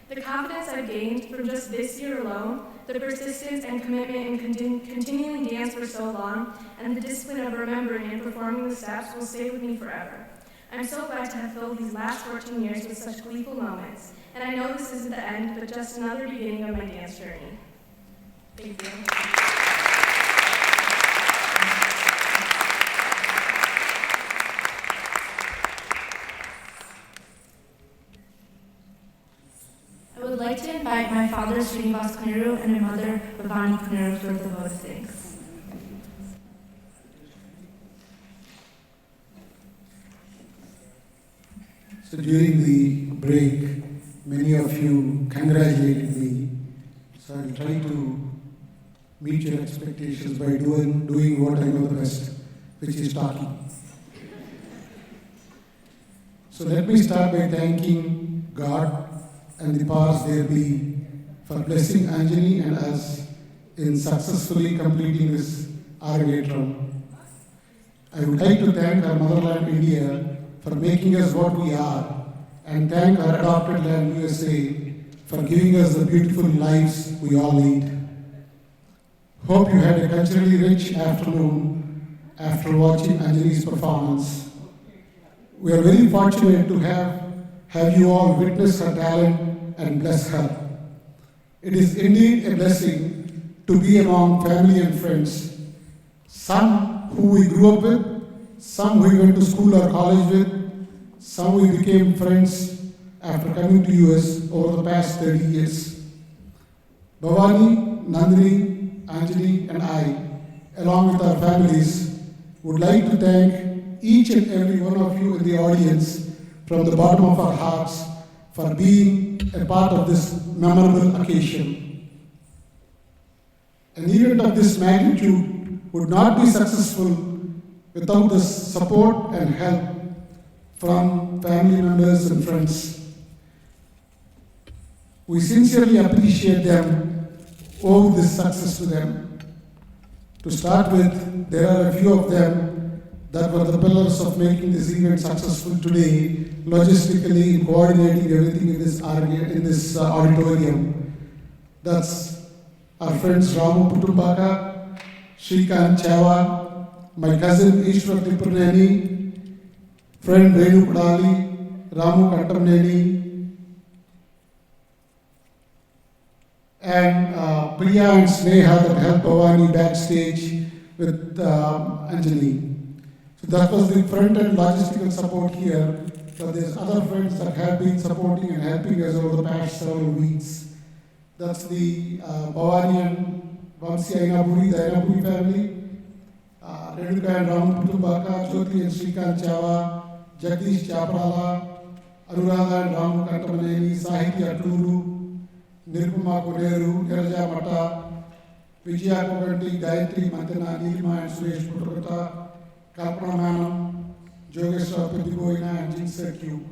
The confidence I've gained from just this year alone, the persistence and commitment in continuing dance for so long, and the discipline of remembering and performing the steps will stay with me forever. I'm so glad to have filled these last 14 years with such gleeful moments, and I know this isn't the end, but just another beginning of my dance journey. Thank you. I would like to invite my father, Srinivas Kuniru, and my mother, Bhavani Kuniru, for the vote of thanks. So during the break, many of you congratulated me. So I'll try to meet your expectations by doing what I know the best, which is talking. So let me start by thanking God and the powers there be for blessing Anjani and us in successfully completing this Arangetram. I would like to thank our motherland India for making us what we are, and thank our adopted land USA for giving us the beautiful lives we all lead. Hope you had a culturally rich afternoon after watching Anjali's performance. We are very fortunate to have you all witness her talent and bless her. It is indeed a blessing to be among family and friends, some who we grew up with, some we went to school or college with, some we became friends after coming to US over the past 30 years. Bhavani, Nandini, Anjani and I, along with our families, would like to thank each and every one of you in the audience from the bottom of our hearts for being a part of this memorable occasion. An event of this magnitude would not be successful without the support and help from family members and friends. We sincerely appreciate them, owe this success to them. To start with, there are a few of them that were the pillars of making this event successful today, logistically in coordinating everything in this auditorium. That's our friends Ramu Putumbaka, Shrikant Chava, my cousin Ishwar Tipurneni, friend Venu Kudali, Ramu Kattamneni, and Priya and Sneha that helped Bhavani backstage with Anjani. So that was the front-end logistical support here, but there's other friends that have been supporting and helping us over the past several weeks. That's the Bhavani and Vamsi Ainapuri, the Ainapuri family, Renuka and Ram Putumbaka, Jyoti and Shrikant Chava, Jagdish Chaprala, Anuradha and Ram Kantamaneni, Sahiti Aturu, Nirpuma Koderu, Niraja Mata, Vijaya Koganti, Gayatri Mantana, Nilima and Suresh Putrapata, Kalpana Manam, Jogeshwar Pedigoina and Jinser Q.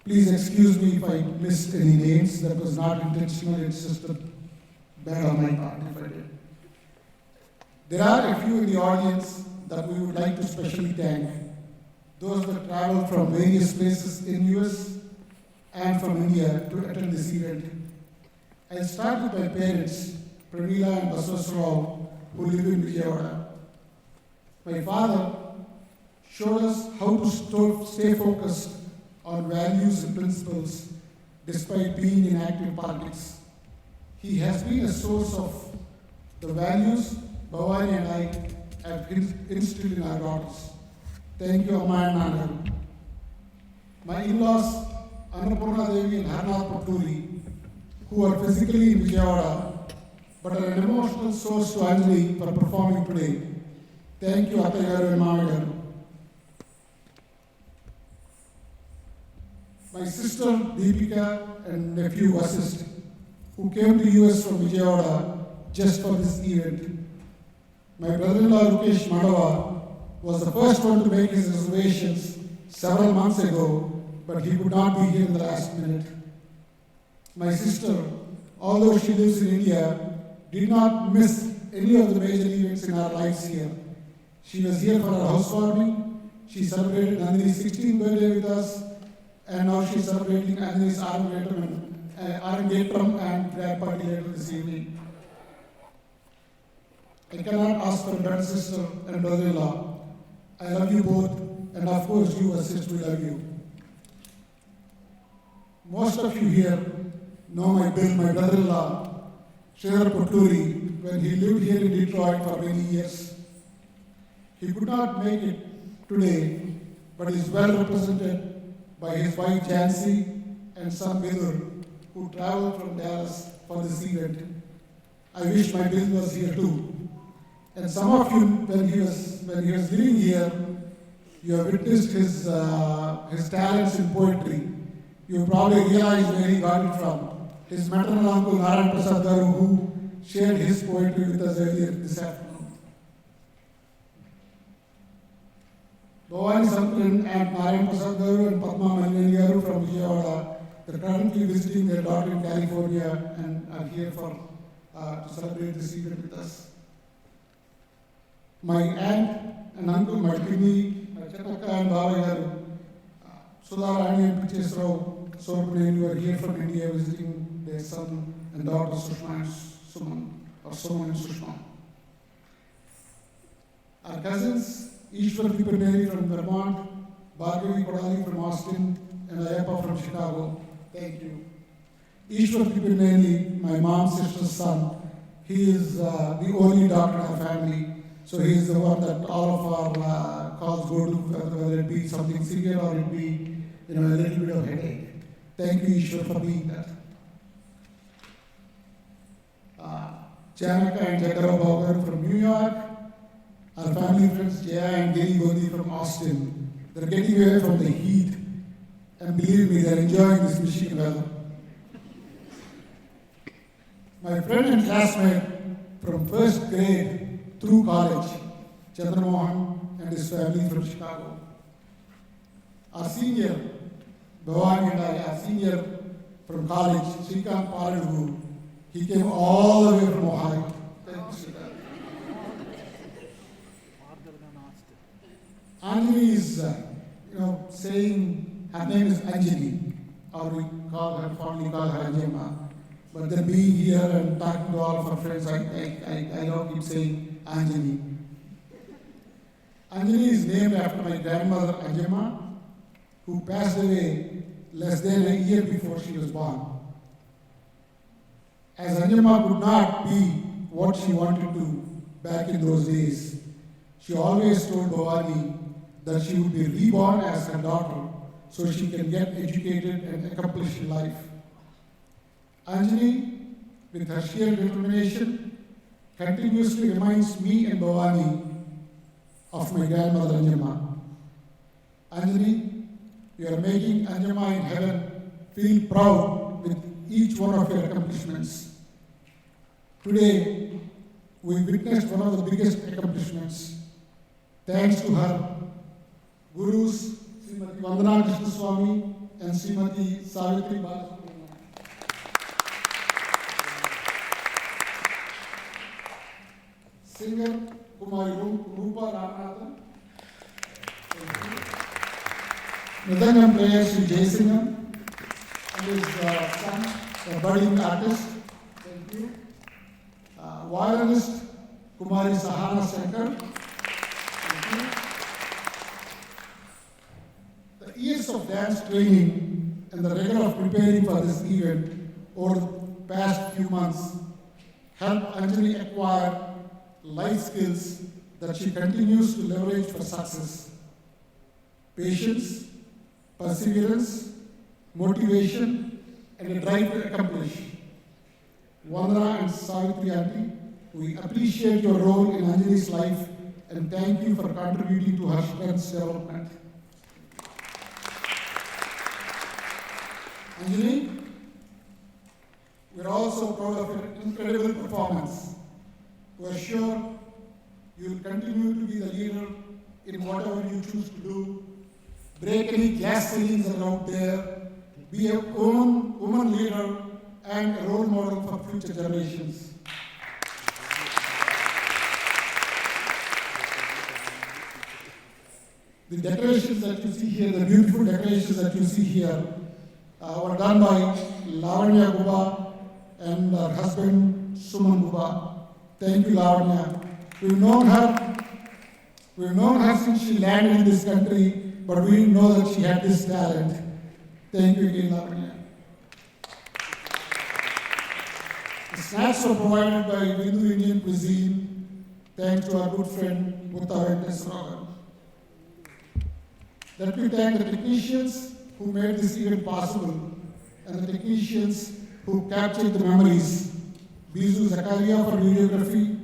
Please excuse me if I missed any names. That was not intentional, it's just a bad on my part if I did. There are a few in the audience that we would like to specially thank. Those that traveled from various places in US and from India to attend this event. I'll start with my parents, Pramila and Baswasrao, who live in Vijayawada. My father showed us how to stay focused on values and principles despite being in active politics. He has been a source of the values Bhavani and I have instilled in our daughters. Thank you, Amma and Nana. My in-laws, Annapurna Devi and Harnath Paturi, who are physically in Vijayawada, but are an emotional source to Anjali for performing today. Thank you, Attagaru and Mavagaru. My sister Deepika and nephew Vasist, who came to US from Vijayawada just for this event. My brother-in-law Rukesh Madava was the first one to make his reservations several months ago, but he could not be here in the last minute. My sister, although she lives in India, did not miss any of the major events in our lives here. She was here for our housewarming. She celebrated Nandini's 16th birthday with us, and now she's celebrating Anjani's Arangetram and grad party later this evening. I cannot ask for a better sister and brother-in-law. I love you both, and of course you, assist, we love you. Most of you here know my brother-in-law, Sridhar Paturi, when he lived here in Detroit for many years. He could not make it today, but is well represented by his wife Jansi and son Vidur, who traveled from Dallas for this event. I wish my Bill was here too. And some of you, when he was living here, you have witnessed his talents in poetry. You probably realize where he got it from. His maternal uncle Narayan Prasad Garu, who shared his poetry with us earlier this afternoon. Bhavani's uncle and Aunt Narayan Prasad Garu and Padma Malini Garu from Vijayawada, they're currently visiting their daughter in California and are here to celebrate this event with us. My aunt and uncle, my Pini, my Chataka and Baba Garu, Sudharani and Pichesrao, Sorpane, are here from India visiting their son and daughter Sushma and Suman, or Suman and Sushma. Our cousins, Ishwar Tripaneri from Vermont, Bhargavi Kodali from Austin, and Ayappa from Chicago. Thank you. Ishwar Tripaneri, my mom's sister's son, he is the only doctor in our family. So he is the one that all of our calls go to, whether it be something severe or it be a little bit of headache. Thank you, Ishwar, for being that. Janaka and Jagara Bhagar from New York. Our family friends Jaya and Giri Godi from Austin. They're getting away from the heat. And believe me, they're enjoying this Michigan weather. My friend and classmate from first grade through college, Chandra Mohan and his family from Chicago. Our senior, Bhavani and I, our senior from college, Srikant Paradu, he came all the way from Ohio. Thank you, Srikant. Anjani is, saying her name is Anjani, or we fondly call her Anjama. But then being here and talking to all of our friends, I don't keep saying Anjani. Anjani is named after my grandmother Anjama, who passed away less than a year before she was born. As Anjama could not be what she wanted to back in those days, she always told Bhavani that she would be reborn as her daughter so she can get educated and accomplished in life. Anjani, with her sheer determination, continuously reminds me and Bhavani of my grandmother Anjama. Anjani, you are making Anjama in heaven feel proud with each one of your accomplishments. Today, we witnessed one of the biggest accomplishments. Thanks to her gurus, Srimati Vandana Krishna Swami and Srimati Savitri Balasubramanian. Singer Kumari Rupa Ramanathan. Mridangam player Sri Jayasingam and his son, a budding artist. Thank you. Violinist Kumari Sahana Shankar. Thank you. The years of dance training and the rigor of preparing for this event over the past few months helped Anjani acquire life skills that she continues to leverage for success. Patience, perseverance, motivation, and a drive to accomplish. Vandana and Savitri Aunty, we appreciate your role in Anjani's life and thank you for contributing to her strength's development. Anjani, we're also proud of your incredible performance. We're sure you'll continue to be the leader in whatever you choose to do, break any glass ceilings that are out there, be a woman leader and a role model for future generations. The decorations that you see here, the beautiful decorations that you see here, were done by Lavanya Guba and her husband Suman Guba. Thank you, Lavanya. We've known her since she landed in this country, but we didn't know that she had this talent. Thank you again, Lavanya. The snacks were provided by Hindu Indian cuisine, thanks to our good friend Mutta Venkateswaran. Let me thank the technicians who made this event possible and the technicians who captured the memories. Bizu Zakaria for videography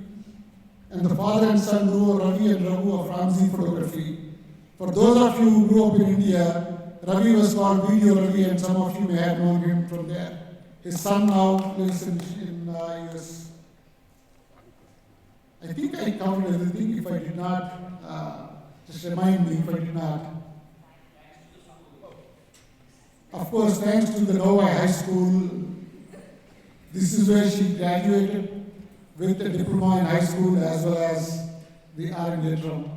and the father and son duo Ravi and Raghu of Ramsey photography. For those of you who grew up in India, Ravi was called Video Ravi and some of you may have known him from there. His son now lives in US. I think I covered everything. If I did not, just remind me if I did not. Of course, thanks to the Novi High School, this is where she graduated with a diploma in high school as well as the Arangetram,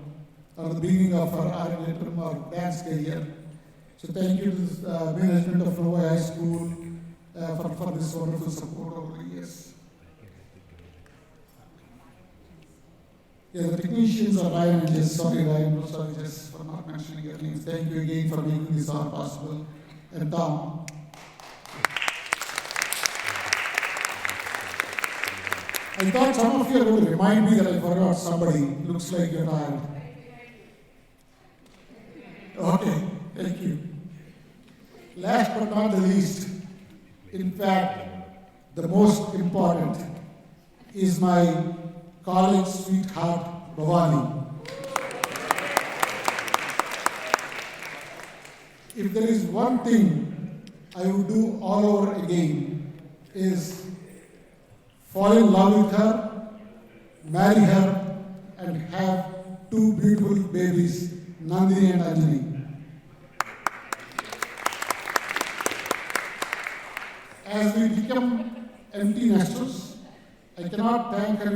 or the beginning of her Arangetram or dance career. So thank you to the management of Novi High School for this wonderful support over the years. Yeah, the technicians are Ryan and Jess. Sorry, Ryan, sorry, Jess, for not mentioning your names. Thank you again for making this all possible. And Tom. I thought some of you are going to remind me that I forgot somebody. Looks like you're tired. Okay, thank you. Last but not the least, in fact, the most important, is my college sweetheart, Bhavani. If there is one thing I would do all over again, is fall in love with her, marry her, and have two beautiful babies, Nandini and Anjani. As we become empty nesters, I cannot thank her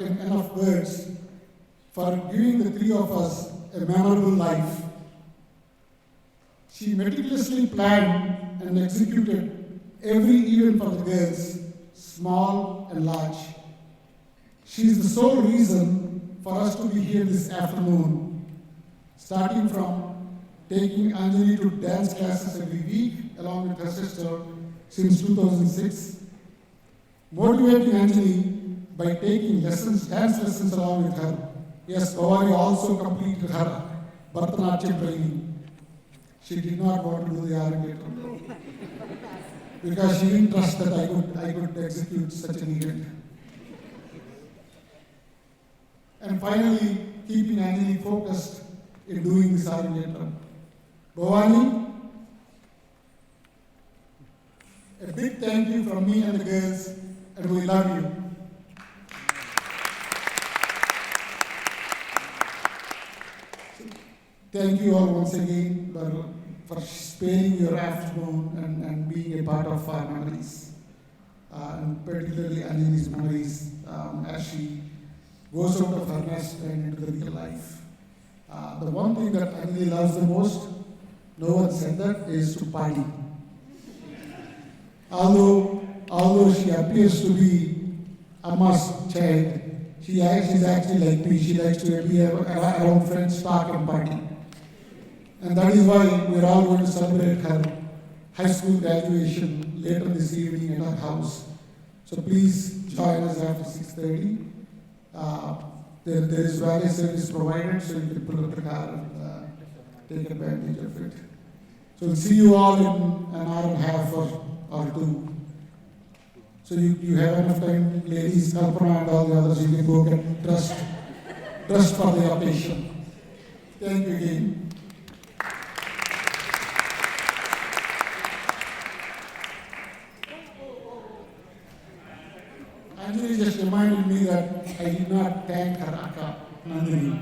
in enough words for giving the three of us a memorable life. She meticulously planned and executed every event for the girls, small and large. She is the sole reason for us to be here this afternoon, starting from taking Anjani to dance classes every week along with her sister since 2006, motivating Anjani by taking dance lessons along with her. Yes, Bhavani also completed her Bharatanatyam training. She did not want to do the Arangetram because she didn't trust that I could execute such an event. And finally, keeping Anjani focused in doing this Arangetram. Bhavani, a big thank you from me and the girls, and we love you. Thank you all once again for sparing your afternoon and being a part of our memories. and particularly Anjani's memories as she goes out of her nest and into the real life. The one thing that Anjani loves the most, no one said that, is to party. Although she appears to be Amma's child, she's actually like me. She likes to be around friends, talk and party. And that is why we're all going to celebrate her high school graduation later this evening at our house. So please join us after 6:30. There is valet service provided, so you can pull up the car and take advantage of it. So we'll see you all in an hour and a half or two. So you have enough time, ladies, Kalpana and all the others, you can go get dressed for the occasion. Thank you again. Anjani just reminded me that I did not thank her Akka, Nandini.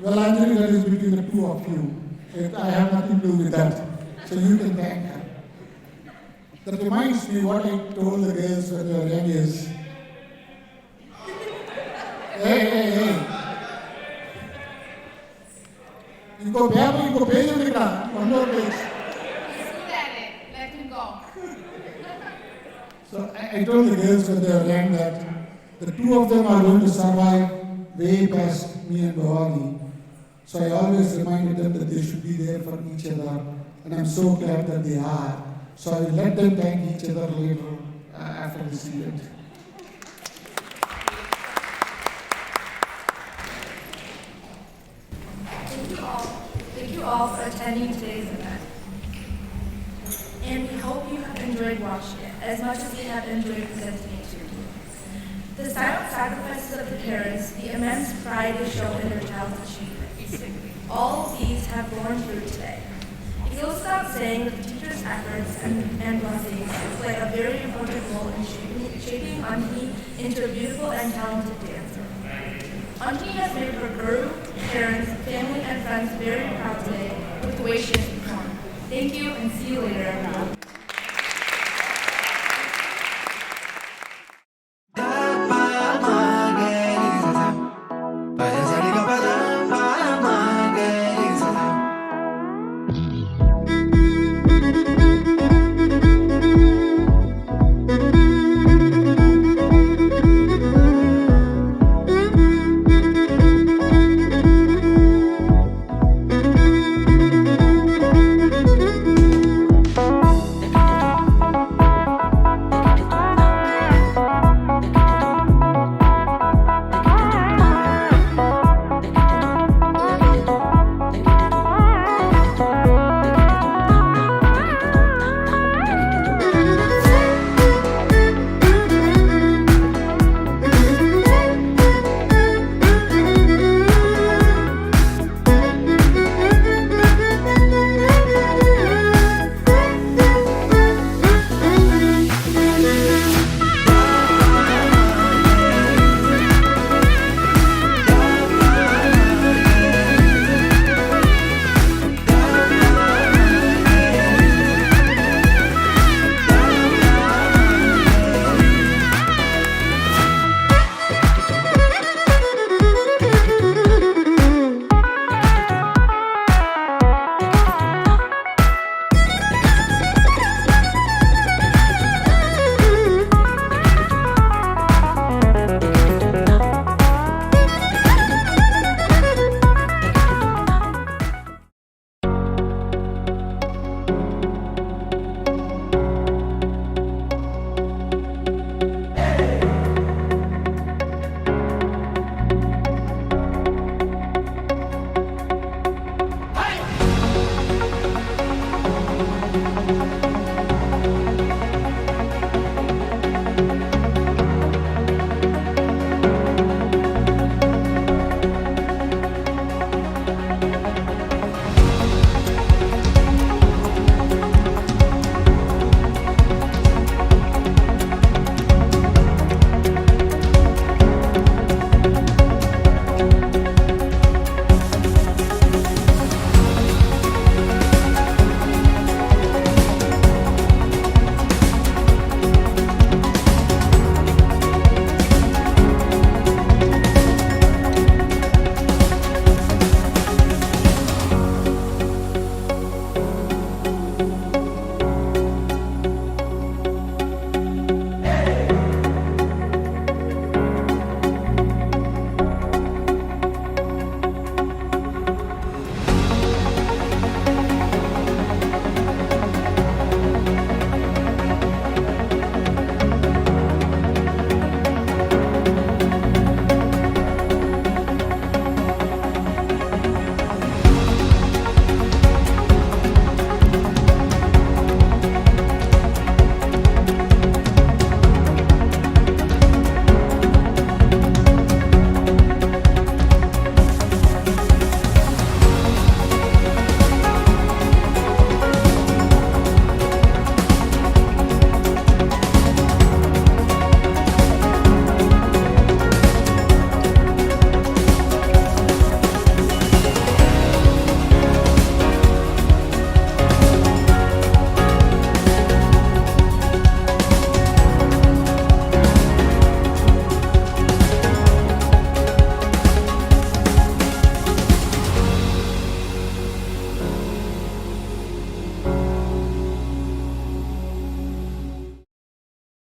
Well, Anjani, that is between the two of you. I have nothing to do with that. So you can thank her. That reminds me what I told the girls when they were young is, hey. You go page one more page. He's good at it. Let him go. So I told the girls when they were young that the two of them are going to survive way past me and Bhavani. So I always reminded them that they should be there for each other, and I'm so glad that they are. So I will let them thank each other later after this event. Thank you all for attending today's event. And we hope you have enjoyed watching it as much as we have enjoyed presenting it to you. The silent sacrifices of the parents, the immense pride they show in their child's achievements, all of these have borne fruit today. It goes without saying that the teachers' efforts and blessings play a very important role in shaping Anjani into a beautiful and talented dancer. Anjani has made her guru, parents, family, and friends very proud today with the way she has performed. Thank you, and see you later.